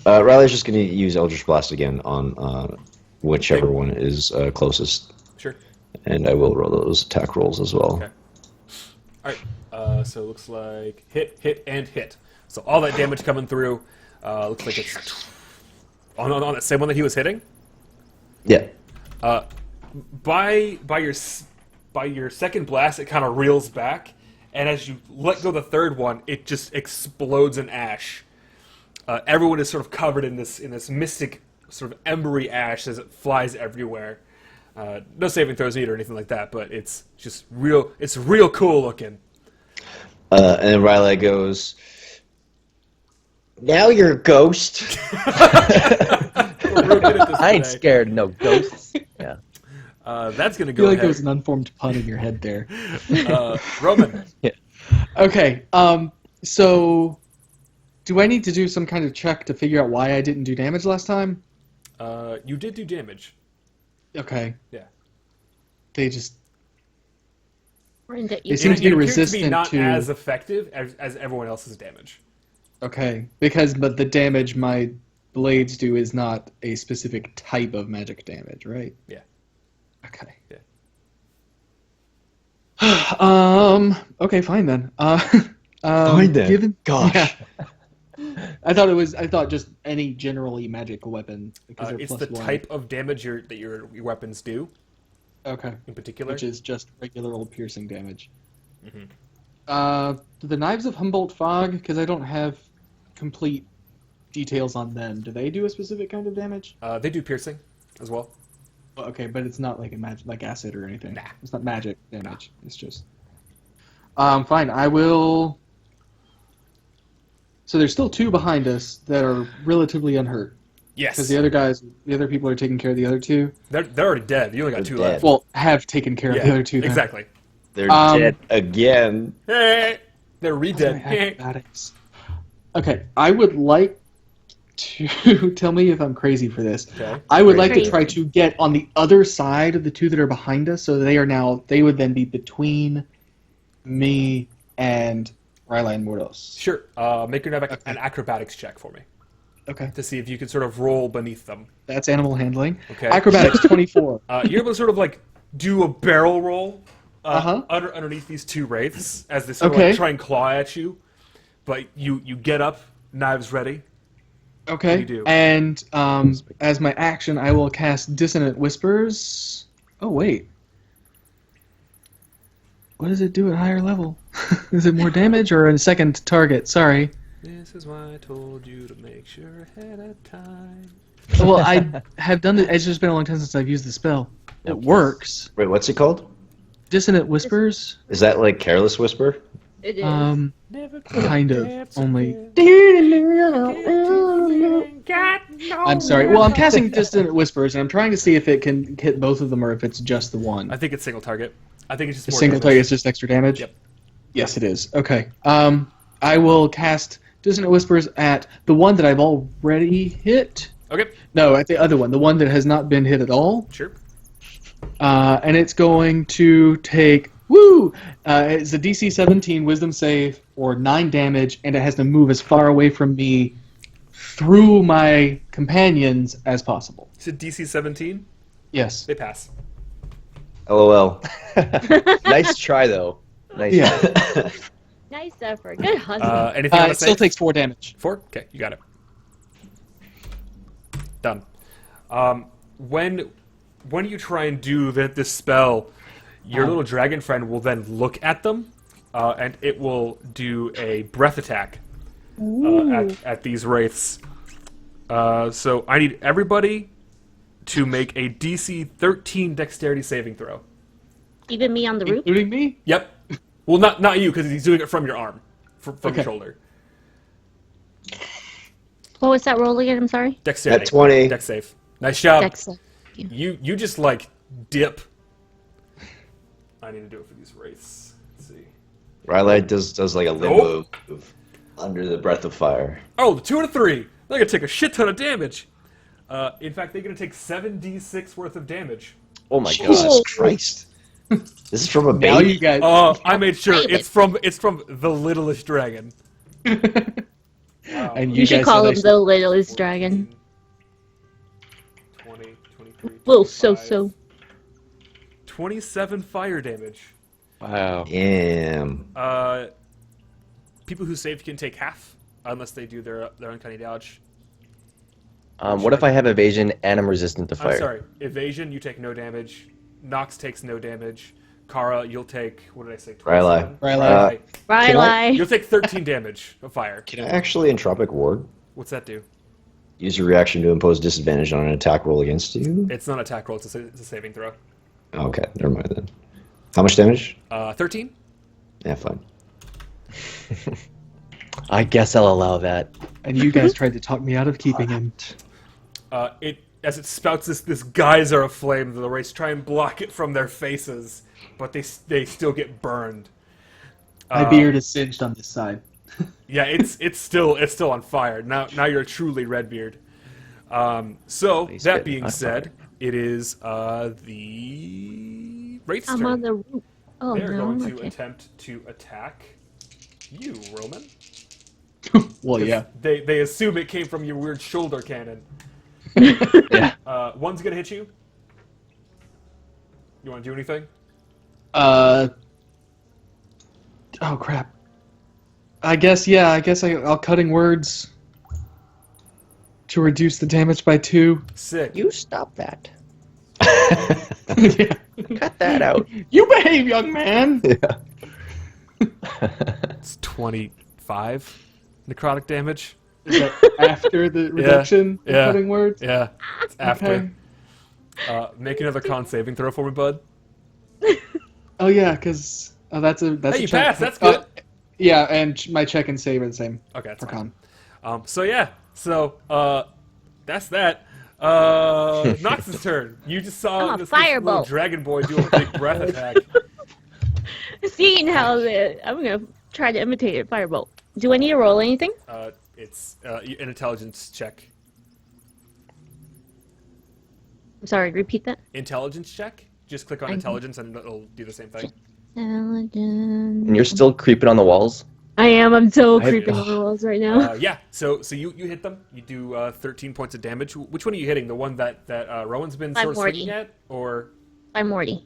S2: Riley's just going to use Eldritch Blast again on whichever one is closest,
S1: Sure.
S2: and I will roll those attack rolls as well.
S1: Okay. All right. So it looks like hit, hit, and hit. So all that damage coming through. Looks like it's on the same one that he was hitting.
S2: Yeah.
S1: By your second blast, it kind of reels back, and as you let go the third one, it just explodes in ash. Everyone is sort of covered in this mystic sort of embery ash as it flies everywhere. No saving throws needed or anything like that, but it's just real. It's real cool looking.
S2: And then Riley goes, "Now you're a ghost."
S1: We're real good at this
S3: I ain't
S1: today.
S3: scared, no ghosts. Yeah.
S1: That's gonna
S4: I
S1: go
S4: feel like
S1: ahead.
S4: there was an unformed pun in your head there.
S1: Roman.
S4: Okay, so do I need to do some kind of check to figure out why I didn't do damage last time?
S1: You did do damage.
S4: Okay.
S1: Yeah.
S4: They just...
S5: Brenda,
S4: They seem to be
S1: It appears
S4: resistant
S1: not
S4: to...
S1: as effective as everyone else's damage.
S4: Okay, but the damage my blades do is not a specific type of magic damage, right?
S1: Yeah.
S4: Okay.
S1: Yeah.
S4: Okay, fine then.
S2: Fine then.
S4: Given,
S2: Gosh.
S4: Yeah. I thought just any generally magical weapon because they're
S1: It's
S4: plus
S1: the
S4: 1.
S1: type of damage that your weapons do
S4: Okay.
S1: in particular.
S4: Which is just regular old piercing damage.
S1: Mhm.
S4: The Knives of Humboldt Fog, because I don't have complete details on them. Do they do a specific kind of damage?
S1: They do piercing as well.
S4: Okay, but it's not like like acid or anything.
S1: Nah.
S4: It's not magic damage. It's just. Fine. I will. So there's still 2 behind us that are relatively unhurt
S1: Yes.
S4: because the other people are taking care of the other 2.
S1: They're already dead. You only got
S2: They're
S1: 2
S2: dead.
S1: left.
S4: Well, have taken care of the other 2. Then.
S1: Exactly.
S2: They're
S4: Um,
S2: dead again.
S1: They're
S4: How's my
S1: re-dead.
S4: acrobatics? Okay, I would like to tell me if I'm crazy for this.
S1: Okay.
S4: I would like to
S5: Crazy.
S4: try to get on the other side of the 2 that are behind us, so they would then be between me and Riley and Mordos.
S1: Sure. Make an acrobatics check for me
S4: Okay,
S1: to see if you can sort of roll beneath them.
S4: that's animal handling.
S1: Okay.
S4: Acrobatics 24.
S1: You're able to sort of like do a barrel roll
S4: Uh-huh.
S1: underneath these 2 wraiths as they sort of
S4: Okay.
S1: like try and claw at you, but you get up, knives ready.
S4: Okay,
S1: you do?
S4: and as my action, I will cast Dissonant Whispers. Oh wait, what does it do at higher level? Is it more damage or a second target? Sorry.
S1: This is why I told you to make sure ahead of time.
S4: Well, I have done it. It's just been a long time since I've used the spell. It
S3: Oops.
S4: works.
S2: Wait, what's it called?
S4: Dissonant Whispers.
S2: Is that like Careless Whisper?
S5: It is.
S1: Never
S4: Kind of.
S1: forget
S4: Only.
S1: God, no.
S4: I'm sorry. Well, I'm casting Dissonant Whispers, and I'm trying to see if it can hit both of them or if it's just the one.
S1: I think it's single target. I think it's just
S4: A
S1: more
S4: single
S1: damage.
S4: target is just extra damage?
S1: Yep.
S4: Yes, it is. Okay. I will cast Dissonant Whispers at the one that I've already hit.
S1: Okay,
S4: No, at the other one, the one that has not been hit at all.
S1: sure.
S4: And it's going to take... Woo! It's a DC 17 Wisdom save or 9 damage, and it has to move as far away from me through my companions as possible.
S1: Is it DC 17?
S4: Yes.
S1: They pass.
S2: LOL.
S3: Nice try, though. Nice
S4: Yeah.
S3: try.
S5: Nice effort. Good hustle.
S1: Anything on
S4: It
S1: a
S4: still
S1: save?
S4: takes 4 damage.
S1: 4? Okay, you got it. Done. When you try and do this spell, your little dragon friend will then look at them, and it will do a breath attack at these wraiths. So I need everybody to make a DC 13 Dexterity saving throw.
S5: Even me on the roof?
S4: Including me?
S1: Yep. Well, not you, because he's doing it from your arm, from
S4: Okay.
S1: your shoulder.
S5: What was that roll again? I'm sorry.
S1: Dexterity.
S2: At 20.
S1: Dex save. Nice job.
S5: Dex.
S1: You just like dip. I need to do it for these wraiths. Let's see.
S2: Riley does like a limbo move under the breath of fire.
S1: Oh, the 2 and a 3. They're gonna take a shit ton of damage. In fact, they're gonna take 7d6 worth of damage.
S3: Oh my
S2: Jesus
S3: god.
S2: Christ. This is from a
S4: Now
S2: baby.
S4: you guys...
S1: I made sure it's from the littlest dragon.
S4: and
S5: You should
S4: guys
S5: call
S4: said
S5: him the littlest dragon.
S1: 20, 23,
S5: Little
S1: 25,
S5: so-so.
S1: 27 fire damage.
S3: Wow.
S2: Damn.
S1: People who save can take half, unless they do their uncanny dodge.
S3: What if I have evasion and I'm resistant to fire?
S1: I'm sorry. Evasion, you take no damage. Nox takes no damage. Kara, you'll take, what did I say? 27?
S4: Riley.
S5: Riley.
S1: You'll take 13 damage of fire.
S2: Can I actually entropic ward?
S1: What's that do?
S2: Use your reaction to impose disadvantage on an attack roll against you?
S1: It's not an attack roll, it's a saving throw.
S2: Okay, never mind then. How much damage?
S1: 13?
S2: Yeah, fine.
S3: I guess I'll allow that.
S4: And you guys tried to talk me out of keeping him.
S1: As it spouts this geyser of flame, the wraiths try and block it from their faces, but they still get burned.
S4: My beard is singed on this side.
S1: Yeah, it's still on fire. Now you're truly Redbeard. So
S3: He's
S1: that
S3: getting
S1: being
S3: on
S1: said,
S3: fire.
S1: it is the wraith's
S5: I'm
S1: turn.
S5: on the roof. Oh,
S1: They're
S5: no.
S1: going to
S5: Okay.
S1: attempt to attack you, Roman.
S4: Well, yeah.
S1: They assume it came from your weird shoulder cannon.
S3: Yeah.
S1: One's gonna hit you. You want to do anything?
S4: Oh, crap. I guess I'll cutting words to reduce the damage by 2.
S1: Sick.
S3: You stop that.
S4: Yeah.
S3: Cut that out.
S4: You behave, young man!
S2: Yeah.
S1: It's 25 necrotic damage.
S4: Is that after the reduction of
S1: yeah.
S4: cutting words?
S1: Yeah, it's after.
S4: Okay.
S1: Make another con saving throw for me, bud.
S4: Oh, yeah, because that's a
S1: Hey,
S4: a
S1: you
S4: check.
S1: passed. That's good.
S4: Yeah, and my check and save are the same
S1: Okay, that's
S4: for
S1: fine.
S4: con.
S1: That's that. Nox's turn. You just saw
S5: I'm a
S1: this little
S5: firebolt.
S1: dragon boy do a big breath attack.
S5: Seeing how I'm gonna try to imitate it. Firebolt. Do I need to roll anything?
S1: It's an intelligence check.
S5: I'm sorry. Repeat that.
S1: Intelligence check. Just click on
S5: I-
S1: intelligence and it'll do the same thing.
S5: Intelligence.
S3: And you're still creeping on the walls?
S5: I am. I'm so
S3: I-
S5: creeping on the walls right now.
S1: Yeah. So you hit them. You do 13 points of damage. Which one are you hitting? The one that Rowan's been
S5: I'm
S1: sort of
S5: Morty.
S1: swinging at, or
S5: I'm Morty.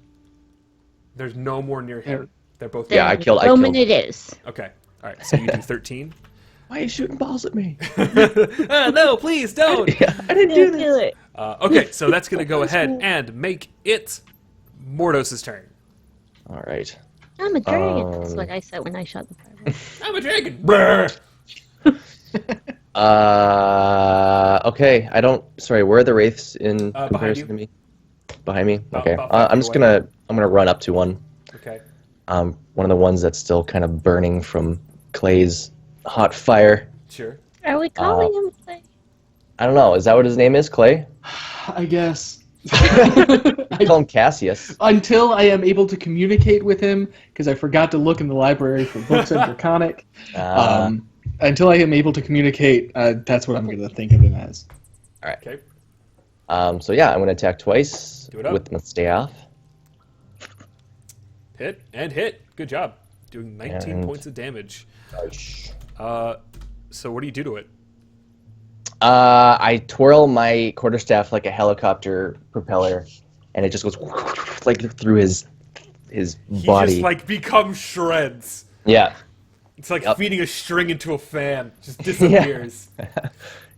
S1: there's no more near him. They're both.
S3: Yeah, I killed-
S5: Roman it is.
S1: Okay. All right. So you do 13.
S3: Why are you shooting balls at me?
S1: No, please don't.
S3: Yeah, I didn't do
S5: Do
S3: this.
S5: it.
S1: Okay, so that's gonna go ahead and make it Mordos' turn.
S3: All right.
S5: I'm a dragon. That's what I said when I shot the fireball.
S1: I'm a dragon. Brr.
S3: Okay. I don't. Sorry. Where are the wraiths in
S1: Behind
S3: comparison
S1: you.
S3: to me? Behind me.
S1: About-
S3: Okay.
S1: about 5
S3: I'm
S1: feet
S3: just
S1: away.
S3: gonna run up to one.
S1: Okay.
S3: One of the ones that's still kind of burning from Clay's hot fire.
S1: Sure.
S5: Are we calling him Clay?
S3: I don't know. Is that what his name is? Clay?
S4: I guess.
S3: I call him Cassius.
S4: Until I am able to communicate with him, because I forgot to look in the library for books on Draconic. Until I am able to communicate, that's what I'm going to think of him as.
S1: Okay.
S3: So yeah, I'm gonna attack twice
S1: Do it up.
S3: with my staff.
S1: Hit and hit. Good job. Doing 19
S3: And-
S1: points of damage. So what do you do to it?
S3: I twirl my quarterstaff like a helicopter propeller, and it just goes like through his
S1: He
S3: body.
S1: just like becomes shreds.
S3: Yeah,
S1: It's like
S3: Yep.
S1: feeding a string into a fan. Just disappears.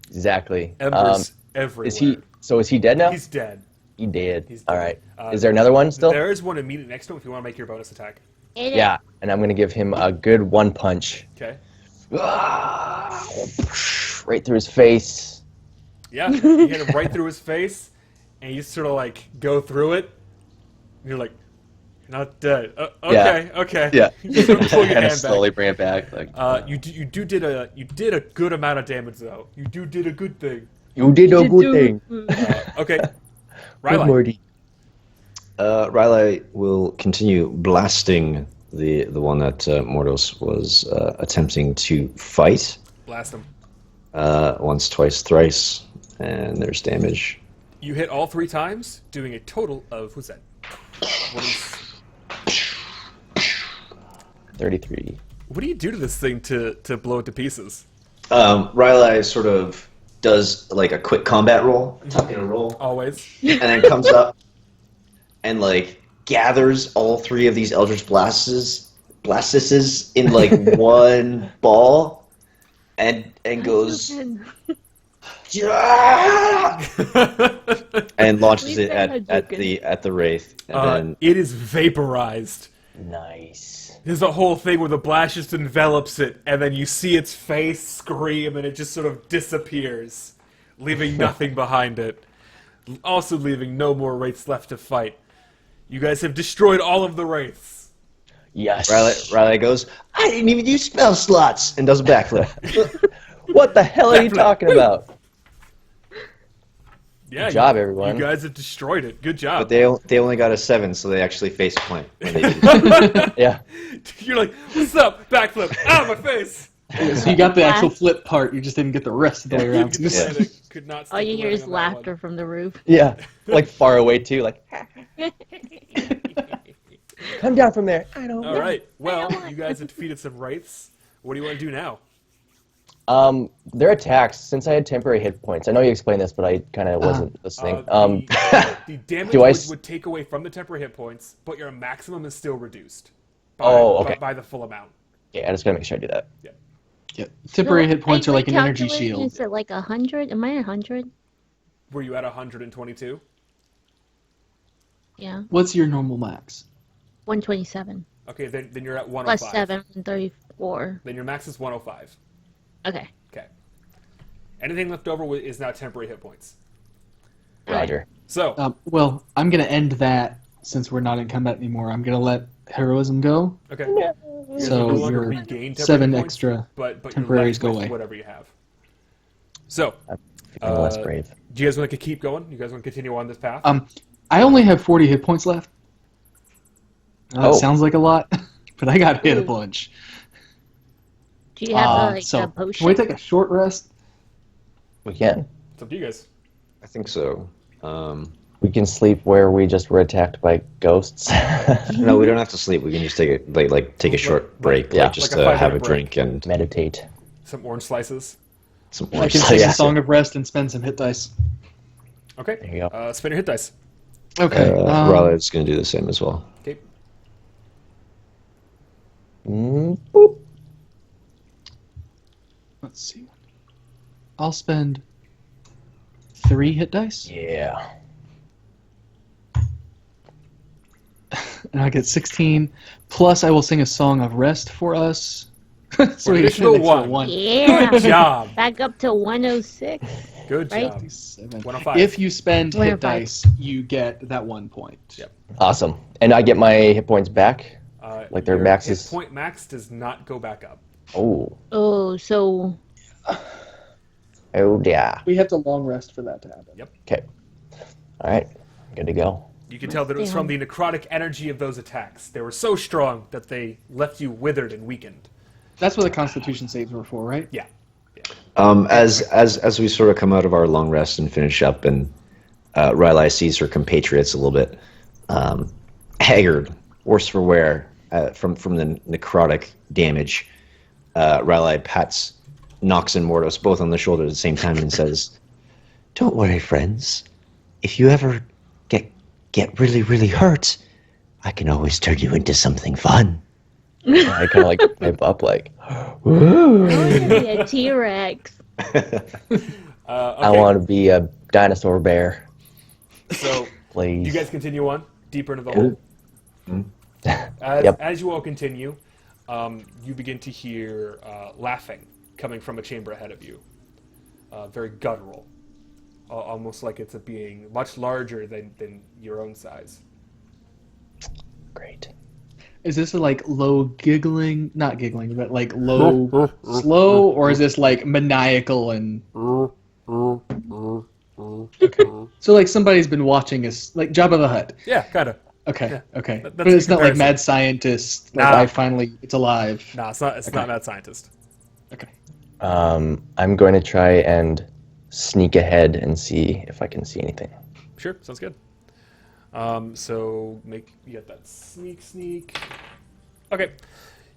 S3: exactly.
S1: Embers everywhere.
S3: Is he? So is he dead now?
S1: He's dead.
S3: He did.
S1: He's
S3: All
S1: dead.
S3: right. Is there another one still?
S1: There is one immediate next to him if you want to make your bonus attack.
S3: Yeah, and I'm gonna give him a good one punch.
S1: Okay.
S3: Right through his face.
S1: Yeah, you hit him right through his face, and you sort of like go through it. And you're like, not dead. Okay, okay.
S3: Yeah.
S1: You sort of pull your
S3: Kind of
S1: hand
S3: slowly
S1: back.
S3: bring it back. Like,
S1: You did a good amount of damage though. You did a good thing.
S3: you did a good thing.
S1: Okay.
S3: Good
S1: Riley.
S3: Morty.
S2: Riley will continue blasting the one that Mordos was attempting to fight.
S1: Blast him.
S2: Once, twice, thrice, and there's damage.
S1: You hit all 3 times, doing a total of what's that? What is?
S3: 33.
S1: What do you do to this thing to blow it to pieces?
S2: Riley sort of does like a quick combat roll, tuck in a roll,
S1: Always.
S2: and then comes up and like gathers all 3 of these Eldritch Blastuses in like one ball, and goes and launches it at the wraith, and then
S1: It is vaporized.
S3: Nice.
S1: There's a whole thing where the blast just envelops it, and then you see its face scream, and it just sort of disappears, leaving nothing behind it. Also leaving no more wraiths left to fight. You guys have destroyed all of the wraiths.
S3: Yes.
S2: Riley goes, I didn't even use spell slots, and does a backflip.
S3: What the hell are you talking about?
S1: Yeah,
S3: Good job, everyone.
S1: You guys have destroyed it. Good job.
S2: But they only got a 7, so they actually face plant. When they did.
S3: Yeah.
S1: You're like, what's up? Backflip. Ah, my face.
S4: So you got the actual flip part, you just didn't get the rest of the way around.
S1: You could not
S5: All
S1: stop
S5: you
S1: the
S5: hear is
S1: landing on that one.
S5: laughter from the roof.
S3: Yeah. Like far away too. Like, come down from there. I don't
S1: All right. Well, you guys have defeated some wraiths. What do you want to do now?
S3: Their attacks, since I had temporary hit points, I know you explained this, but I kind of wasn't listening.
S1: The damage
S3: Do I
S1: would take away from the temporary hit points, but your maximum is still reduced. By,
S3: Oh, okay.
S1: by the full amount.
S3: Yeah, I just gotta make sure I do that.
S4: Yep. Temporary hit points are like an energy
S5: Calculating,
S4: shield.
S5: Is it like 100? Am I 100?
S1: Were you at 122?
S5: Yeah.
S4: What's your normal max?
S5: 127.
S1: Okay, then you're at 105.
S5: Plus 7, 34.
S1: Then your max is 105.
S5: Okay.
S1: Okay. Anything left over is now temporary hit points.
S3: Roger.
S1: So,
S4: Well, I'm going to end that since we're not in combat anymore. I'm going to let heroism go.
S1: okay.
S4: So
S1: no longer
S4: your
S1: regain temporary
S4: 7
S1: hit points,
S4: extra
S1: but
S4: temporaries
S1: you're
S4: go
S1: left with
S4: away.
S1: whatever you have. So,
S3: Feeling less brave.
S1: do you guys want to keep going? You guys want to continue on this path?
S4: I only have 40 hit points left. That
S3: Oh.
S4: sounds like a lot, but I got hit a bunch.
S5: Do you have
S4: So,
S5: a potion?
S4: can we take a short rest?
S3: We can.
S1: It's up to you guys.
S2: I think so.
S3: We can sleep where we just were attacked by ghosts.
S2: No, we don't have to sleep. We can just take a short break,
S3: yeah.
S2: just
S1: Like a 5-minute
S2: have a
S1: break.
S2: drink and
S3: Meditate.
S1: Some orange slices.
S2: some
S4: I
S2: more.
S4: can take
S3: yeah.
S4: a song of rest and spend some hit dice.
S1: Okay.
S3: There you go.
S1: Spin your hit dice.
S4: Okay.
S2: Riley's going to do the same as well.
S1: Okay.
S3: Boop.
S4: Let's see. I'll spend 3 hit dice.
S3: Yeah.
S4: and I get 16. Plus, I will sing a song of rest for us. So we get an
S1: additional
S4: extra
S1: one.
S5: Yeah.
S1: Good job.
S5: Back up to 106.
S1: Good
S5: Right?
S1: job.
S4: 7.
S1: 105.
S4: If you spend hit
S5: 105.
S4: dice, you get that 1 point.
S1: Yep.
S3: Awesome. And I get my hit points back? Like their
S1: your
S3: max
S1: hit
S3: is...
S1: point max does not go back up.
S3: Oh.
S5: Oh, so
S3: Oh, yeah.
S4: We have to long rest for that to happen.
S1: Yep.
S3: Okay. All right. Good to go.
S1: You can tell that it was from the necrotic energy of those attacks. They were so strong that they left you withered and weakened.
S4: That's what the Constitution saves were for, right?
S1: Yeah.
S2: As we sort of come out of our long rest and finish up, and Riley sees her compatriots a little bit haggard, worse for wear from the necrotic damage. Riley pats Nox and Mordos both on the shoulder at the same time and says, "Don't worry, friends. If you ever get really, really hurt, I can always turn you into something fun."
S3: I kind of like pipe up like,
S5: oh, be a T-Rex.
S1: Okay.
S3: I want to be a dinosaur bear.
S1: So,
S3: Please.
S1: you guys continue on deeper into the hole.
S3: Yep.
S1: As you all continue, you begin to hear laughing coming from a chamber ahead of you. Very guttural. Almost like it's a being much larger than your own size.
S3: Great.
S4: Is this like low giggling? Not giggling, but like low, slow? Or is this like maniacal and... Okay. So like somebody's been watching us, like Jabba the Hutt.
S1: Yeah, kind of.
S4: Okay,
S1: Yeah,
S4: okay.
S1: that's
S4: But it's
S1: a
S4: not like
S1: comparison.
S4: mad scientist. Like
S1: Nah.
S4: it's alive.
S1: No, it's not. It's
S4: Okay.
S1: not mad scientist.
S4: Okay.
S3: I'm going to try and sneak ahead and see if I can see anything.
S1: Sure, sounds good. So you get that sneak. Okay,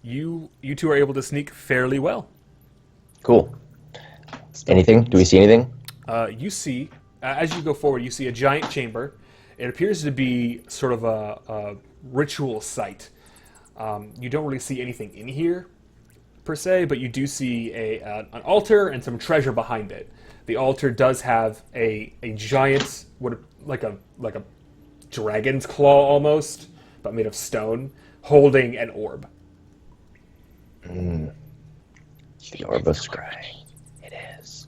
S1: you two are able to sneak fairly well.
S3: Cool. Anything? Do we see anything?
S1: You see, as you go forward, you see a giant chamber. It appears to be sort of a ritual site. You don't really see anything in here, per se, but you do see an altar and some treasure behind it. The altar does have a giant, like a dragon's claw almost, but made of stone, holding an orb.
S3: The Orb of Scry. It is.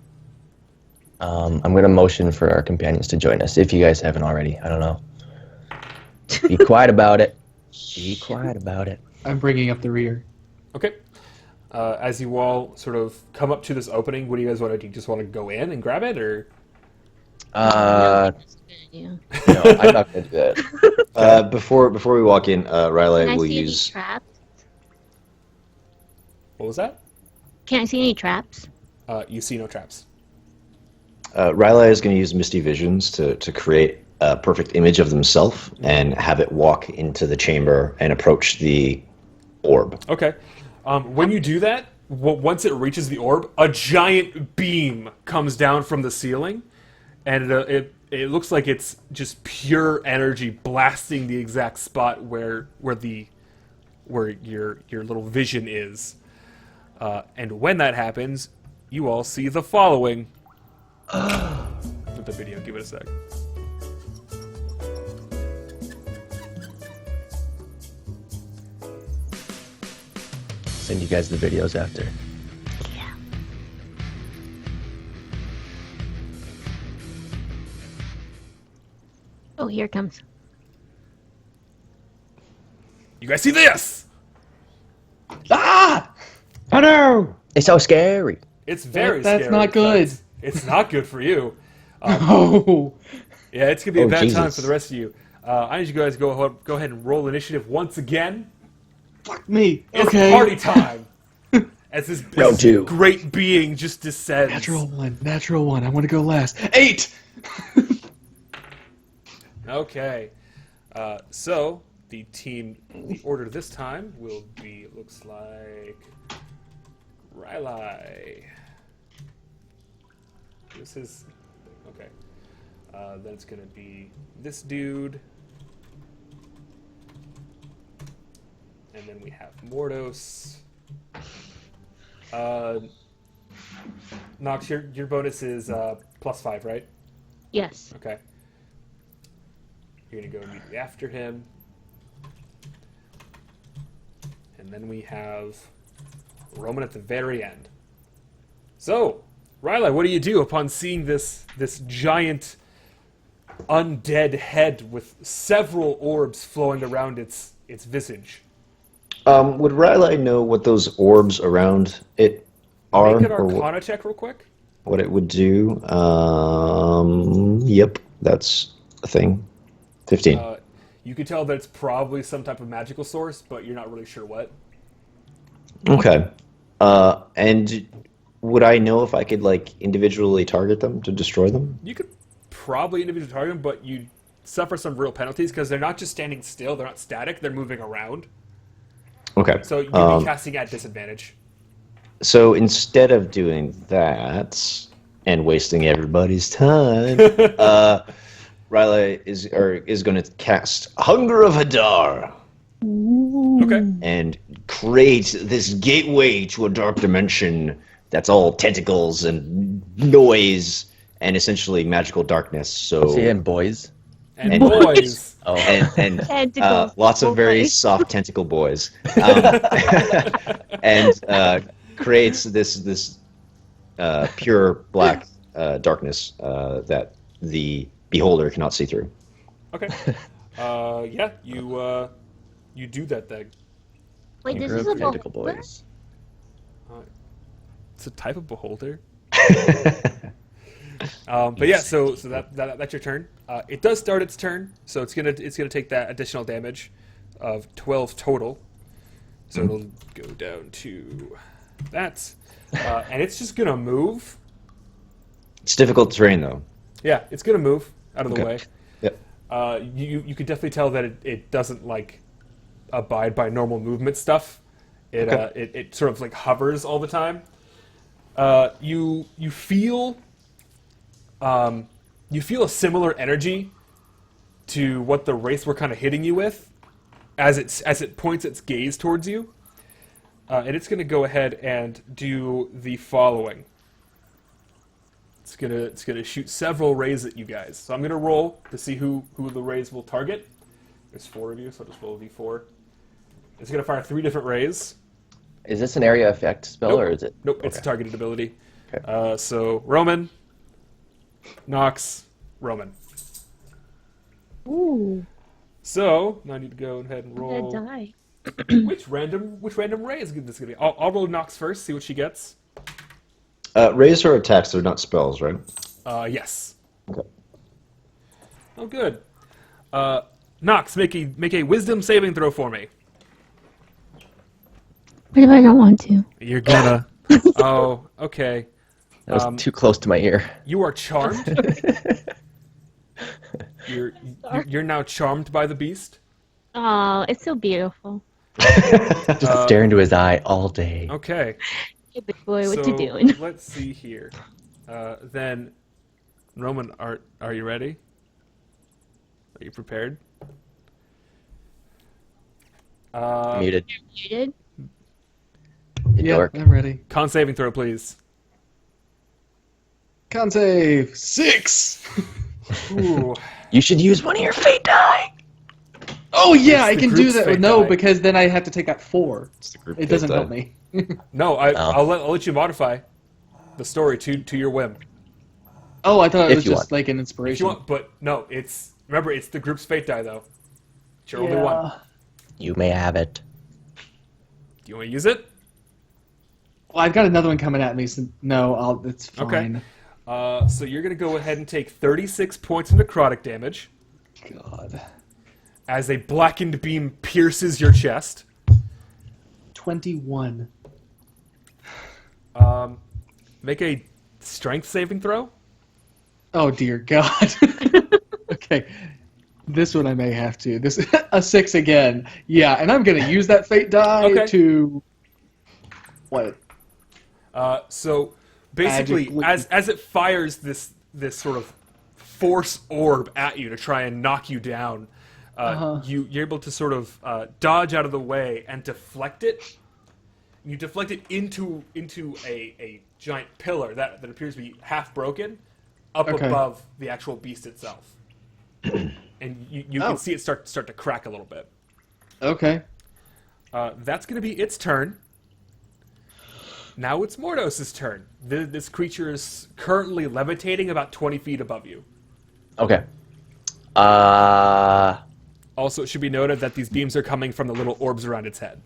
S3: I'm going to motion for our companions to join us, if you guys haven't already. I don't know. Be quiet about it. Be quiet about it.
S4: I'm bringing up the rear.
S1: Okay. As you all sort of come up to this opening, what do you guys want to do? Just want to go in and grab it, or?
S5: Yeah.
S3: No, I'm not going to do that.
S2: Before we walk in, Riley
S5: Can I
S2: will
S5: see any
S2: use.
S5: traps?
S1: What was that?
S5: Can I see any traps?
S1: You see no traps.
S2: Riley is going to use Misty Visions to create a perfect image of themselves and have it walk into the chamber and approach the orb.
S1: Okay. When you do that, once it reaches the orb, a giant beam comes down from the ceiling, and it looks like it's just pure energy blasting the exact spot where your little vision is. And when that happens, you all see the following. With the video, give it a sec.
S3: Send you guys the videos after.
S5: Yeah. Oh, here it comes.
S1: You guys see this?
S4: Ah!
S3: Oh no! It's so scary.
S1: It's very
S4: That's
S1: scary.
S4: not good.
S1: It's not good for you.
S4: Oh.
S1: Yeah, it's gonna be a
S3: Oh,
S1: bad time
S3: Jesus.
S1: for the rest of you. I need you guys to go ahead and roll initiative once again.
S4: Fuck me.
S1: It's
S4: Okay.
S1: party time. As this
S3: Round two.
S1: great being just descends.
S4: Natural one. I want to go last. 8!
S1: Okay. So the order this time will be, looks like, Riley. This is okay. Then it's gonna be this dude, and then we have Mordos. Nox, your bonus is +5, right?
S5: Yes.
S1: Okay. You're gonna go immediately after him. And then we have Roman at the very end. So, Riley, what do you do upon seeing this giant undead head with several orbs flowing around its visage?
S2: Would Riley know what those orbs around it are,
S1: Make an
S2: or
S1: Arcana check real quick.
S2: what it would do? Yep, that's a thing. 15.
S1: You can tell that it's probably some type of magical source, but you're not really sure what.
S2: Okay. And would I know if I could like individually target them to destroy them?
S1: You could probably individually target them, but you suffer some real penalties because they're not just standing still, they're not static, they're moving around.
S2: Okay.
S1: So you'd be casting at disadvantage.
S2: So instead of doing that and wasting everybody's time, Riley is going to cast Hunger of Hadar
S1: Okay.
S2: and create this gateway to a dark dimension that's all tentacles and noise and essentially magical darkness. So
S3: Saying boys.
S1: And boys.
S3: Oh,
S2: and
S5: Tentacles.
S2: lots of very
S5: Boys.
S2: soft tentacle boys, and creates this pure black darkness that the beholder cannot see through.
S1: Okay. Yeah, you do that thing.
S5: Wait, this
S3: group
S5: is a
S3: tentacle
S5: beholder?
S3: boys.
S1: It's a type of beholder. But yeah, so that's your turn. It does start its turn, so it's gonna take that additional damage of 12 total. So it'll go down to that, and it's just gonna move.
S2: It's difficult terrain, though.
S1: Yeah, it's gonna move out of the
S2: Okay.
S1: way.
S2: Yep.
S1: You can definitely tell that it doesn't like abide by normal movement stuff. It sort of like hovers all the time. You feel a similar energy to what the wraiths were kind of hitting you with, as it points its gaze towards you, and it's going to go ahead and do the following. It's gonna shoot several rays at you guys. So I'm gonna roll to see who the rays will target. There's 4 of you, so I'll just roll a d4. It's gonna fire 3 different rays.
S3: Is this an area effect spell
S1: Nope.
S3: or is it?
S1: Nope, it's a targeted ability.
S3: Okay.
S1: So Roman, Nox, Roman.
S5: Ooh,
S1: So now I need to go ahead and
S5: I'm
S1: roll.
S5: gonna die.
S1: Which random ray is this gonna be? I'll roll Nox first, see what she gets.
S2: Rays are attacks; they're not spells, right?
S1: Yes.
S2: Okay.
S1: Oh, good. Nox, make a Wisdom saving throw for me.
S5: What if I don't want to?
S1: You're gonna. Oh, okay.
S3: That was too close to my ear.
S1: You are charmed. You're now charmed by the beast.
S5: Oh, it's so beautiful.
S3: Just stare into his eye all day.
S1: Okay.
S5: Hey, big boy, what
S1: so
S5: you doing?
S1: Let's see here. Then, Roman, are you ready? Are you prepared?
S3: Muted.
S5: Muted?
S3: You
S4: Yeah,
S3: dork.
S4: I'm ready.
S1: Con saving throw, please.
S4: Con save 6.
S1: Ooh.
S3: You should use one of your fate die.
S4: Oh yeah,
S1: It's
S4: I
S1: the
S4: can do
S1: group's
S4: that.
S1: fate
S4: No,
S1: die.
S4: because then I have to take out 4.
S2: group
S4: It doesn't
S2: fate
S4: help
S2: die.
S4: me.
S1: No,
S3: Oh.
S1: I'll let you modify the story to your whim.
S4: Oh, I thought it
S3: If
S4: was
S3: you
S4: just
S3: want.
S4: like an
S1: If
S4: inspiration.
S1: you want, but no, remember it's the group's fate die though. It's your only one.
S3: You may have it.
S1: Do you want to use it?
S4: Well, I've got another one coming at me, so no, it's
S1: Okay.
S4: fine.
S1: So you're gonna go ahead and take 36 points of necrotic damage
S4: God.
S1: as a blackened beam pierces your chest.
S4: 21.
S1: Make a strength saving throw.
S4: Oh dear God. Okay. This one I may have to. This a 6 again. Yeah, and I'm gonna use that fate die
S1: Okay.
S4: to what?
S1: So basically,
S4: Magically-
S1: as it fires this sort of force orb at you to try and knock you down, you're able to sort of dodge out of the way and deflect it. You deflect it into a giant pillar that appears to be half broken, up
S4: Okay.
S1: above the actual beast itself, and you
S4: Oh.
S1: can see it start to crack a little bit.
S4: Okay.
S1: That's going to be its turn. Now it's Mordos' turn. This creature is currently levitating about 20 feet above you.
S3: Okay.
S1: Also, it should be noted that these beams are coming from the little orbs around its head.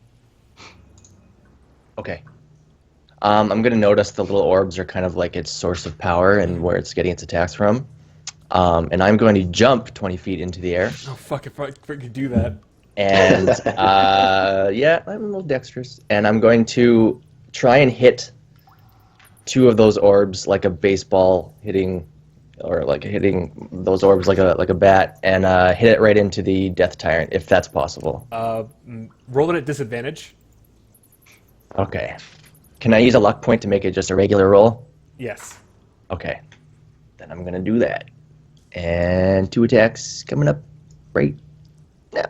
S3: Okay. I'm gonna notice the little orbs are kind of like its source of power and where it's getting its attacks from. And I'm going to jump 20 feet into the air.
S1: Oh, fuck, if I could do that.
S3: And, yeah, I'm a little dexterous. And I'm going to try and hit two of those orbs like a baseball hitting, or like hitting those orbs like a bat, and hit it right into the Death Tyrant, if that's possible.
S1: Roll it at disadvantage.
S3: Okay. Can I use a luck point to make it just a regular roll?
S1: Yes.
S3: Okay. Then I'm going to do that. And 2 attacks coming up right now.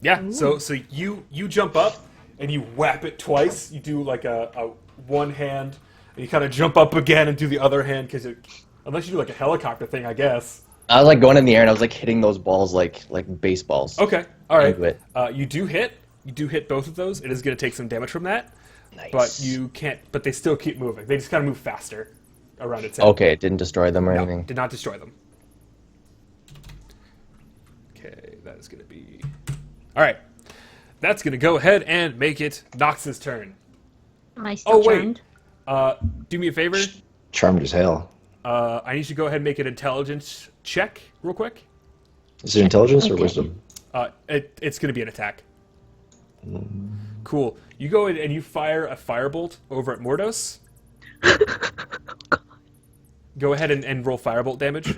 S1: Yeah, so you jump up, and you whap it twice. You do like a one hand, and you kind of jump up again and do the other hand, because unless you do like a helicopter thing, I guess.
S3: I was like going in the air, and I was like hitting those balls like baseballs.
S1: Okay, all right.
S3: Into it.
S1: You do hit both of those. It is going to take some damage from that.
S3: Nice.
S1: But you can't. But they still keep moving. They just kind of move faster around its head.
S3: Okay, it didn't destroy them or
S1: No,
S3: anything.
S1: did not destroy them. Okay, that is going to be... All right. That's going to go ahead and make it Nox's turn.
S5: Am I still
S1: wait.
S5: charmed?
S1: Do me a favor.
S2: Charmed as hell.
S1: I need you to go ahead and make an intelligence check real quick.
S2: Is it intelligence or
S5: Okay.
S2: wisdom?
S1: It's going to be an attack. Cool. You go in and you fire a firebolt over at Mordos. Go ahead and roll firebolt damage.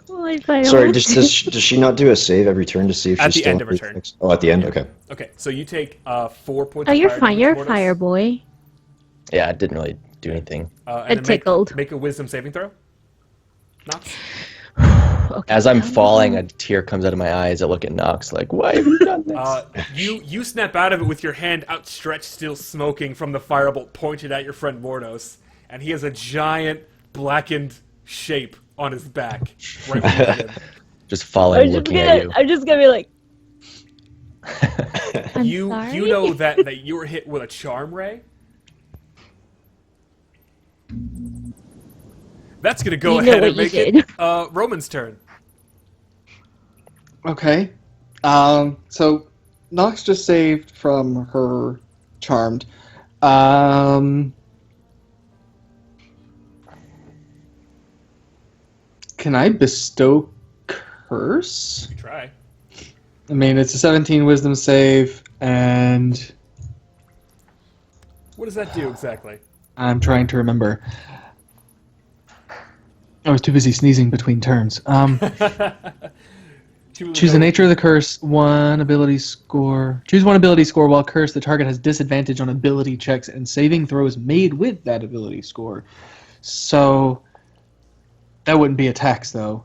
S5: Oh, I
S2: Sorry, does she not do a save every turn to see if
S1: At
S2: she's
S1: the
S2: still
S1: end of her turn.
S2: reflex? Oh, at the end? Okay.
S1: Okay, so you take 4 points
S5: Oh,
S1: of
S5: you're
S1: fire
S5: fine.
S1: damage,
S5: You're a
S1: Mordos.
S5: fire boy.
S3: Yeah, it didn't really do anything.
S1: And
S5: It
S1: then
S5: tickled.
S1: Make a wisdom saving throw. Nox.
S5: Okay.
S3: As I'm falling, a tear comes out of my eyes. I look at Nox like, why have you done this?
S1: You snap out of it with your hand outstretched, still smoking from the firebolt pointed at your friend Mordos, and he has a giant blackened shape on his back. Right behind him.
S3: Just falling, looking at you.
S5: I'm just gonna be like, I'm
S1: You
S5: sorry?
S1: know that you were hit with a charm ray. That's gonna go
S5: You know
S1: ahead
S5: what
S1: and
S5: you
S1: make it
S5: did.
S1: Roman's turn.
S4: Okay. So Nox just saved from her charmed. Can I bestow curse?
S1: You try.
S4: I mean, it's a 17 wisdom save, and
S1: What does that do exactly?
S4: I'm trying to remember. I was too busy sneezing between turns. Choose the nature of the curse, one ability score. Choose one ability score while cursed. The target has disadvantage on ability checks and saving throws made with that ability score. So that wouldn't be attacks, though.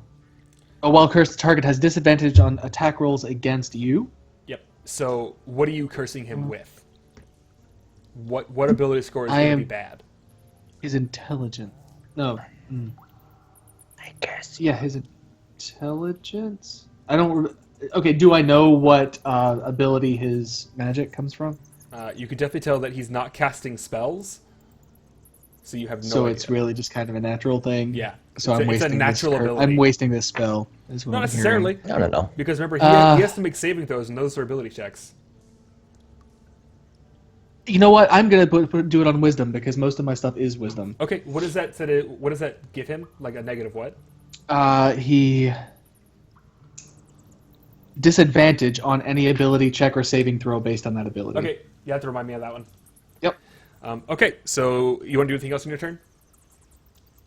S4: Oh, while cursed, the target has disadvantage on attack rolls against you.
S1: Yep. So what are you cursing him with? What ability score is
S4: I
S1: going to
S4: am-
S1: be bad?
S4: His intelligent. No.
S3: I guess.
S4: Yeah, his intelligence. I don't. Okay, do I know what ability his magic comes from?
S1: You could definitely tell that he's not casting spells. So you have no
S4: So
S1: idea.
S4: it's really just kind of a natural thing.
S1: Yeah.
S4: So
S1: It's
S4: I'm
S1: a
S4: wasting
S1: natural
S4: this
S1: ability.
S4: I'm wasting this spell. Is what
S1: Not
S4: I'm
S1: necessarily.
S3: I don't know.
S1: Because remember, he has to make saving throws, and those are ability checks.
S4: hearing. You know what? I'm gonna do it on wisdom because most of my stuff is wisdom.
S1: Okay, what does that give him? Like a negative what?
S4: He disadvantage on any ability check or saving throw based on that ability.
S1: Okay, you have to remind me of that one.
S4: Yep.
S1: Okay, so you want to do anything else on your turn?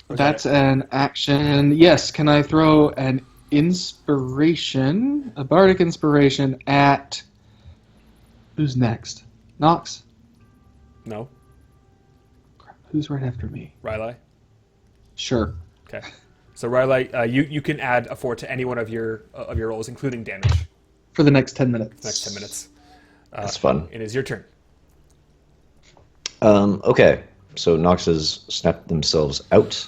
S1: Or is that
S4: That's
S1: it?
S4: an action. Yes. Can I throw an inspiration, a bardic inspiration at who's next? Nox.
S1: No,
S4: Crap, who's right after me?
S1: Riley.
S4: Sure.
S1: Okay, so Riley, you can add a 4 to any one of your rolls, including damage.
S4: For the next 10 minutes.
S1: Next 10 minutes.
S2: That's fun.
S1: It is your turn.
S2: Okay, so Nox has snapped themselves out.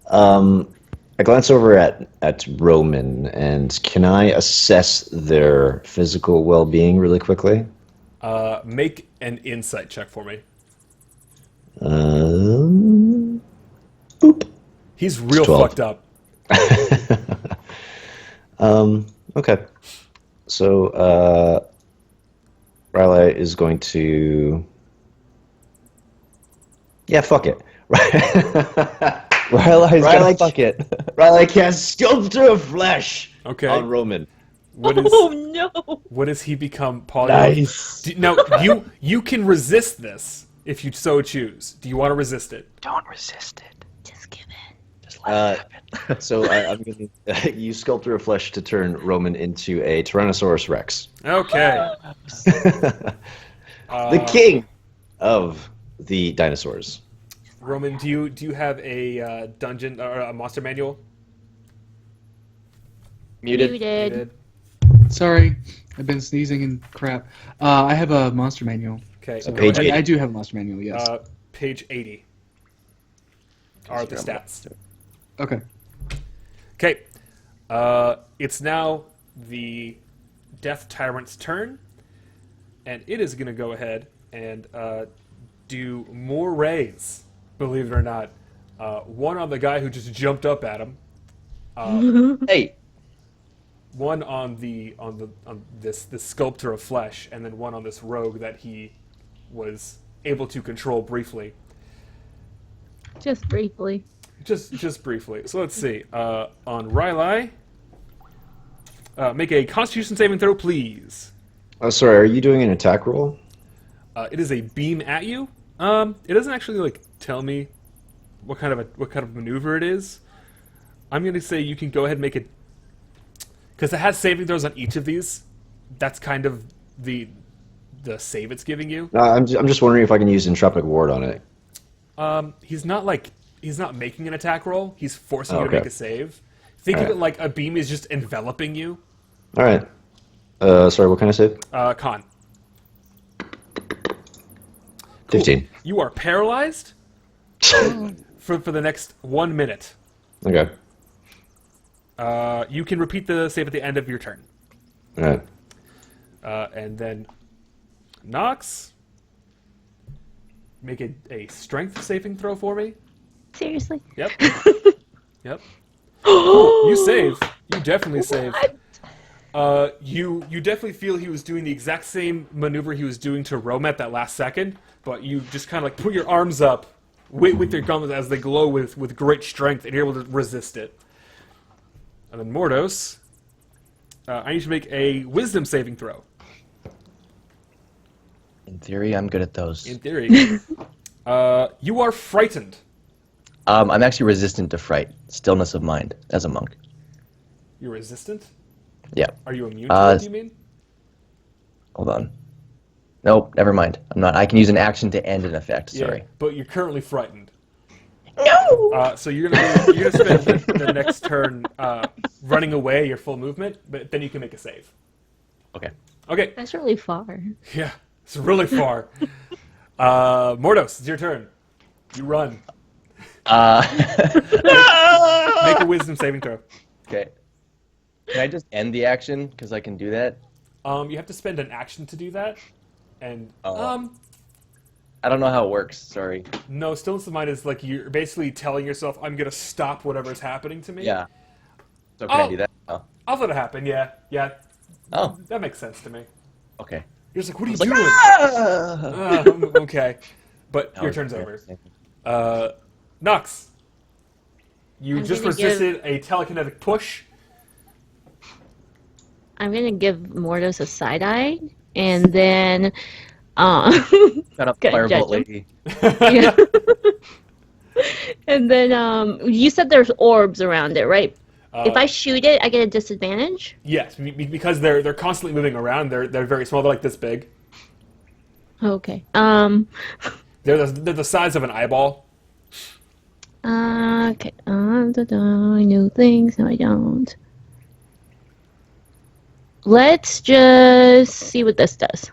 S2: I glance over at Roman, and can I assess their physical well-being really quickly?
S1: Make an insight check for me.
S2: Boop.
S1: He's real
S2: 12.
S1: fucked up.
S2: Okay. So, Riley is going to... Yeah, fuck it.
S3: Riley's
S2: Riley-
S3: gonna fuck it.
S2: Riley casts Sculptor of Flesh
S1: Okay.
S2: on Roman.
S1: What is
S5: Oh no!
S1: what does he become? Polymorph?
S3: Nice.
S1: Now you can resist this if you so choose. Do you want to resist it?
S3: Don't resist it.
S5: Just give in.
S3: Just let it happen.
S2: So I'm going to use Sculptor of Flesh to turn Roman into a Tyrannosaurus Rex.
S1: Okay.
S2: The king of the dinosaurs.
S1: Roman, do you have a dungeon or a monster manual?
S3: Muted.
S5: Muted.
S4: Sorry, I've been sneezing and crap. I have a monster manual.
S1: Okay.
S2: So
S1: go
S2: page
S1: ahead.
S4: I do have a monster manual, yes.
S1: Page 80 are the stats.
S4: Okay.
S1: Okay. It's now the Death Tyrant's turn, and it is going to go ahead and do more rays, believe it or not. One on the guy who just jumped up at him.
S3: Hey.
S1: One on this sculptor of flesh, and then one on this rogue that he was able to control briefly.
S5: Just briefly.
S1: Just briefly. So let's see. On Riley, make a Constitution saving throw, please.
S2: Oh, sorry, are you doing an attack roll?
S1: It is a beam at you. It doesn't actually tell me what kind of maneuver it is. I'm gonna say you can go ahead and make it because it has saving throws on each of these. That's kind of the save it's giving you.
S2: No, I'm just wondering if I can use Entropic Ward on it.
S1: He's not making an attack roll. He's forcing you to
S2: Okay.
S1: make a save. Think of
S2: Alright.
S1: it like a beam is just enveloping you.
S2: All right. Sorry, what kind of save?
S1: Con.
S2: 15.
S1: You are paralyzed for the next 1 minute.
S2: Okay.
S1: You can repeat the save at the end of your turn.
S2: All right.
S1: And then Nox, make a strength saving throw for me.
S5: Seriously?
S1: Yep. Yep. You save. You definitely save. You definitely feel he was doing the exact same maneuver he was doing to Rome at that last second, but you just kind of put your arms up with your gauntlets as they glow with great strength, and you're able to resist it. And then Mordos, I need to make a wisdom saving throw.
S3: In theory, I'm good at those.
S1: In theory. You are frightened.
S3: I'm actually resistant to fright. Stillness of mind as a monk.
S1: You're resistant?
S3: Yeah.
S1: Are you immune to it, do you mean?
S3: Hold on. Nope, never mind. I'm not. I can use an action to end an effect. Sorry.
S1: Yeah, but you're currently frightened.
S5: No!
S1: So you're gonna spend the next turn running away your full movement, but then you can make a save.
S3: Okay.
S1: Okay.
S5: That's really far.
S1: Yeah, it's really far. Mordos, it's your turn. You run. Make a wisdom saving throw.
S3: Okay. Can I just end the action? Because I can do that.
S1: You have to spend an action to do that, and
S3: Oh. I don't know how it works. Sorry.
S1: no, stillness of mind is like you're basically telling yourself, "I'm gonna stop whatever's happening to me."
S3: Yeah. So can I
S1: Oh.
S3: do that? Oh.
S1: I'll let it happen. Yeah,
S3: Oh.
S1: that makes sense to me.
S3: Okay.
S1: You're just like, "What are you
S3: Like,
S1: doing?"
S3: ah!
S1: Okay, but your turn's over. Nox, you
S5: I'm
S1: just
S5: gonna
S1: resisted a telekinetic push.
S5: I'm gonna give Mordos a side eye, and then,
S3: Shut up,
S5: Good,
S3: firebolt
S5: judge him.
S3: lady.
S5: yeah. And then, you said there's orbs around it, right? If I shoot it, I get a disadvantage.
S1: Yes, because they're constantly moving around. They're very small. They're like this big.
S5: Okay.
S1: They're the size of an eyeball.
S5: Okay. I know things. No, I don't. Let's just see what this does.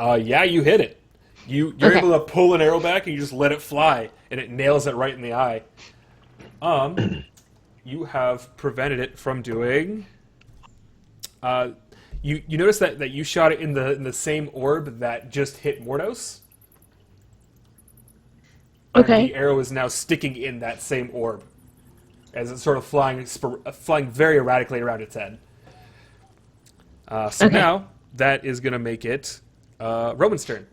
S1: Yeah, you hit it. You're
S5: Okay.
S1: able to pull an arrow back and you just let it fly, and it nails it right in the eye. You have prevented it from doing. You notice that you shot it in the same orb that just hit Mordos. And
S5: Okay.
S1: the arrow is now sticking in that same orb, as it's sort of flying very erratically around its head. So
S5: Okay.
S1: now that is going to make it Roman's turn.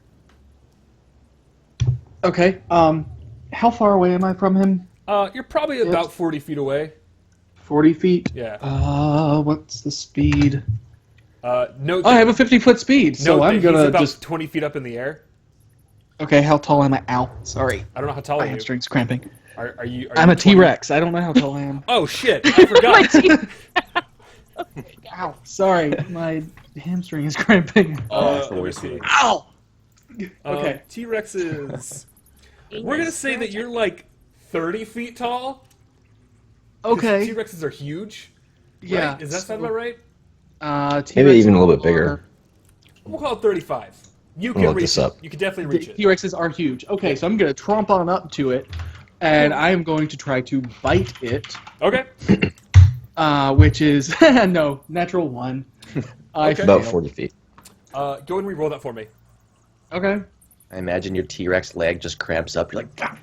S4: Okay. How far away am I from him?
S1: You're probably about 40 feet away.
S4: 40 feet.
S1: Yeah.
S4: What's the speed?
S1: No.
S4: I have a 50-foot speed, so
S1: no,
S4: I'm
S1: he's
S4: gonna
S1: about
S4: just.
S1: 20 feet up in the air.
S4: Okay, how tall am I? Ow, sorry.
S1: I don't know how tall
S4: My
S1: are you.
S4: hamstring's cramping.
S1: Are you?
S4: I'm a
S1: 20?
S4: T-Rex. I don't know how tall I am.
S1: Oh shit! I forgot.
S4: Ow, sorry. My hamstring is cramping.
S3: that's the
S1: Let me
S3: worst
S1: see.
S3: feeling.
S4: Ow! Okay.
S1: T-Rex is. We're gonna say that you're like 30 feet tall. 'Cause
S4: Okay.
S1: T-Rexes are huge.
S4: Yeah.
S1: Right? Does that sound about right?
S4: T-Rex
S2: Maybe even a little bit bigger.
S1: We'll call it 35. You
S2: I'll
S1: can
S2: look
S1: reach
S2: this
S1: it.
S2: up.
S1: You can definitely reach it.
S4: T-Rexes are huge. Okay, so I'm gonna tromp on up to it, and I am going to try to bite it,
S1: Okay.
S4: which is no natural 1. I
S1: Okay.
S2: About
S4: failed.
S2: 40 feet.
S1: Go and re-roll that for me.
S4: Okay.
S3: I imagine your T-Rex leg just cramps up. You're like, "Ah."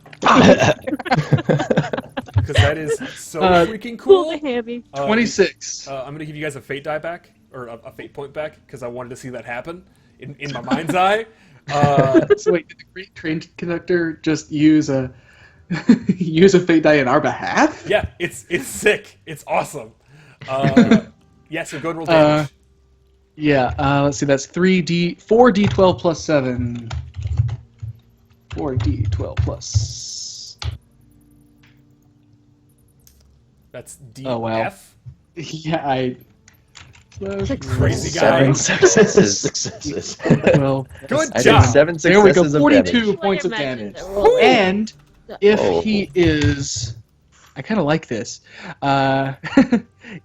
S1: Because that is so freaking
S5: Pull
S1: cool.
S5: the hammy.
S4: 26.
S1: I'm going to give you guys a fate die back, or a fate point back, because I wanted to see that happen in my mind's eye.
S4: So wait, did the great train conductor just use a use a fate die in our behalf?
S1: Yeah, it's sick. It's awesome. Yeah, so go and roll damage.
S4: Yeah. Let's see. That's 4d12 plus 7. 4d12 plus.
S1: That's DF.
S4: Oh, wow. Yeah, I.
S1: Crazy guy.
S3: 7 successes.
S2: Successes.
S4: Well,
S1: Good
S3: I
S1: job.
S3: did 7
S4: there we go.
S3: successes of
S4: 42
S3: damage.
S4: points of
S5: I imagine
S4: damage.
S5: that roll.
S4: And if
S3: Whoa.
S4: he is, I kind of like this.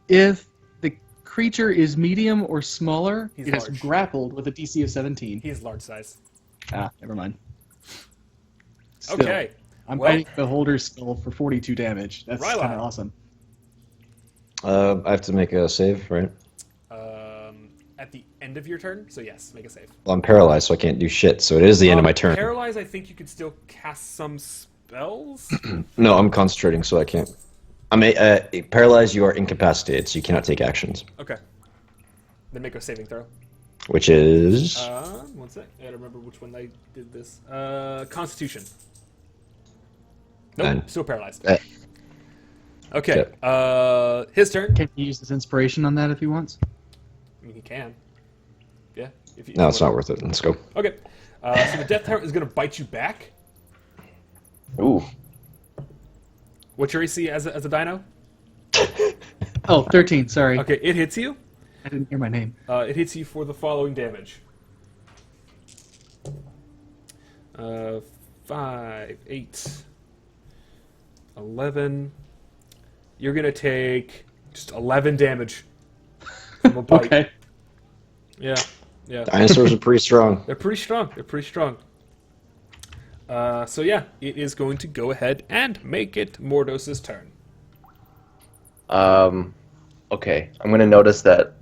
S4: If the creature is medium or smaller,
S1: He's
S4: it is
S1: large.
S4: grappled with a DC of 17.
S1: He's large size.
S4: Never mind. Still,
S1: Okay.
S4: I'm
S1: Well-
S4: biting Beholder's skull for 42 damage. That's
S1: Rylan.
S4: kind of awesome.
S2: I have to make a save, right?
S1: At the end of your turn, so yes, make a save.
S2: Well, I'm paralyzed, so I can't do shit. So it is the end of my turn.
S1: Paralyze, I think you could still cast some spells.
S2: No, I'm concentrating, so I can't. I'm paralyzed. You are incapacitated, so you cannot take actions.
S1: Okay. Then make a saving throw.
S2: Which is
S1: 1 sec. I gotta remember which one I did this. Constitution. Nope,
S2: Nine.
S1: still paralyzed.
S2: Eh.
S1: Okay. His turn.
S4: Can he use his inspiration on that if he wants?
S1: I mean, he can. Yeah. If you,
S2: no, it's not worth it. Let's go.
S1: Okay. So the Death Tyrant is gonna bite you back.
S3: Ooh.
S1: What's your AC as a dino?
S4: Oh, 13. Sorry.
S1: Okay, it hits you.
S4: I didn't hear my name.
S1: It hits you for the following damage. 5, 8, 11. You're gonna take just 11 damage from a bite.
S4: Okay.
S1: Yeah, yeah.
S2: Dinosaurs are pretty strong.
S1: They're pretty strong. They're pretty strong. So yeah, it is going to go ahead and make it Mordos' turn.
S3: Okay. I'm gonna notice that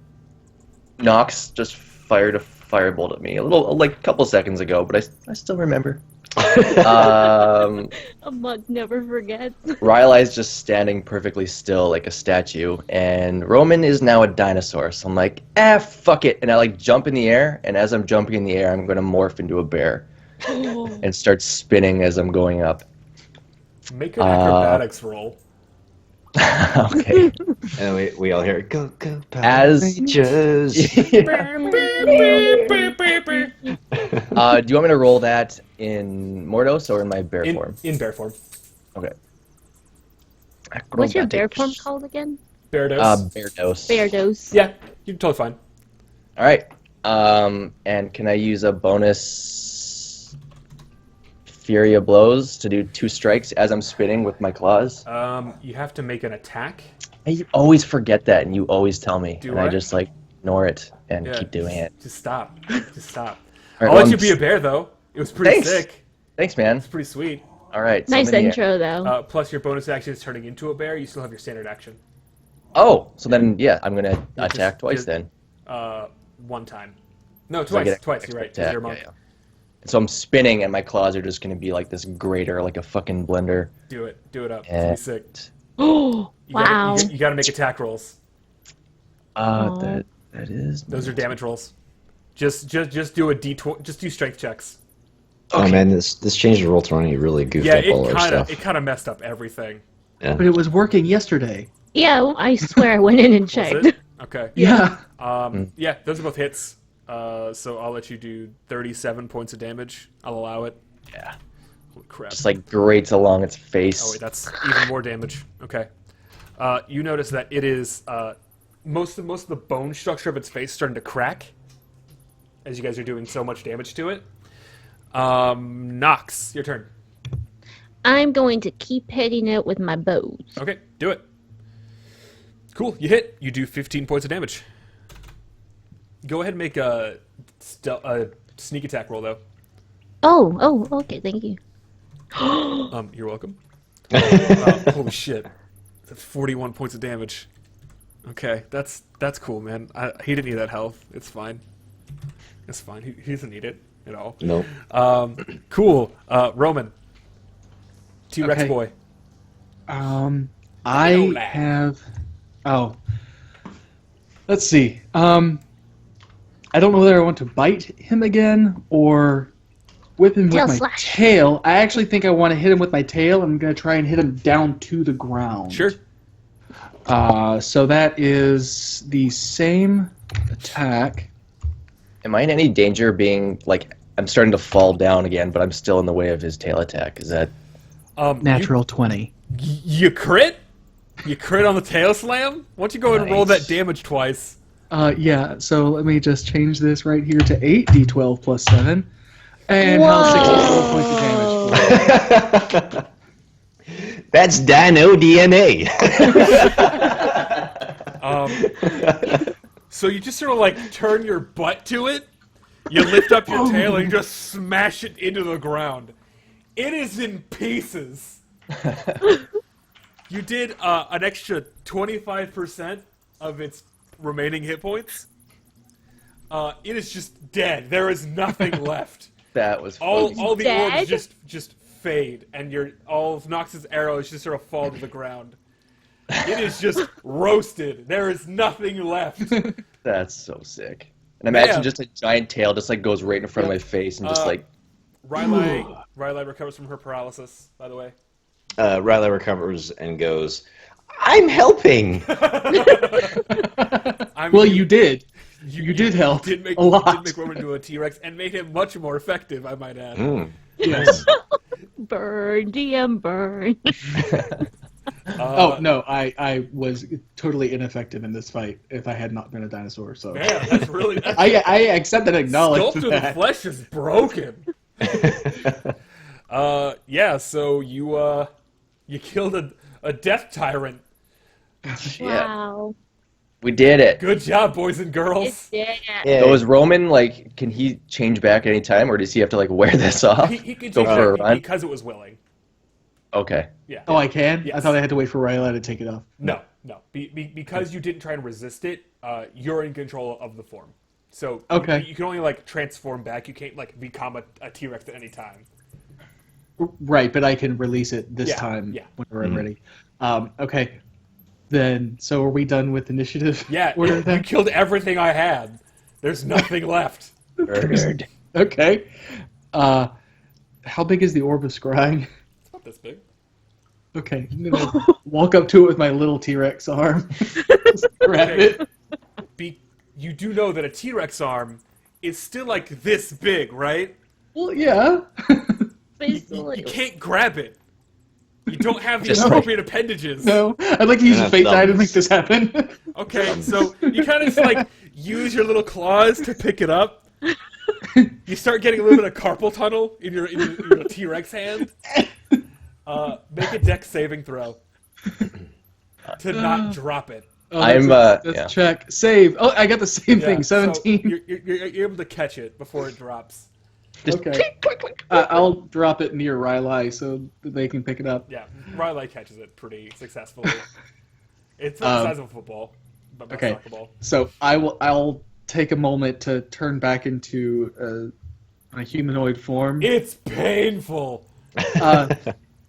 S3: Nox just fired a firebolt at me a couple seconds ago, but I still remember.
S5: A mug never forgets.
S3: Rylai's just standing perfectly still like a statue, and Roman is now a dinosaur. So I'm like, fuck it, and I jump in the air, and as I'm jumping in the air, I'm gonna morph into a bear and start spinning as I'm going up.
S1: Make an acrobatics roll.
S3: Okay.
S2: And we all hear go go Power
S3: As-
S2: Rangers.
S3: Do you want me to roll that in Mordos or in my bear form?
S1: In bear form.
S3: Okay.
S5: What's your bear
S3: Acrobatics.
S5: form called again?
S1: Bear dose.
S3: Bear dose.
S5: Bear dose.
S1: Yeah, you're totally fine.
S3: All right. And can I use a bonus Fury of Blows to do 2 strikes as I'm spinning with my claws?
S1: You have to make an attack.
S3: I always forget that, and you always tell me,
S1: Do
S3: and
S1: I?
S3: I just ignore it and
S1: Yeah,
S3: keep doing it.
S1: Just stop. Just stop.
S3: All right,
S1: I'll
S3: well,
S1: let you
S3: I'm
S1: be a bear though. It was pretty
S3: Thanks.
S1: sick.
S3: Thanks, man.
S1: It's pretty sweet.
S3: All right. so I'm
S5: Nice
S3: in the air.
S5: intro, though.
S1: Plus, your bonus action is turning into a bear. You still have your standard action.
S3: Oh, so then yeah, I'm gonna
S1: Yeah,
S3: attack
S1: just-
S3: twice
S1: just-
S3: then.
S1: one time. No,
S3: So I
S1: twice.
S3: get
S1: Twice.
S3: extra
S1: You're right. 'cause
S3: attack,
S1: you're a monk.
S3: yeah. So I'm spinning, and my claws are just going to be like this grater, like a fucking blender.
S1: Do it. Do it up. It's
S3: And,
S1: gonna be sick.
S5: Oh,
S1: You
S5: wow.
S1: Gotta, you gotta make attack rolls.
S5: Aw.
S3: that is.
S1: Those are damage rolls. Just do a d12. Just do strength checks.
S2: Oh
S3: Okay.
S2: man, this change of Roll20 really goofed
S1: Yeah,
S2: up all
S1: it
S2: our stuff.
S1: kind of messed up everything.
S2: Yeah.
S4: But it was working yesterday.
S5: Yeah, I swear I went in and
S1: Was
S5: checked.
S1: it? Okay.
S4: Yeah.
S1: Yeah, those are both hits. So I'll let you do 37 points of damage. I'll allow it.
S3: Yeah.
S1: Holy crap.
S3: Just like grates along its face.
S1: Oh wait, that's even more damage. Okay. You notice that it is most of the bone structure of its face starting to crack as you guys are doing so much damage to it. Nox, your turn.
S5: I'm going to keep hitting it with my bows.
S1: Okay, do it. Cool, you hit. You do 15 points of damage. Go ahead and make a sneak attack roll, though.
S5: Oh, okay, thank you.
S1: You're welcome. Holy shit. That's 41 points of damage. Okay, that's cool, man. He didn't need that health. It's fine. It's fine. He doesn't need it at all.
S2: Nope.
S1: Cool. Roman. T-Rex
S4: Okay.
S1: boy.
S4: I
S1: lad.
S4: have. Oh. Let's see. I don't know whether I want to bite him again or whip him
S5: Tail
S4: with my
S5: slash.
S4: tail. I actually think I want to hit him with my tail. I'm going to try and hit him down to the ground.
S1: Sure.
S4: So that is the same attack.
S3: Am I in any danger of being like I'm starting to fall down again, but I'm still in the way of his tail attack? Is that
S4: Natural 20.
S1: You crit? You crit on the tail slam? Why don't you go ahead and roll that
S3: Nice.
S1: damage twice?
S4: Yeah, so let me just change this right here to 8d12 plus 7. And
S5: Whoa.
S4: how 64 points of damage.
S2: That's Dino DNA.
S1: So you just sort of like turn your butt to it, you lift up your tail and you just smash it into the ground. It is in pieces. You did an extra 25% of its remaining hit points. It is just dead. There is nothing left.
S3: that was
S1: All
S3: funny.
S1: the
S5: Dead?
S1: orbs just fade, and all of Nox's arrows just sort of fall to the ground. It is just roasted. There is nothing left.
S3: That's so sick. And imagine
S1: Yeah.
S3: just a giant tail just like goes right in front of my face and just like
S1: Riley recovers from her paralysis, by the way.
S2: Riley recovers and goes, "I'm helping."
S4: Well, you did. You did help
S1: Did make
S4: a lot.
S1: Did make Roman into a T-Rex and made him much more effective, I might add.
S2: Mm.
S4: Yes.
S5: Burn, DM, burn.
S4: Oh, no, I was totally ineffective in this fight if I had not been a dinosaur. So
S1: Man, that's really... That's,
S4: I accept and acknowledge
S1: Sculptor the
S4: that.
S1: Flesh is broken. Yeah, so you killed a death tyrant.
S3: yeah,
S5: Wow.
S3: we did it.
S1: Good job, boys and
S5: It's
S1: girls.
S5: dead.
S2: Yeah.
S3: So is Roman like? Can he change back any time, or does he have to like wear this off?
S1: He could
S3: Go
S1: take
S3: for a
S1: that
S3: run.
S1: because it was willing.
S3: Okay.
S1: Yeah.
S4: Oh, I can? I
S1: Yes.
S4: thought I had to wait for Riley to take it off.
S1: No. Because you didn't try and resist it, you're in control of the form. So
S4: Okay.
S1: you can only like transform back. You can't like become a T-Rex at any time.
S4: Right, but I can release it this
S1: Yeah,
S4: time
S1: yeah.
S4: whenever I'm ready. Okay. Then, so are we done with initiative?
S1: Yeah,
S4: Order
S1: you
S4: then?
S1: killed everything I had. There's nothing left.
S3: Murdered.
S4: Okay. How big is the orb of scrying?
S1: It's not this big.
S4: Okay, I'm gonna walk up to it with my little T-Rex arm. Just grab
S1: Okay.
S4: it.
S1: You do know that a T-Rex arm is still like this big, right?
S4: Well, yeah.
S5: Basically.
S1: You can't grab it. You don't have the
S3: Just
S1: appropriate appendages.
S4: No, I'd like to use
S2: Yeah,
S4: a fate die to
S2: thumbs.
S4: make this happen.
S1: Okay, so you kind of just like use your little claws to pick it up. You start getting a little bit of carpal tunnel in your T-Rex hand. Make a dex saving throw to not drop it.
S4: Oh,
S3: I'm,
S4: let's
S3: yeah.
S4: check. Save. Oh, I got the same
S1: Yeah,
S4: thing.
S1: so
S4: 17.
S1: you're able to catch it before it drops.
S3: Just
S4: Okay.
S3: click, click, click.
S4: I'll drop it near Riley so that they can pick it up.
S1: Yeah, Riley catches it pretty successfully. It's about the size of a football, but not
S4: okay.
S1: a soccer ball.
S4: So I'll take a moment to turn back into a humanoid form.
S1: It's painful.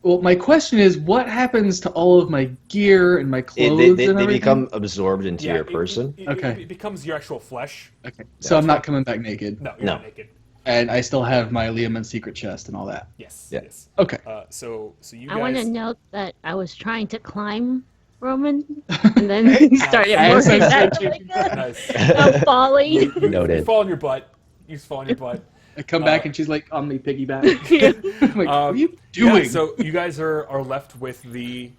S4: Well, my question is, what happens to all of my gear and my clothes
S2: They
S4: and everything?
S2: become absorbed into your person.
S4: Okay.
S1: It becomes your actual flesh.
S4: Okay, so I'm not coming back naked.
S1: No, you're
S2: No.
S1: not naked.
S4: And I still have my Liam secret chest and all that.
S1: Yes.
S2: Yeah.
S1: Yes.
S4: Okay.
S1: So you
S5: I want to
S1: guys.
S5: note that I was trying to climb Roman, and then he started
S4: As
S5: working
S4: I'm
S5: back.
S4: searching.
S1: Nice.
S5: I'm falling.
S1: You
S3: Noted.
S1: fall on your butt. You fall on your butt.
S4: I come back and she's like on me piggyback. I'm like, what are you
S1: Yeah,
S4: doing?
S1: so you guys are left with the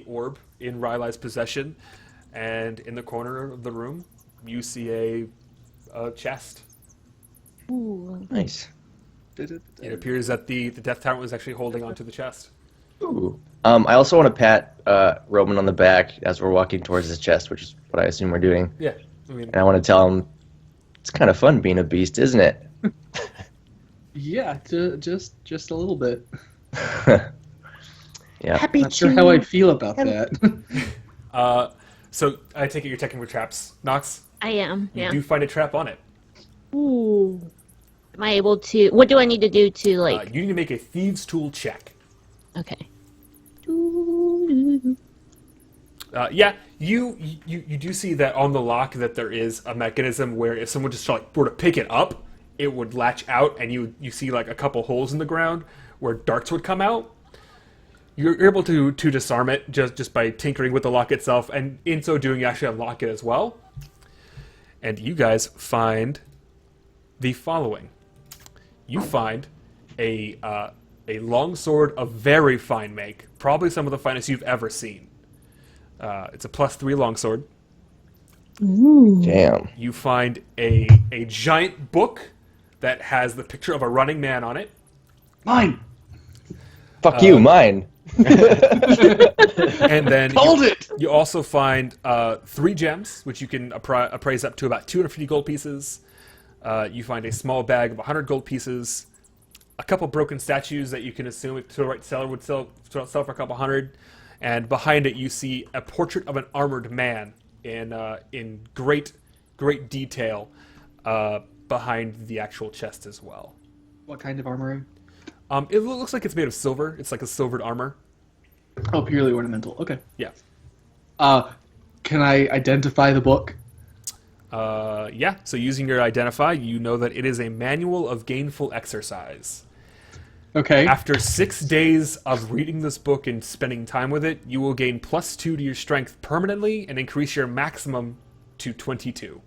S1: orb in Rylai's possession, and in the corner of the room, you see a chest.
S5: Ooh.
S3: Nice.
S1: It appears that the Death Tyrant was actually holding onto the chest.
S3: Ooh. I also want to pat Roman on the back as we're walking towards his chest, which is what I assume we're doing.
S1: Yeah, I mean,
S3: And I want to tell him it's kind of fun being a beast, isn't it?
S4: Yeah, just a little bit.
S3: Yeah.
S5: Happy
S4: Not sure how I feel about that.
S1: so I take it you're checking for traps, Nox.
S5: I am.
S1: You
S5: Yeah.
S1: do find a trap on it.
S5: Ooh. Am I able to? What do I need to do to like?
S1: You need to make a thieves' tool check.
S5: Okay.
S1: Yeah, you do see that on the lock that there is a mechanism where if someone just like were to pick it up, it would latch out, and you see like a couple holes in the ground where darts would come out. You're able to disarm it just by tinkering with the lock itself, and in so doing, you actually unlock it as well. And you guys find the following: you find a longsword of very fine make, probably some of the finest you've ever seen. It's a +3 longsword.
S3: Damn.
S1: You find a giant book that has the picture of a running man on it.
S4: Mine.
S3: Fuck you, mine.
S1: And then
S4: Hold it.
S1: you also find 3 gems, which you can appraise up to about 250 gold pieces. You find a small bag of 100 gold pieces, a couple broken statues that you can assume if the right seller would sell for a couple hundred, and behind it you see a portrait of an armored man in great detail behind the actual chest as well.
S4: What kind of armor?
S1: It looks like it's made of silver. It's like a silvered armor.
S4: Oh, purely ornamental. Okay.
S1: Yeah.
S4: Can I identify the book?
S1: Yeah. So using your identify, you know that it is a manual of gainful exercise.
S4: Okay.
S1: After 6 days of reading this book and spending time with it, you will gain +2 to your strength permanently and increase your maximum to 22.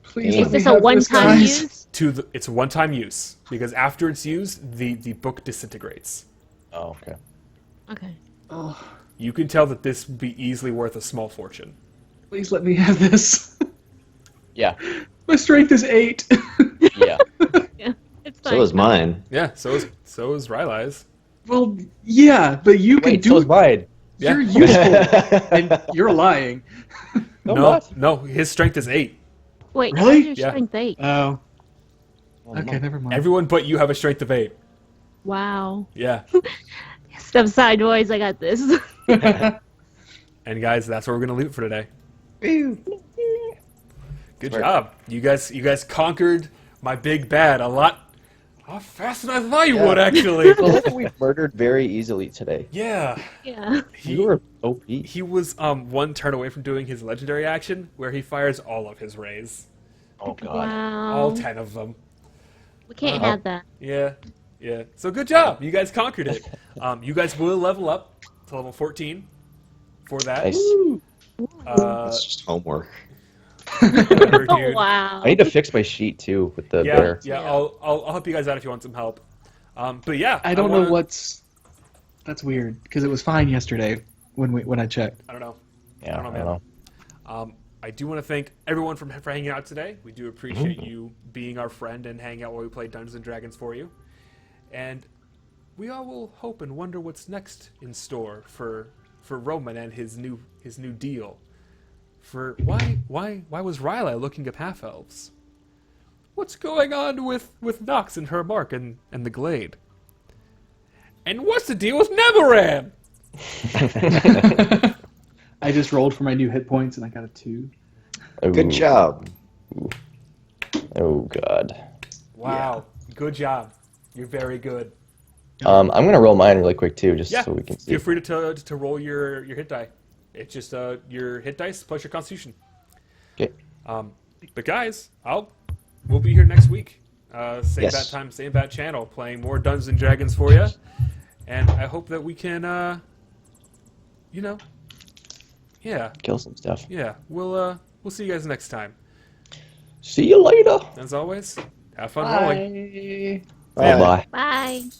S4: Please
S5: Is
S4: let
S5: this
S4: me
S5: a
S4: have
S5: one-time
S4: guys.
S5: use?
S1: It's a one-time use because after it's used, the book disintegrates.
S3: Oh, okay.
S5: Okay.
S4: Oh,
S1: You can tell that this would be easily worth a small fortune.
S4: please let me have this.
S3: Yeah.
S4: My strength is 8.
S3: Yeah.
S5: Yeah. It's fine.
S2: So is mine.
S1: Yeah. So is Rylai's.
S4: Well, yeah, but you can
S3: Wait,
S4: do
S3: so is
S4: it.
S3: mine.
S1: Yeah.
S4: You're useful, and you're lying.
S3: No, I'm
S1: No,
S3: not.
S1: no. His strength is 8.
S5: Wait.
S4: Really?
S5: How's your
S1: Yeah.
S5: strength 8?
S4: Oh.
S3: Oh, I'm
S4: Okay,
S3: not.
S4: never mind.
S1: Everyone but you have a strength of 8.
S5: Wow.
S1: Yeah.
S5: Step sideways. I got this.
S1: And guys, that's where we're gonna leave it for today. Good
S3: Smart.
S1: job. You guys conquered my big bad a lot faster than I thought you
S3: Yeah.
S1: would, actually.
S3: I like that we murdered very easily today.
S1: Yeah.
S5: Yeah.
S3: You were OP.
S1: He was one turn away from doing his legendary action, where he fires all of his rays,
S3: Oh god.
S5: Wow.
S1: all 10 of them.
S5: We can't have that.
S1: Yeah, yeah. So good job. You guys conquered it. You guys will level up to level 14 for that.
S3: Nice.
S2: That's just homework.
S1: Whatever,
S5: Oh
S1: dude.
S5: wow.
S3: I need to fix my sheet too with the
S1: Yeah,
S3: bear.
S1: yeah.
S5: Yeah.
S1: I'll help you guys out if you want some help. But yeah,
S4: I don't know
S1: wanna-
S4: what's. That's weird because it was fine yesterday when I checked.
S1: I don't know.
S3: Yeah,
S1: I don't know,
S3: I
S1: man.
S3: know.
S1: I do want to thank everyone for hanging out today. We do appreciate you being our friend and hanging out while we play Dungeons and Dragons for you. And we all will hope and wonder what's next in store for Roman and his new deal. For why was Rylai looking up half elves? What's going on with Nox and her mark and the Glade? And what's the deal with Neveran?
S4: I just rolled for my new hit points and I got a 2.
S2: Good
S3: Ooh.
S2: job.
S3: Oh god.
S1: Wow. Good job. You're very good.
S3: I'm gonna roll mine really quick too, just
S1: Yeah.
S3: so we can see.
S1: Feel free to roll your hit die. It's just your hit dice plus your Constitution.
S3: Okay.
S1: But guys, we'll be here next week. Same
S2: Yes.
S1: bat time, same bat channel, playing more Dungeons and Dragons for you. And I hope that we can, yeah,
S3: Kill some stuff.
S1: yeah. We'll see you guys next time.
S3: See you later.
S1: As always, have fun rolling.
S4: Bye.
S2: Bye.
S3: Bye.
S5: Bye.